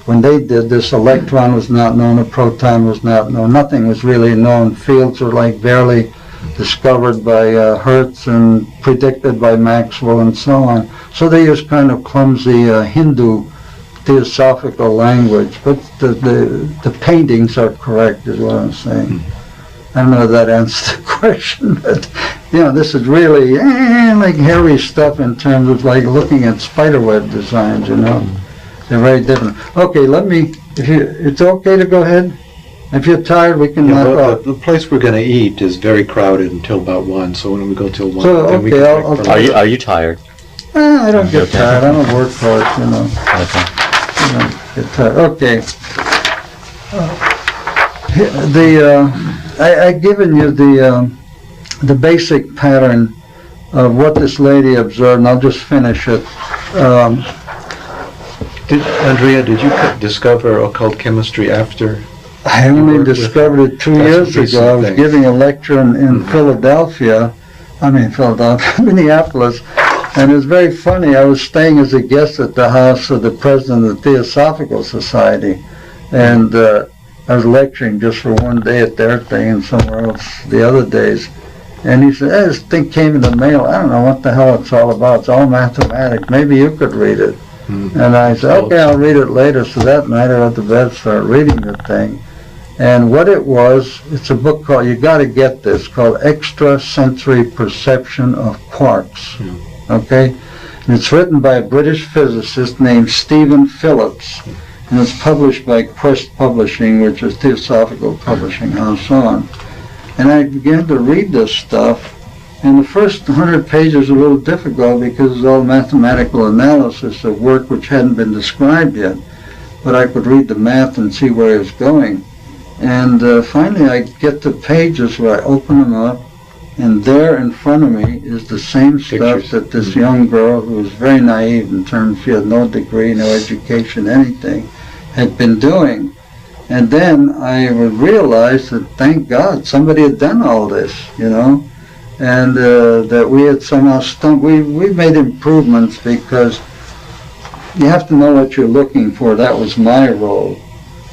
When they did this, electron was not known, a proton was not known, nothing was really known. Fields were like barely discovered by Hertz and predicted by Maxwell and so on. So they used kind of clumsy Hindu theosophical language, but the paintings are correct, is what I'm saying. I don't know if that answers the question, but you know, this is really like hairy stuff in terms of like looking at spiderweb designs, you know. They're very different. Okay, it's okay to go ahead? If you're tired, we can knock off.
The place we're going to eat is very crowded until about 1, so when we go till 1,
so,
then we
okay,
can break.
Are you tired?
I don't get tired. I don't work for it, you know.
Okay.
I don't get tired. Okay. I've given you the basic pattern of what this lady observed, and I'll just finish it.
Andrea, did you discover occult chemistry after?
I only discovered it 2 years ago. I was giving a lecture in Philadelphia, Minneapolis, and it was very funny. I was staying as a guest at the house of the president of the Theosophical Society, and I was lecturing just for one day at their thing and somewhere else the other days. And he said, this thing came in the mail. I don't know what the hell it's all about. It's all mathematics. Maybe you could read it. And I said, okay, I'll read it later. So that night I went to bed, started reading the thing. And what it was, it's a book called, you got to get this, called Extrasensory Perception of Quarks. Okay? And it's written by a British physicist named Stephen Phillips. And it's published by Quest Publishing, which is Theosophical Publishing House on. And I began to read this stuff. And the first 100 pages are a little difficult because it's all mathematical analysis of work which hadn't been described yet. But I could read the math and see where it was going. And finally I get to pages where I open them up, and there in front of me is the same stuff that this young girl, who was very naive in terms she had no degree, no education, anything, had been doing. And then I would realize that, thank God, somebody had done all this, you know. And that we had somehow we made improvements because you have to know what you're looking for. That was my role.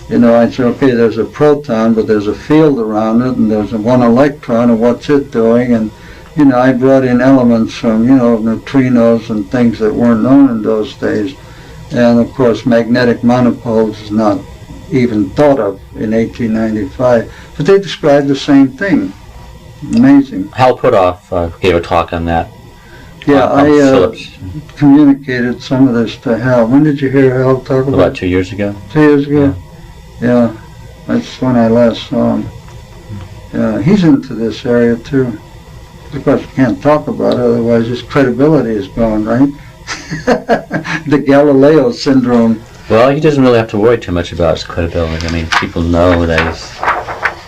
You know, I'd say, okay, there's a proton, but there's a field around it, and there's one electron, and what's it doing? And, you know, I brought in elements from, you know, neutrinos and things that weren't known in those days. And, of course, magnetic monopoles is not even thought of in 1895. But they described the same thing. Amazing.
Hal Puthoff gave a talk on that.
Yeah, I communicated some of this to Hal. When did you hear Hal talk about it?
About 2 years ago.
2 years ago? Yeah, that's when I last saw him. Yeah, he's into this area too. Of course, you can't talk about it, otherwise his credibility is gone, right? The Galileo syndrome.
Well, he doesn't really have to worry too much about his credibility. I mean, people know that he's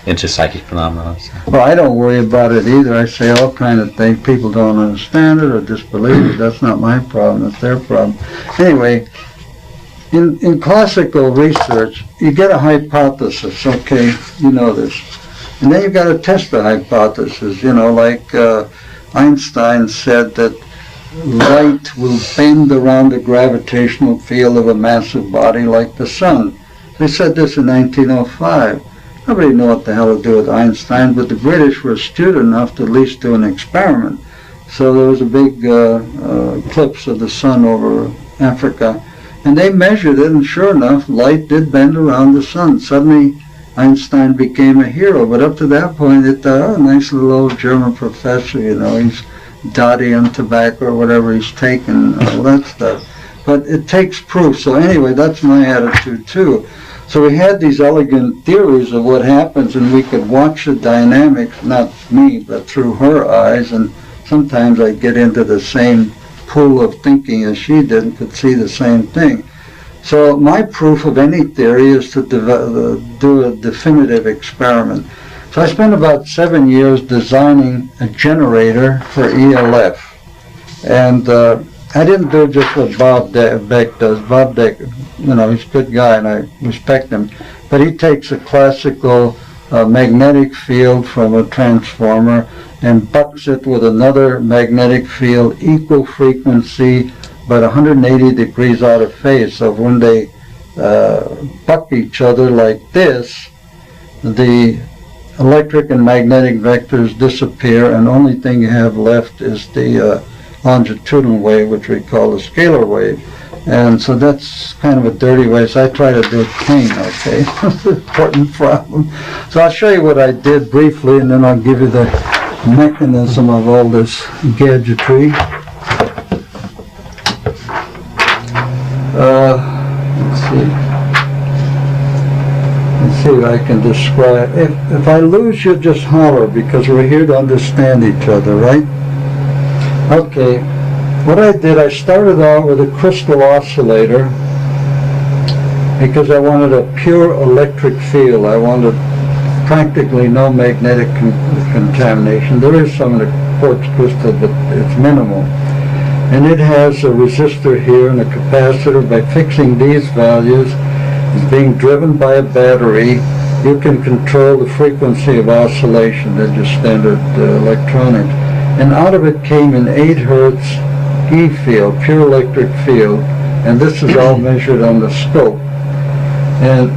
into psychic phenomena. So.
Well, I don't worry about it either. I say all kind of things. People don't understand it or disbelieve it. That's not my problem. That's their problem. Anyway, in classical research, you get a hypothesis. Okay, you know this. And then you've got to test the hypothesis. You know, like Einstein said that light will bend around the gravitational field of a massive body like the sun. They said this in 1905. Nobody knew what the hell to do with Einstein, but the British were astute enough to at least do an experiment. So there was a big eclipse of the sun over Africa, and they measured it, and sure enough, light did bend around the sun. Suddenly, Einstein became a hero, but up to that point, it nice little old German professor, you know, he's dotty on tobacco or whatever he's taken, all that stuff. But it takes proof. So anyway, that's my attitude too. So we had these elegant theories of what happens, and we could watch the dynamics, not me, but through her eyes, and sometimes I get into the same pool of thinking as she did and could see the same thing. So my proof of any theory is to do a definitive experiment. So I spent about 7 years designing a generator for ELF. And I didn't do just what Bob Beck does. Bob Beck, you know, he's a good guy and I respect him. But he takes a classical magnetic field from a transformer and bucks it with another magnetic field, equal frequency, but 180 degrees out of phase. So when they buck each other like this, the electric and magnetic vectors disappear, and the only thing you have left is the longitudinal wave, which we call the scalar wave. And so that's kind of a dirty way, so I try to do it clean, okay? Important problem. So I'll show you what I did briefly, and then I'll give you the mechanism of all this gadgetry. Let's see if I can describe. If I lose you, just holler, because we're here to understand each other, right? Okay, what I did, I started out with a crystal oscillator because I wanted a pure electric field. I wanted practically no magnetic contamination. There is some in the quartz crystal, but it's minimal. And it has a resistor here and a capacitor. By fixing these values, it's being driven by a battery. You can control the frequency of oscillation. They're just standard electronics. And out of it came an 8 hertz E field, pure electric field. And this is all measured on the scope. And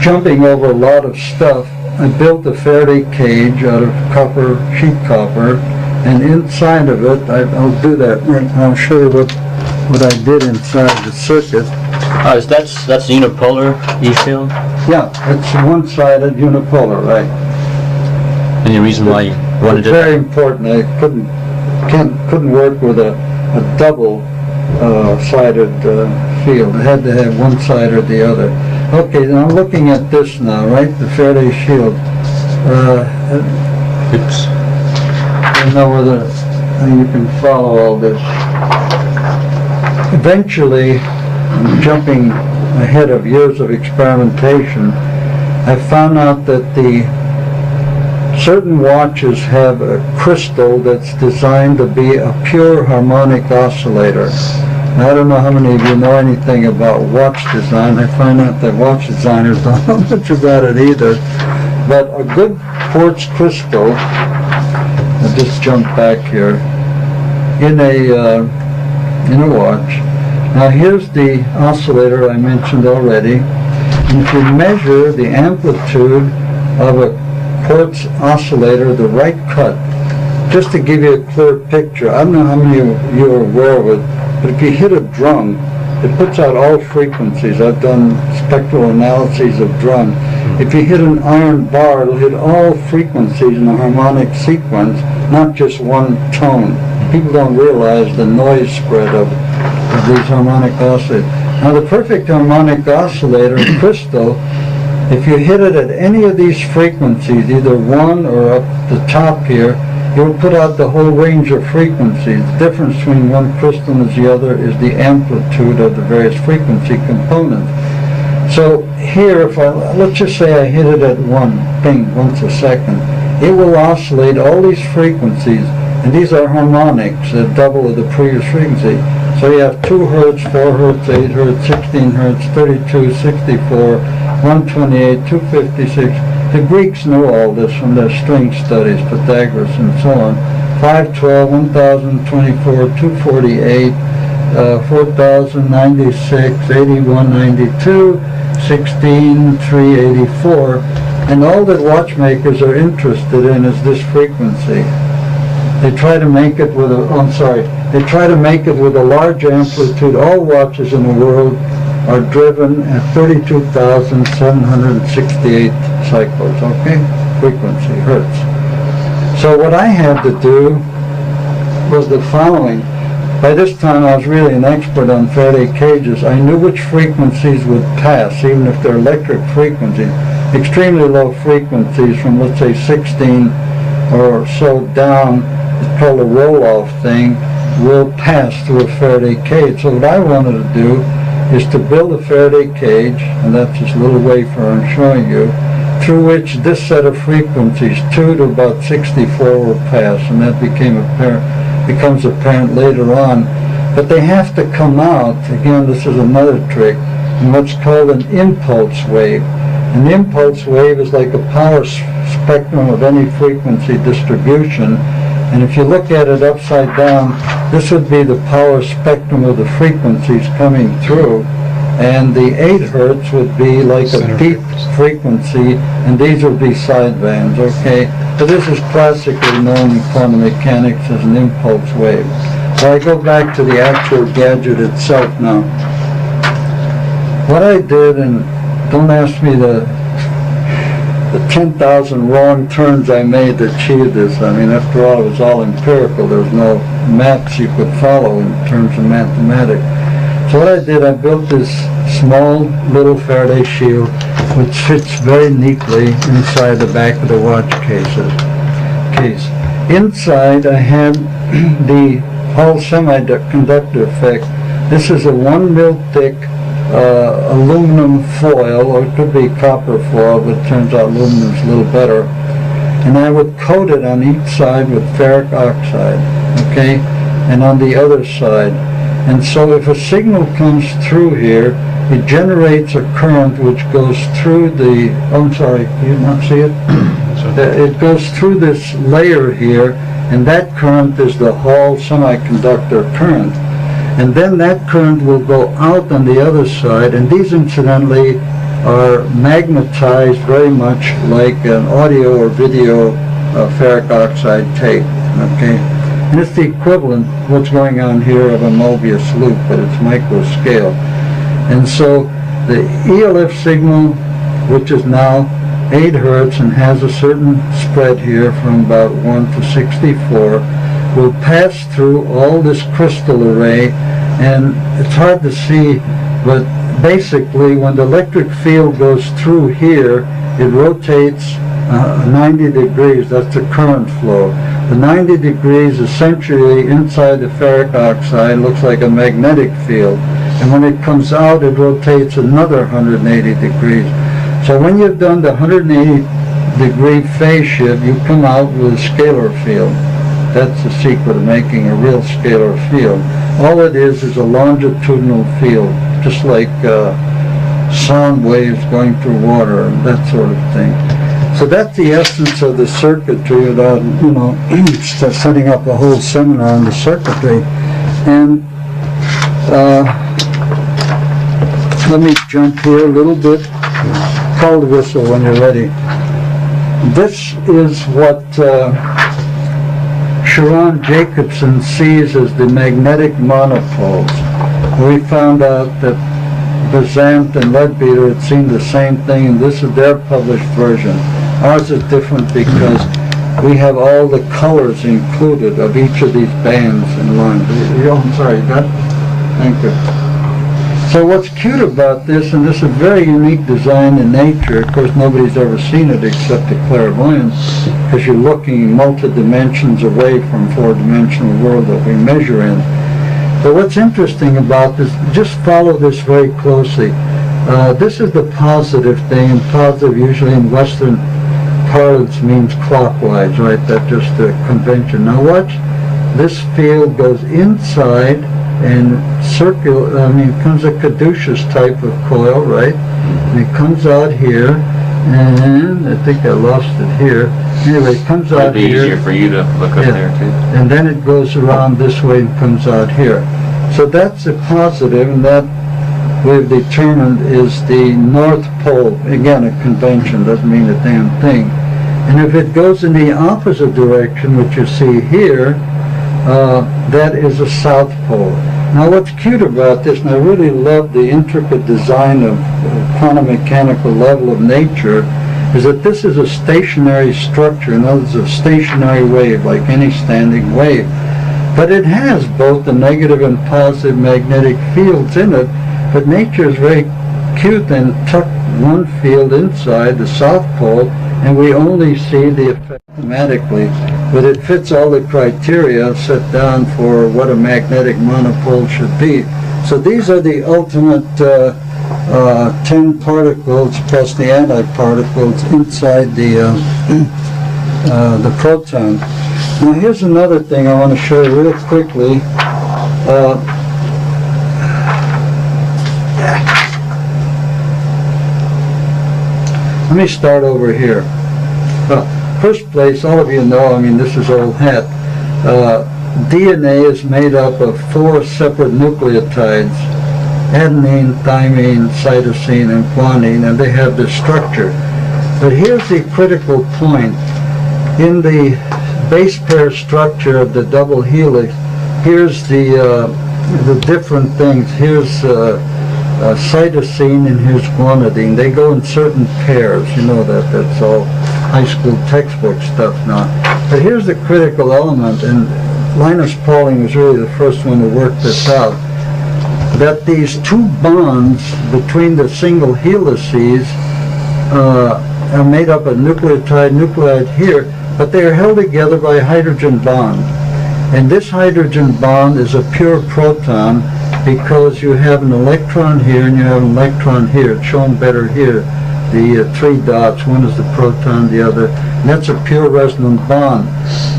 jumping over a lot of stuff, I built a Faraday cage out of copper, sheet copper, and inside of it, I'll do that. I'll show you what I did inside the circuit.
That's unipolar E field?
Yeah, it's one-sided unipolar, right?
Any reason why you wanted
it's very important. I couldn't work with a double-sided field. It had to have one side or the other. Okay, now I'm looking at this now, right? The Faraday shield.
Oops.
I don't know whether you can follow all this. Eventually, jumping ahead of years of experimentation, I found out that certain watches have a crystal that's designed to be a pure harmonic oscillator. Now, I don't know how many of you know anything about watch design. I find out that watch designers don't know much about it either. But a good quartz crystal, I'll just jump back here, in a watch. Now here's the oscillator I mentioned already. And if you measure the amplitude of a quartz oscillator, the right cut, just to give you a clear picture, I don't know how many of you are aware of it, but if you hit a drum, it puts out all frequencies. I've done spectral analyses of drum. If you hit an iron bar, it'll hit all frequencies in a harmonic sequence, not just one tone. People don't realize the noise spread of these harmonic oscillators. Now the perfect harmonic oscillator crystal, if you hit it at any of these frequencies, either one or up the top here, you'll put out the whole range of frequencies. The difference between one crystal and the other is the amplitude of the various frequency components. So here, let's just say I hit it at one ping once a second, it will oscillate all these frequencies, and these are harmonics, a double of the previous frequency. So you have 2 hertz, 4 hertz, 8 hertz, 16 hertz, 32, 64, 128, 256. The Greeks knew all this from their string studies, Pythagoras and so on. 512, 1024, 248, 4096, 8192, 16384, and all that watchmakers are interested in is this frequency. They try to make it with they try to make it with a large amplitude. All watches in the world are driven at 32,768 cycles, okay? Frequency, hertz. So what I had to do was the following. By this time I was really an expert on Faraday cages. I knew which frequencies would pass, even if they're electric frequencies. Extremely low frequencies from, let's say, 16 or so down, it's called a roll-off thing, will pass through a Faraday cage. So what I wanted to do is to build a Faraday cage, and that's this little wafer I'm showing you, through which this set of frequencies, 2 to about 64, will pass, and that becomes apparent later on. But they have to come out, again, this is another trick, in what's called an impulse wave. An impulse wave is like a power spectrum of any frequency distribution, and if you look at it upside down, this would be the power spectrum of the frequencies coming through, and the 8 hertz would be like a deep frequency, and these would be sidebands, okay? So this is classically known in quantum mechanics as an impulse wave. So I go back to the actual gadget itself now. What I did, and don't ask me the 10,000 wrong turns I made to achieve this. I mean, after all, it was all empirical. There was no maps you could follow in terms of mathematics. So what I did, I built this small little Faraday shield which fits very neatly inside the back of the watch case. Inside I had the Hall semiconductor effect. This is a 1 mil thick aluminum foil, or it could be copper foil, but it turns out aluminum's a little better. And I would coat it on each side with ferric oxide, okay, and on the other side. And so if a signal comes through here, it generates a current which goes through the, oh, I'm sorry, can you not see it? It goes through this layer here, and that current is the Hall semiconductor current. And then that current will go out on the other side, and these incidentally are magnetized very much like an audio or video ferric oxide tape, okay? And it's the equivalent, what's going on here, of a Mobius loop, but it's micro scale. And so the ELF signal, which is now 8 hertz and has a certain spread here from about 1 to 64, will pass through all this crystal array, and it's hard to see, but basically when the electric field goes through here, it rotates 90 degrees, that's the current flow. The 90 degrees essentially inside the ferric oxide looks like a magnetic field, and when it comes out it rotates another 180 degrees. So when you've done the 180 degree phase shift, you come out with a scalar field. That's the secret of making a real scalar field. All it is a longitudinal field, just like sound waves going through water and that sort of thing. So that's the essence of the circuitry without, you know, setting up a whole seminar on the circuitry. And let me jump here a little bit. Call the whistle when you're ready. This is what Sharon Jacobson sees as the magnetic monopoles. We found out that Bazant and Leadbeater had seen the same thing, and this is their published version. Ours is different because we have all the colors included of each of these bands and lines. Oh, I'm sorry, you got it? Thank you. So what's cute about this, and this is a very unique design in nature, of course nobody's ever seen it except the clairvoyants, because you're looking multi-dimensions away from four-dimensional world that we measure in. But what's interesting about this, just follow this very closely. This is the positive thing, and positive usually in Western parlance means clockwise, right? That's just the convention. Now watch, this field goes inside and circular, it comes a caduceus type of coil, right? And it comes out here, And I think I lost it here. Anyway, it comes
It'd
out
be easier
here,
for you to look up
Yeah.
there too.
and then it goes around this way and comes out here. So that's a positive, and that we've determined is the North Pole. Again, a convention doesn't mean a damn thing. And if it goes in the opposite direction, which you see here, that is a South Pole. Now what's cute about this, and I really love the intricate design of quantum mechanical level of nature, is that this is a stationary structure. In other words, a stationary wave, like any standing wave. But it has both the negative and positive magnetic fields in it, but nature is very cute and tucked one field inside the South Pole, and we only see the effect mathematically. But it fits all the criteria set down for what a magnetic monopole should be. So these are the ultimate 10 particles plus the antiparticles inside the proton. Now here's another thing I want to show you real quickly. Let me start over here. First place, all of you know, I mean, this is old hat. DNA is made up of 4 separate nucleotides: adenine, thymine, cytosine, and guanine, and they have this structure. But here's the critical point. In the base pair structure of the double helix, here's the different things. Here's cytosine and here's guanidine. They go in certain pairs. You know that. That's all high school textbook stuff now. But here's the critical element, and Linus Pauling was really the first one to work this out, that these 2 bonds between the single helices are made up of nucleide here, but they are held together by a hydrogen bond. And this hydrogen bond is a pure proton because you have an electron here and you have an electron here. It's shown better here. The 3 dots, one is the proton, the other, and that's a pure resonant bond.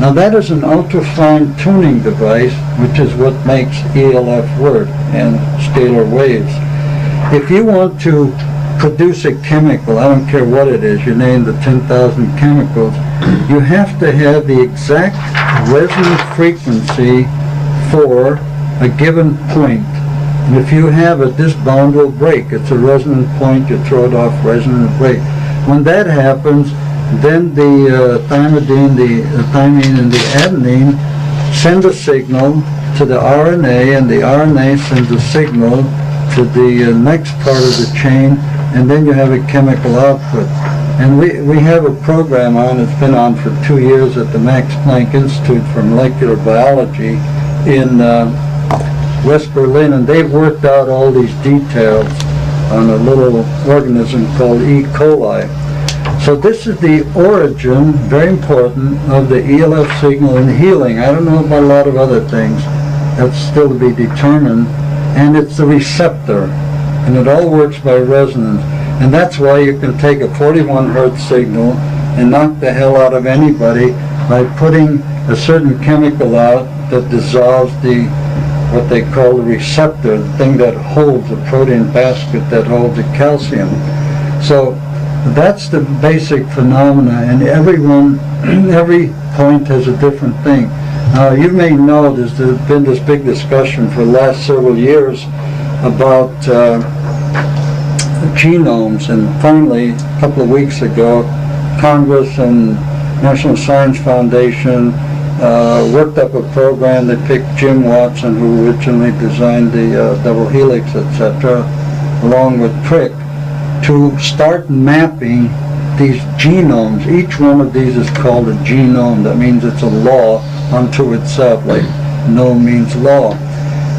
Now that is an ultra-fine tuning device, which is what makes ELF work and scalar waves. If you want to produce a chemical, I don't care what it is, you name the 10,000 chemicals, you have to have the exact resonant frequency for a given point. And if you have it, this bond will break. It's a resonant point, you throw it off, resonant break. When that happens, then the thymine and the adenine send a signal to the RNA, and the RNA sends a signal to the next part of the chain, and then you have a chemical output. And we have a program on, it's been on for 2 years at the Max Planck Institute for Molecular Biology in West Berlin, and they've worked out all these details on a little organism called E. coli. So this is the origin, very important, of the ELF signal in healing. I don't know about a lot of other things. That's still to be determined. And it's the receptor, and it all works by resonance. And that's why you can take a 41 hertz signal and knock the hell out of anybody by putting a certain chemical out that dissolves what they call the receptor, the thing that holds the protein basket that holds the calcium. So that's the basic phenomena, and every point has a different thing. Now you may know there's been this big discussion for the last several years about genomes, and finally a couple of weeks ago Congress and National Science Foundation worked up a program. They picked Jim Watson, who originally designed the double helix, etc., along with Crick, to start mapping these genomes. Each one of these is called a genome. That means it's a law unto itself, like no means law.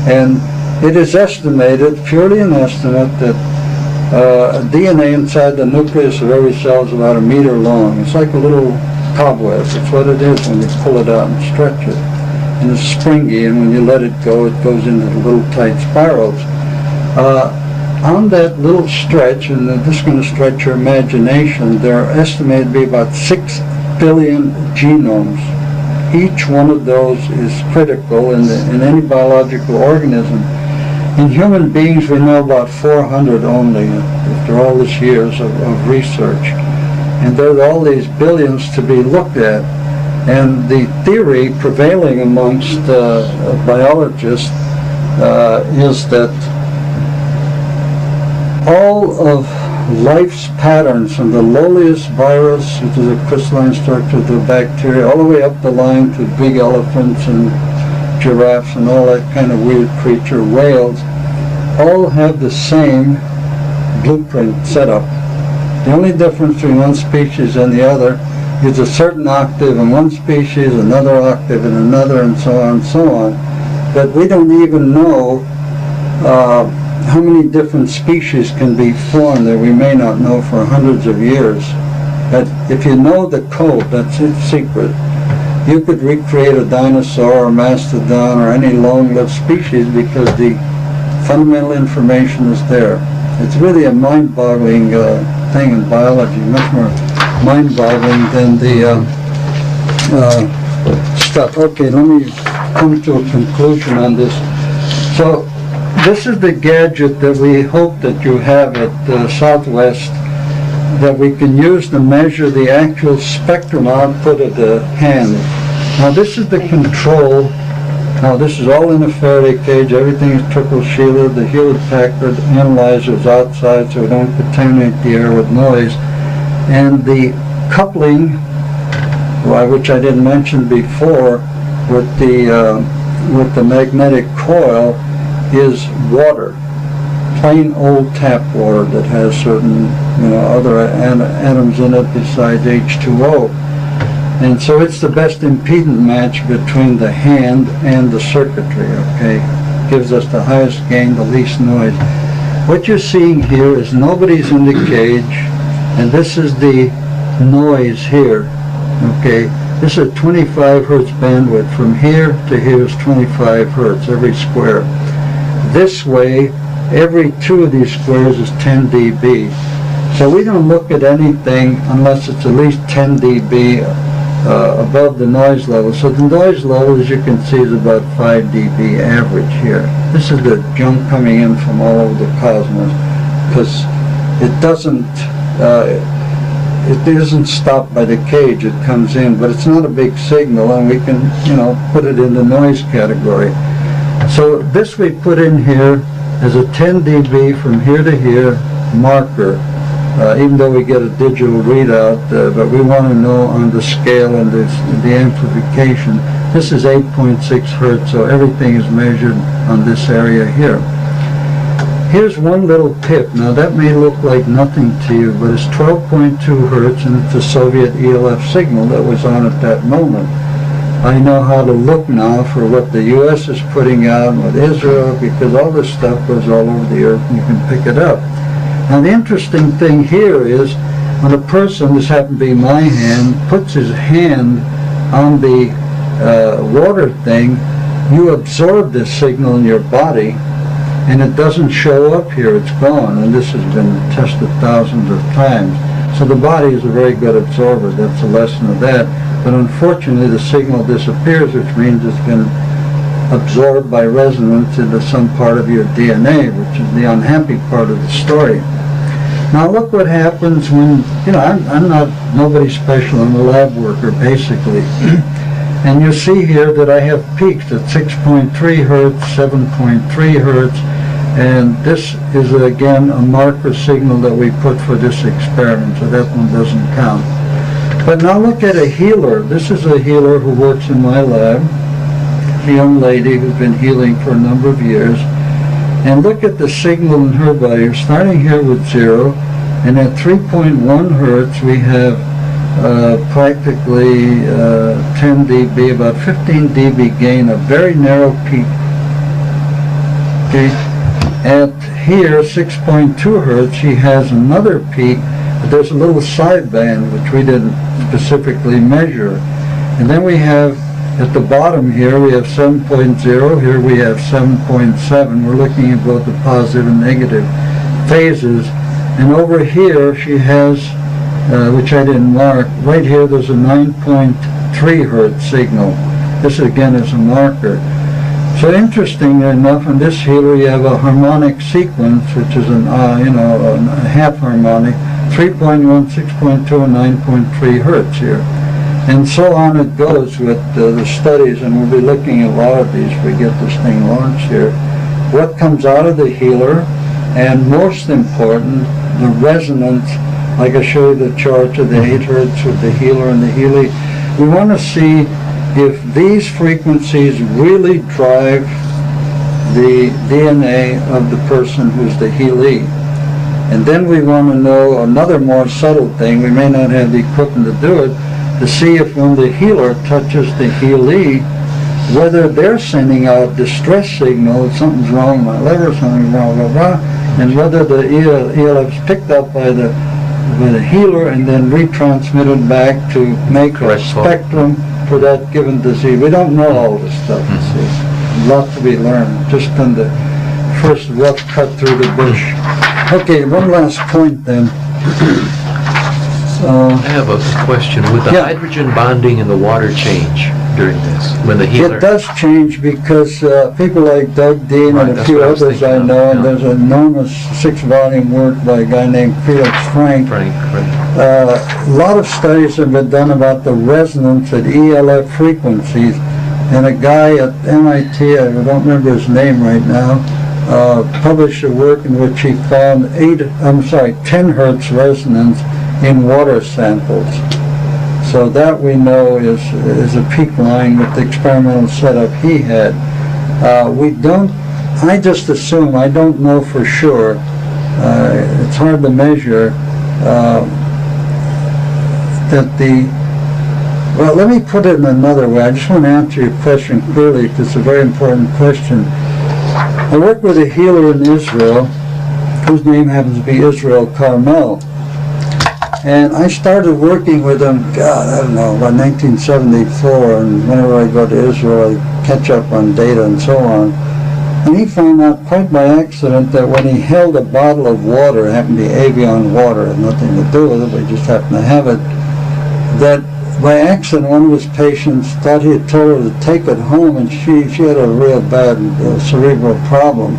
And it is estimated, purely an estimate, that DNA inside the nucleus of every cell is about 1 meter long. It's like a little cobweb. It's what it is when you pull it out and stretch it. And it's springy, and when you let it go into the little tight spirals. On that little stretch, and this is going to stretch your imagination, there are estimated to be about 6 billion genomes. Each one of those is critical in any biological organism. In human beings, we know about 400 only, after all these years of research. And there's all these billions to be looked at. And the theory prevailing amongst biologists is that all of life's patterns, from the lowliest virus, which is a crystalline structure, to bacteria, all the way up the line to big elephants and giraffes and all that kind of weird creature, whales, all have the same blueprint setup. The only difference between one species and the other is a certain octave in one species, another octave in another, and so on and so on. But we don't even know how many different species can be formed that we may not know for hundreds of years. But if you know the code, that's its secret. You could recreate a dinosaur or mastodon or any long-lived species because the fundamental information is there. It's really a mind-boggling thing in biology, much more mind-boggling than the stuff. Okay, let me come to a conclusion on this. So, this is the gadget that we hope that you have at Southwest, that we can use to measure the actual spectrum output of the hand. Now this is the control. Now this is all in a Faraday cage. Everything is triple shielded. The Hewlett-Packard analyzer is outside so we don't contaminate the air with noise. And the coupling, which I didn't mention before, with the magnetic coil, is water, plain old tap water that has certain, other atoms in it besides H2O. And so it's the best impedance match between the hand and the circuitry, okay? Gives us the highest gain, the least noise. What you're seeing here is nobody's in the cage, and this is the noise here, okay? This is a 25 hertz bandwidth. From here to here is 25 hertz, every square. This way, every two of these squares is 10 dB. So we don't look at anything unless it's at least 10 dB above the noise level. So the noise level, as you can see, is about 5 dB average here. This is the junk coming in from all over the cosmos, because it isn't stopped by the cage. It comes in, but it's not a big signal, and we can, put it in the noise category. So this we put in here as a 10 dB from here to here marker, even though we get a digital readout, but we want to know on the scale and the amplification. This is 8.6 hertz, so everything is measured on this area here. Here's one little pip. Now that may look like nothing to you, but it's 12.2 hertz, and it's a Soviet ELF signal that was on at that moment. I know how to look now for what the U.S. is putting out with Israel, because all this stuff goes all over the earth and you can pick it up. Now the interesting thing here is when a person, this happened to be my hand, puts his hand on the water thing, you absorb this signal in your body and it doesn't show up here, it's gone, and this has been tested thousands of times. So the body is a very good absorber, that's a lesson of that. But unfortunately the signal disappears, which means it's been absorbed by resonance into some part of your DNA, which is the unhappy part of the story. Now look what happens when, I'm not nobody special, I'm a lab worker basically. And you see here that I have peaks at 6.3 hertz, 7.3 hertz, and this is again a marker signal that we put for this experiment, so that one doesn't count. But now look at a healer. This is a healer who works in my lab, a young lady who's been healing for a number of years. And look at the signal in her body. We're starting here with 0, and at 3.1 hertz we have practically 10 dB, about 15 dB gain, a very narrow peak. Okay. At here, 6.2 hertz, she has another peak, but there's a little sideband which we didn't specifically measure. And then we have, at the bottom here, we have 7.0, here we have 7.7. We're looking at both the positive and negative phases. And over here, she has, which I didn't mark, right here there's a 9.3 hertz signal. This again is a marker. So interestingly enough, in this healer you have a harmonic sequence, which is a half harmonic, 3.1, 6.2, and 9.3 hertz here. And so on it goes with the studies, and we'll be looking at a lot of these if we get this thing launched here. What comes out of the healer, and most important, the resonance, like I showed you the chart of the 8 hertz with the healer and the Healy. We want to see if these frequencies really drive the DNA of the person who's the Healy. And then we want to know another more subtle thing, we may not have the equipment to do it, to see if when the healer touches the Healy, whether they're sending out distress signals, something's wrong with my liver, something's wrong, blah, blah, and whether the ELF's picked up by the healer and then retransmitted back to make a spectrum for that given disease. We don't know all this stuff, you see. A lot to be learned, just on the first rough cut through the bush. Okay, one last point then.
I have a question. Would the hydrogen bonding and the water change during this? When the healer...
It does change because people like Doug Dean and a few others I know, and there's an enormous 6-volume work by a guy named Felix Frank. A lot of studies have been done about the resonance at ELF frequencies, and a guy at MIT, I don't remember his name right now, published a work in which he found 10 hertz resonance in water samples. So that we know is a peak line with the experimental setup he had. I just assume, I don't know for sure, it's hard to measure, well, let me put it in another way. I just want to answer your question clearly because it's a very important question. I work with a healer in Israel whose name happens to be Israel Carmel. And I started working with him, God, I don't know, about 1974, and whenever I go to Israel, I catch up on data and so on. And he found out quite by accident that when he held a bottle of water, it happened to be Avion water, had nothing to do with it, we just happened to have it, that by accident one of his patients thought he had told her to take it home, and she had a real bad cerebral problem.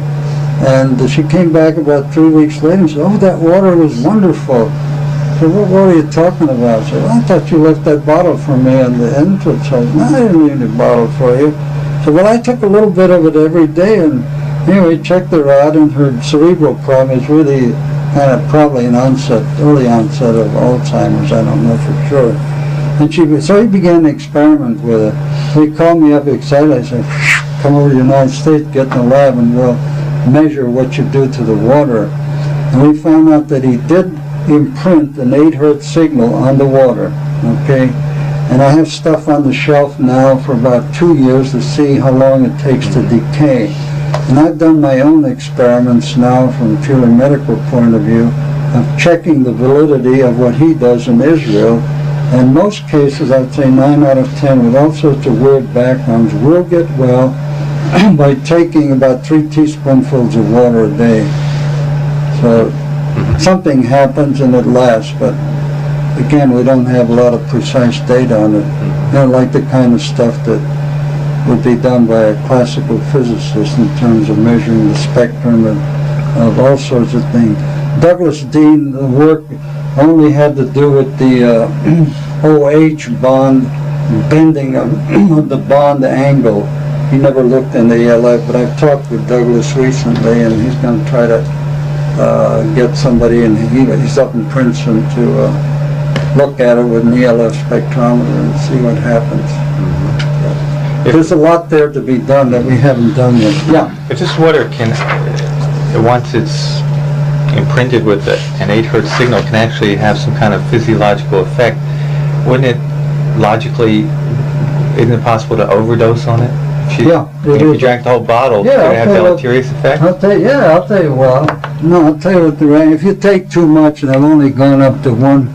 And she came back about 3 weeks later and said, oh, that water was wonderful. So what are you talking about? I said, well, I thought you left that bottle for me on the entrance. I said, no, I didn't leave the bottle for you. So, well, I took a little bit of it every day, and anyway, checked her out, and her cerebral problem is really kind of probably an early onset of Alzheimer's, I don't know for sure. And so he began to experiment with it. So he called me up excited. I said, come over to the United States, get in the lab, and we'll measure what you do to the water. And we found out that he did imprint an 8 hertz signal on the water, okay? And I have stuff on the shelf now for about 2 years to see how long it takes to decay. And I've done my own experiments now from a purely medical point of view of checking the validity of what he does in Israel. And most cases, I'd say 9 out of 10 with all sorts of weird backgrounds will get well by taking about 3 teaspoonfuls of water a day. So something happens and it lasts, but again, we don't have a lot of precise data on it. Like the kind of stuff that would be done by a classical physicist in terms of measuring the spectrum of all sorts of things. Douglas Dean's work only had to do with the OH bond bending of the bond angle. He never looked in the ELF, but I've talked with Douglas recently, and he's going to try to get somebody in, he's up in Princeton to look at it with an ELF spectrometer and see what happens. There's a lot there to be done that we haven't done yet. Yeah.
If this water can, once it's imprinted with an 8 hertz signal, can actually have some kind of physiological effect, wouldn't it logically, isn't it possible to overdose on it? If you drank the whole bottle, could it have deleterious effect? I'll tell you
what, if you take too much, and I've only gone up to 1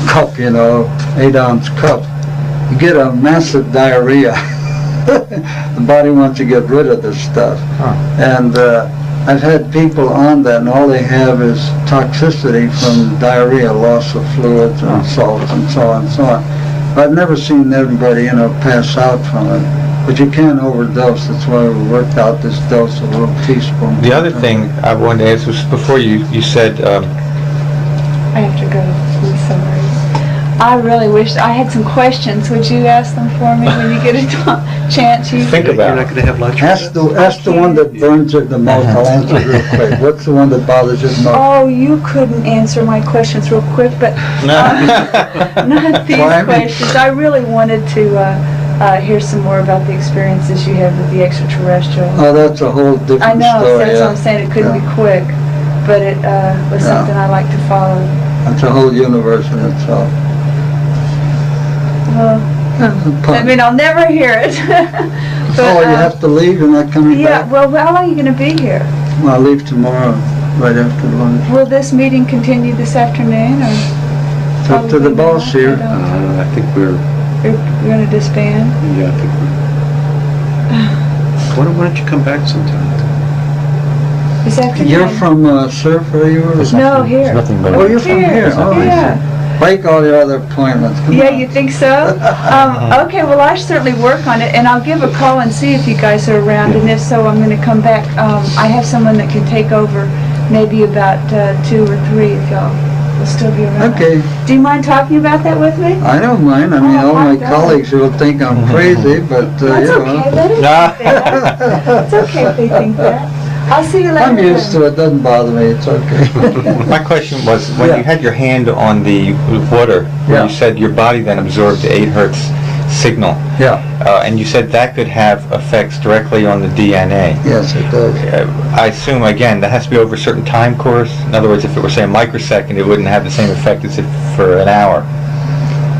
cup, 8-ounce cup, you get a massive diarrhea. The body wants to get rid of this stuff. And I've had people on that, and all they have is toxicity from diarrhea, loss of fluids and salts and so on and so on. I've never seen everybody, pass out from it. But you can't overdose. That's why we worked out this dose of a little teaspoon.
The other thing I wanted to ask was, before you said
I have to go. I'm sorry. I really wish I had some questions. Would you ask them for me when you get a chance?
Think
You're
about
not
it.
going to have lunch with
Ask
us?
ask the one that burns it the most. I'll answer it real quick. What's the one that bothers you the most?
Oh, you couldn't answer my questions real quick, but not these
Why?
questions. I really wanted to hear some more about the experiences you had with the extraterrestrial.
Oh, that's a whole different
I know,
story.
that's what
yeah.
I'm saying. It couldn't
Yeah.
be quick, but it was
Yeah.
something I like to follow.
That's a whole universe in itself.
Well, I mean, I'll never hear it. But,
Oh, you have to leave? You're not coming
yeah,
back?
well, how long are you going to be here?
Well, I'll leave tomorrow, right after lunch.
Will this meeting continue this afternoon, or
It's up to the
probably
boss
not?
here.
I think we're,
You're going to disband?
yeah, I think we're... Why don't you come back sometime?
This afternoon?
You're from Surf, are you? Or?
No, here.
Nothing but
Oh, you're from here? Oh, I
Yeah.
see. Break all your other appointments. Come
Yeah,
on.
you think so? Okay, well, I certainly work on it, and I'll give a call and see if you guys are around, and if so, I'm going to come back. I have someone that can take over maybe about 2 or 3 if y'all will still be around.
Okay,
Do you mind talking about that with me?
I don't mind. I mean,
Oh,
all
my
my
God.
colleagues will think I'm crazy, but,
That's
you
okay,
know.
let it It's okay if they think that. I'll see you later.
I'm used to it. Doesn't bother me. It's okay.
My question was, when
Yeah.
you had your hand on the water, where
Yeah.
you said your body then absorbed the 8 hertz signal,
Yeah,
and you said that could have effects directly on the DNA.
yes, it does.
I assume, again, that has to be over a certain time course. In other words, if it were, say, a microsecond, it wouldn't have the same effect as if for an hour.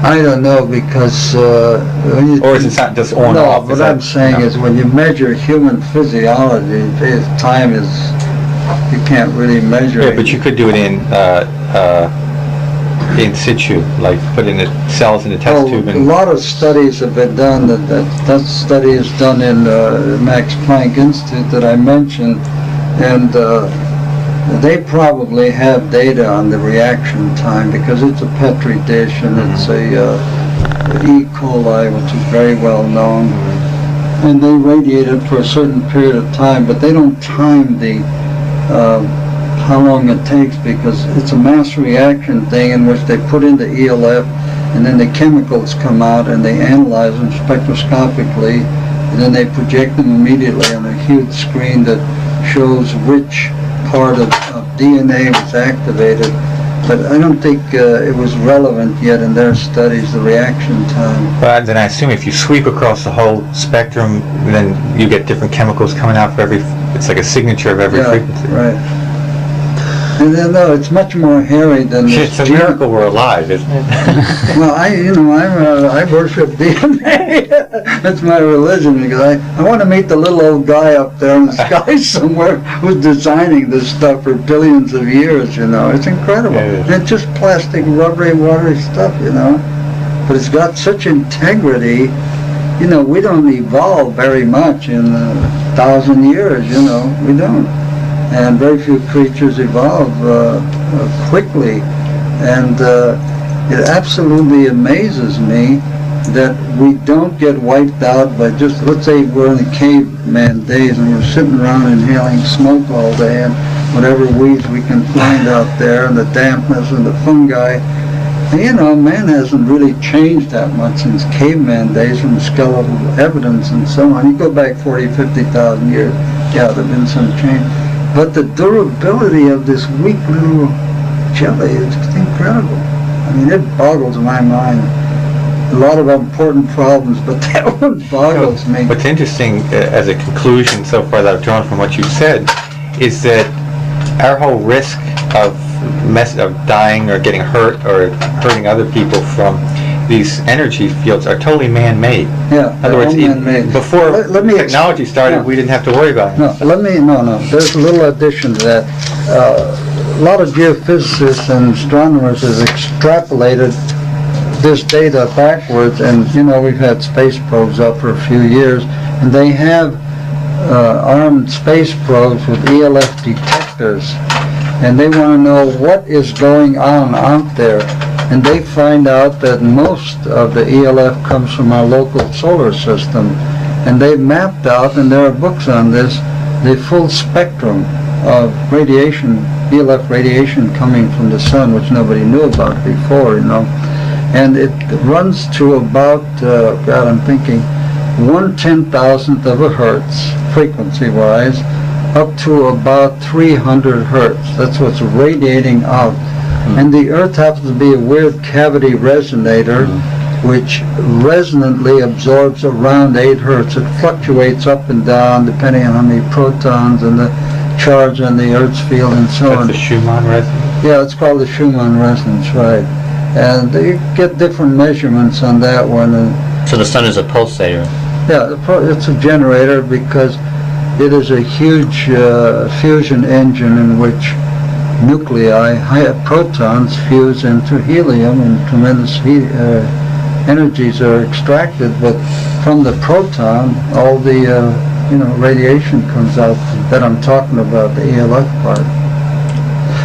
I don't know because when you...
Or is it not just on
No,
off?
what
Is that-
I'm saying
no.
is when you measure human physiology, time is, you can't really measure
Yeah,
it.
but you could do it in situ, like put in the cells in the test
Oh,
tube
a
and...
lot of studies have been done. That study is done in Max Planck Institute that I mentioned, and they probably have data on the reaction time because it's a Petri dish and it's a E. coli, which is very well known, and they radiate it for a certain period of time, but they don't time the how long it takes because it's a mass reaction thing in which they put in the ELF and then the chemicals come out and they analyze them spectroscopically and then they project them immediately on a huge screen that shows which part of DNA was activated. But I don't think it was relevant yet in their studies, the reaction time.
But then I assume if you sweep across the whole spectrum, then you get different chemicals coming out for every... It's like a signature of every frequency.
Right. And then, no, it's much more hairy than this.
It's a miracle we're alive, isn't it?
Well, I worship DNA. That's my religion because I want to meet the little old guy up there in the sky somewhere who's designing this stuff for billions of years, you know. It's incredible.
Yeah, it is.
And it's just plastic, rubbery, watery stuff, you know. But it's got such integrity. You know, we don't evolve very much in 1,000 years, you know. We don't. And very few creatures evolve quickly. And it absolutely amazes me that we don't get wiped out by just, let's say we're in the caveman days and we're sitting around inhaling smoke all day and whatever weeds we can find out there and the dampness and the fungi. And you know, man hasn't really changed that much since caveman days from skeletal evidence and so on. You go back 40, 50,000 years, yeah, there's been some change. But the durability of this weak little jelly is just incredible. I mean, it boggles my mind. A lot of important problems, but that one boggles me.
What's interesting as a conclusion so far that I've drawn from what you've said is that our whole risk of dying or getting hurt or hurting other people from these energy fields are totally man-made.
Yeah,
In other words,
man-made.
before
Let me
technology started,
no.
we didn't have to worry about it.
No, there's a little addition to that. A lot of geophysicists and astronomers have extrapolated this data backwards, and you know, we've had space probes up for a few years, and they have armed space probes with ELF detectors, and they want to know what is going on out there. And they find out that most of the ELF comes from our local solar system. And they've mapped out, and there are books on this, the full spectrum of radiation ELF radiation coming from the sun, which nobody knew about before, you know. And it runs to about, God, I'm thinking, 1/10,000th of a hertz, frequency-wise, up to about 300 hertz. That's what's radiating out. And the Earth happens to be a weird cavity resonator, which resonantly absorbs around 8 hertz. It fluctuates up and down depending on how many protons and the charge on the Earth's field and so on.
That's the Schumann resonance?
Yeah, it's called the Schumann resonance, right. And you get different measurements on that one. And
So the sun is a pulsator.
yeah, it's a generator because it is a huge fusion engine in which nuclei, protons, fuse into helium, and tremendous energies are extracted. But from the proton, all the radiation comes out that I'm talking about, the ELF part.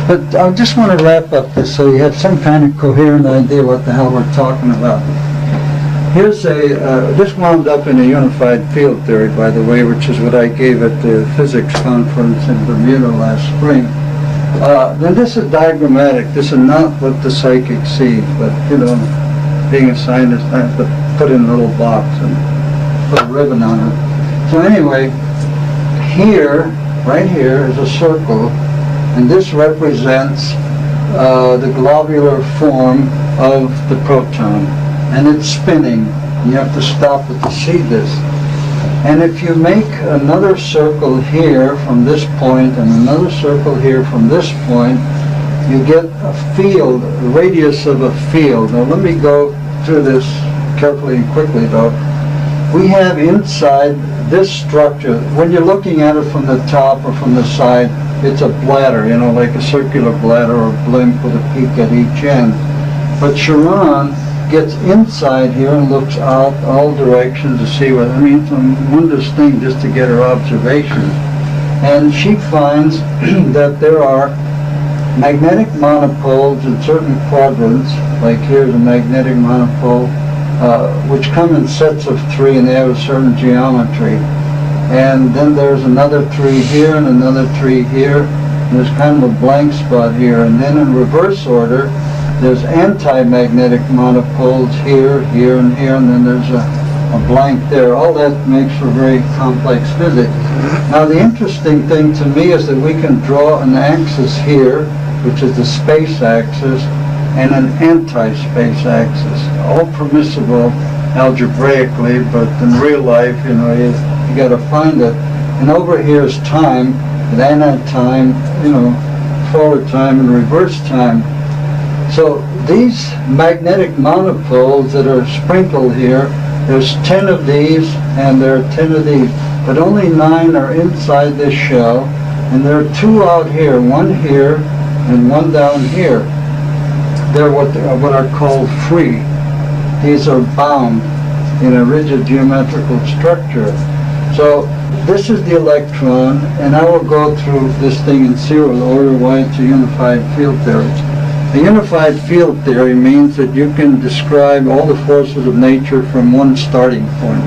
But I just want to wrap up this so you have some kind of coherent idea what the hell we're talking about. Here's this wound up in a unified field theory, by the way, which is what I gave at the physics conference in Bermuda last spring. Then this is diagrammatic. This is not what the psychic sees, but, being a scientist, I have to put in a little box and put a ribbon on it. So anyway, here, right here, is a circle, and this represents the globular form of the proton. And it's spinning. You have to stop it to see this. And if you make another circle here from this point and another circle here from this point, you get a field, a radius of a field. Now let me go through this carefully and quickly though. We have inside this structure, when you're looking at it from the top or from the side, it's a bladder, like a circular bladder or blimp with a peak at each end. But Sharon gets inside here and looks out all directions to see what, it's a wondrous thing just to get her observations. And she finds that there are magnetic monopoles in certain quadrants, like here's a magnetic monopole, which come in sets of 3 and they have a certain geometry. And then there's another 3 here and another 3 here. And there's kind of a blank spot here. And then in reverse order, there's anti-magnetic monopoles here, here, and here, and then there's a blank there. All that makes for very complex physics. Now the interesting thing to me is that we can draw an axis here, which is the space axis, and an anti-space axis. All permissible algebraically, but in real life, you got to find it. And over here is time, and anti-time, forward time and reverse time. So these magnetic monopoles that are sprinkled here, there's 10 of these and there are 10 of these, but only 9 are inside this shell, and there are 2 out here, 1 here and 1 down here. They're what are called free. These are bound in a rigid geometrical structure. So this is the electron, and I will go through this thing in serial order why it's a unified field theory. A unified field theory means that you can describe all the forces of nature from one starting point.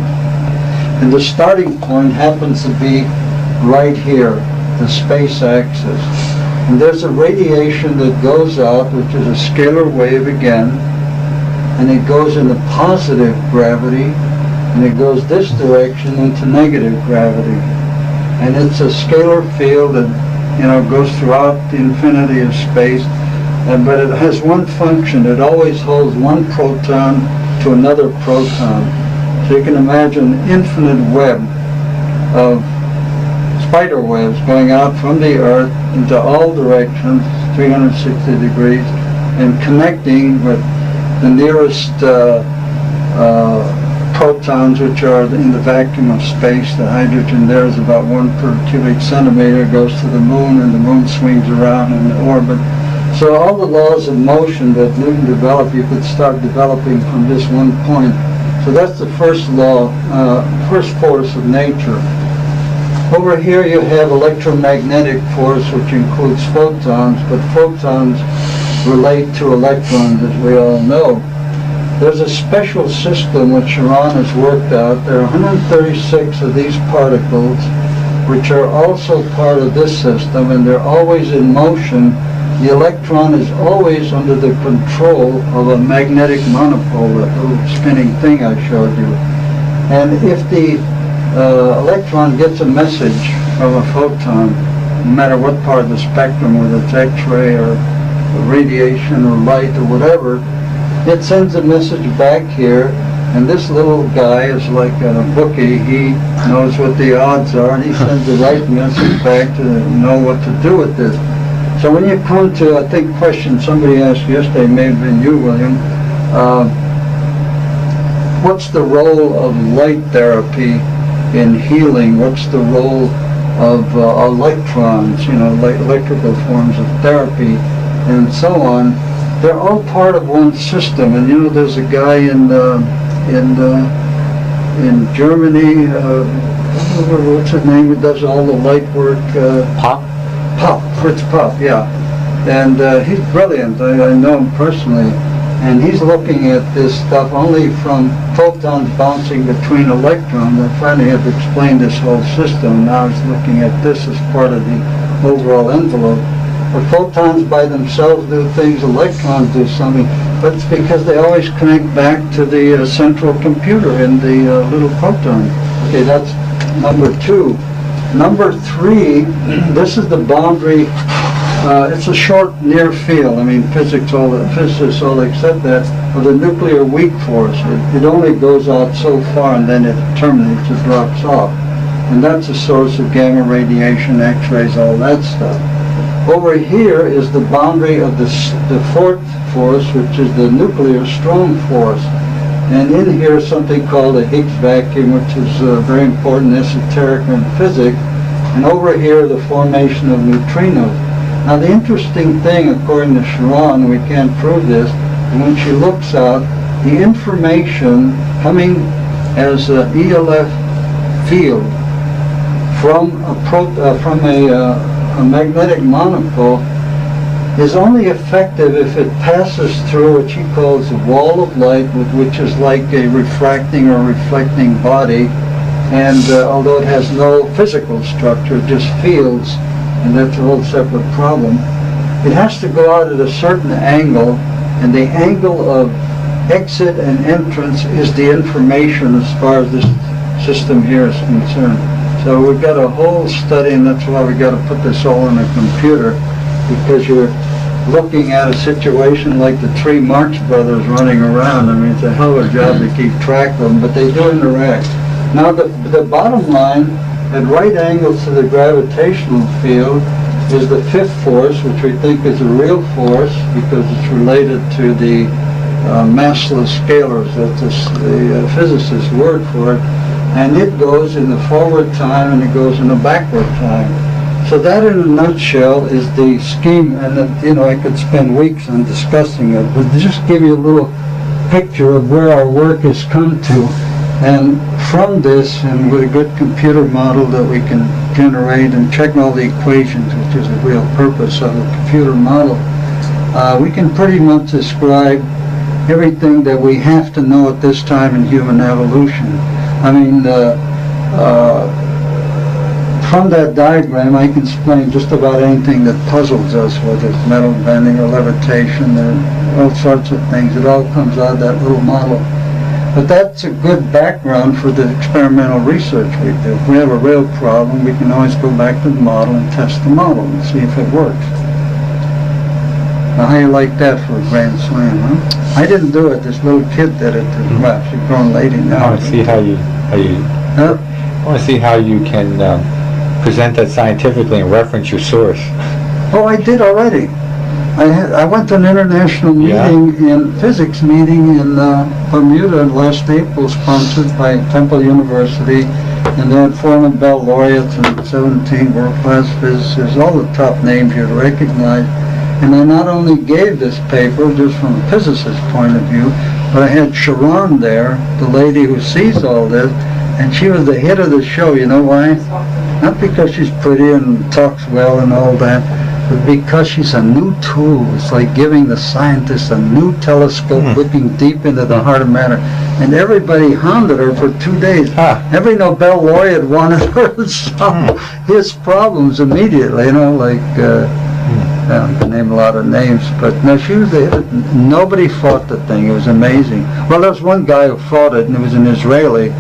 And the starting point happens to be right here, the space axis. And there's a radiation that goes out, which is a scalar wave again, and it goes into positive gravity, and it goes this direction into negative gravity. And it's a scalar field that, goes throughout the infinity of space. But it has one function. It always holds one proton to another proton. So you can imagine an infinite web of spider webs going out from the Earth into all directions, 360 degrees, and connecting with the nearest protons, which are in the vacuum of space. The hydrogen there is about 1 per cubic centimeter. It goes to the moon, and the moon swings around in the orbit. So all the laws of motion that Newton developed, you could start developing from this one point. So that's the first law, first force of nature. Over here you have electromagnetic force, which includes photons, but photons relate to electrons, as we all know. There's a special system which Sharon has worked out. There are 136 of these particles, which are also part of this system, and they're always in motion. The electron is always under the control of a magnetic monopole, that little spinning thing I showed you. And if the electron gets a message from a photon, no matter what part of the spectrum, whether it's X-ray or radiation or light or whatever, it sends a message back here, and this little guy is like a bookie. He knows what the odds are, and he sends the right message back to know what to do with this. So when you come to, I think, question somebody asked yesterday, may have been you, William, what's the role of light therapy in healing? What's the role of electrons, like electrical forms of therapy, and so on? They're all part of one system. And there's a guy in Germany, what's his name, who does all the light work? Fritz Popp, yeah. And he's brilliant. I know him personally. And he's looking at this stuff only from photons bouncing between electrons. I finally have explained this whole system. Now he's looking at this as part of the overall envelope. But photons by themselves do things, electrons do something, but it's because they always connect back to the central computer in the little proton. Okay, that's number 2. Number 3, this is the boundary. It's a short near field. I mean, physicists all accept that, of the nuclear weak force. It only goes out so far and then it terminates, it drops off. And that's a source of gamma radiation, X-rays, all that stuff. Over here is the boundary of the 4th force, which is the nuclear strong force. And in here is something called a Higgs vacuum, which is very important, esoteric in physics. And over here, the formation of neutrinos. Now the interesting thing, according to Sharon, we can't prove this, and when she looks out, the information coming as an ELF field from a magnetic monopole is only effective if it passes through what she calls a wall of light, which is like a refracting or reflecting body, and although it has no physical structure, just fields, and that's a whole separate problem. It has to go out at a certain angle, and the angle of exit and entrance is the information as far as this system here is concerned. So we've got a whole study, and that's why we've got to put this all in a computer, because you're looking at a situation like the 3 Marx Brothers running around. I mean, it's a hell of a job to keep track of them, but they do interact. Now the bottom line, at right angles to the gravitational field, is the 5th force, which we think is a real force because it's related to the massless scalars. That's the physicist's word for it. And it goes in the forward time and it goes in the backward time. So that in a nutshell is the scheme, and I could spend weeks on discussing it, but to just give you a little picture of where our work has come to. And from this, and with a good computer model that we can generate and check all the equations, which is the real purpose of the computer model, we can pretty much describe everything that we have to know at this time in human evolution. I mean, from that diagram, I can explain just about anything that puzzles us, whether it's metal bending or levitation or all sorts of things. It all comes out of that little model. But that's a good background for the experimental research we do. If we have a real problem, we can always go back to the model and test the model and see if it works. Now, how you like that for a grand slam, huh? I didn't do it. This little kid did it. Well, she's a grown lady now.
I want to see how you
Huh?
I want to see how you can present that scientifically and reference your source.
Oh, I did already. I went to an international meeting, physics meeting in Bermuda last April, sponsored by Temple University, and they had 4 Nobel laureates and 17 world-class physicists, all the top names you'd recognize. And I not only gave this paper just from a physicist's point of view, but I had Sharon there, the lady who sees all this, and she was the hit of the show. You know why? Not because she's pretty and talks well and all that, But because she's a new tool, it's like giving the scientists a new telescope looking deep into the heart of matter. And everybody hounded her for 2 days. Every Nobel laureate wanted her to solve his problems immediately, you know, like, I can name a lot of names, but no, she was nobody fought the thing. It was amazing. Well, there was one guy who fought it, and it was an Israeli,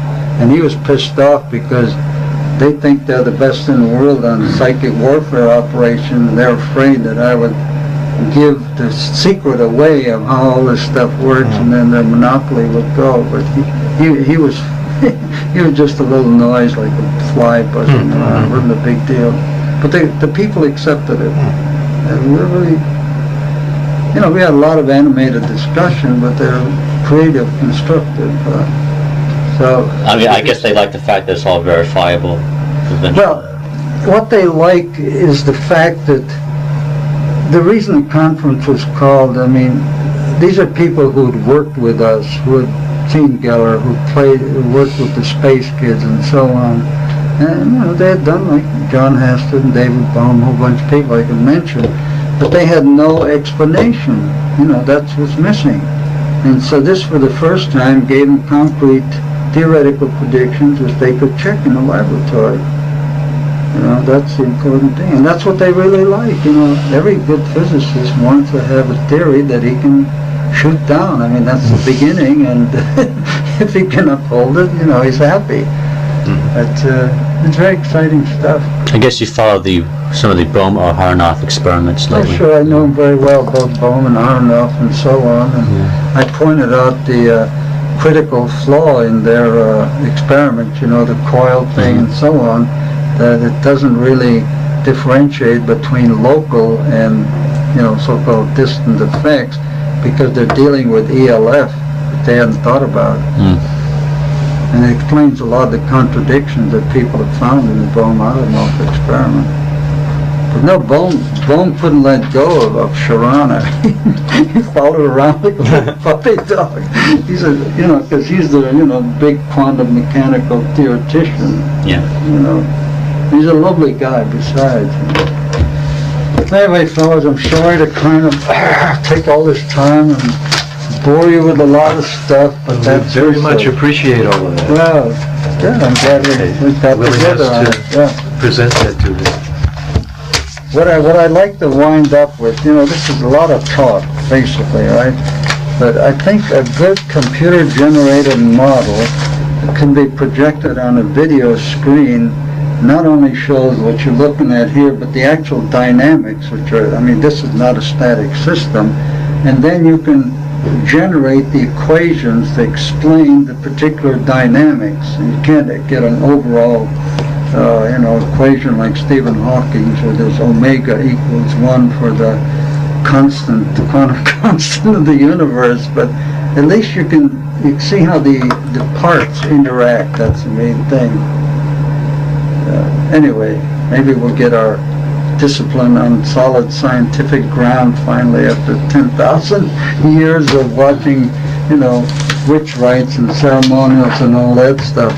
and he was pissed off because they think they're the best in the world on psychic warfare operation, and they're afraid that I would give the secret away of how all this stuff works, and then their monopoly would go. But he was he was just a little noise, like a fly buzzing around. It wasn't a big deal. But the people accepted it. And we're really, you know, we had a lot of animated discussion, but they're creative, constructive. So
I mean, I guess they like the fact that it's all verifiable.
Well, what they like is the fact that the reason the conference was called, I mean, these are people who had worked with us, who had seen Geller, who worked with the Space Kids and so on. And, you know, they had done, like John Hastert and David Bohm, a whole bunch of people I could mention, but they had no explanation. You know, that's what's missing. And so this, for the first time, gave them concrete theoretical predictions which they could check in the laboratory. You know, that's the important thing. And that's what they really like. You know, every good physicist wants to have a theory that he can shoot down. I mean, that's the beginning, and if he can uphold it, you know, he's happy. It's very exciting stuff.
I guess you follow some of the Bohm or Aharonov experiments lately.
Oh, sure, I know them very well, both Bohm and Aharonov and so on. And I pointed out the critical flaw in their experiment, you know, the coil thing and so on, that it doesn't really differentiate between local and, you know, so-called distant effects, because they're dealing with ELF that they hadn't thought about. And it explains a lot of the contradictions that people have found in the Bohm-Aharonov experiment. But no, Bohm couldn't let go of Sharana. He followed her around like a little puppy dog. He said, you know, because he's the, you know, big quantum mechanical theoretician.
Yeah.
You know, he's a lovely guy besides. Anyway, fellas, I'm sorry to kind of take all this time and bore you with a lot of stuff, but that's
very much appreciate all of that.
Well, good. I'm glad we got together on it. Yeah.
Present that to him.
What I like to wind up with, you know, this is a lot of talk, basically, right? But I think a good computer-generated model can be projected on a video screen. Not only shows what you're looking at here, but the actual dynamics, which are, I mean, this is not a static system. And then you can generate the equations to explain the particular dynamics. And you can't get an overall, you know, equation like Stephen Hawking's, where there's omega equals 1 for the constant, the quantum constant of the universe. But at least you can see how the parts interact. That's the main thing. Anyway, maybe we'll get our discipline on solid scientific ground finally after 10,000 years of watching, you know, witch rites and ceremonials and all that stuff.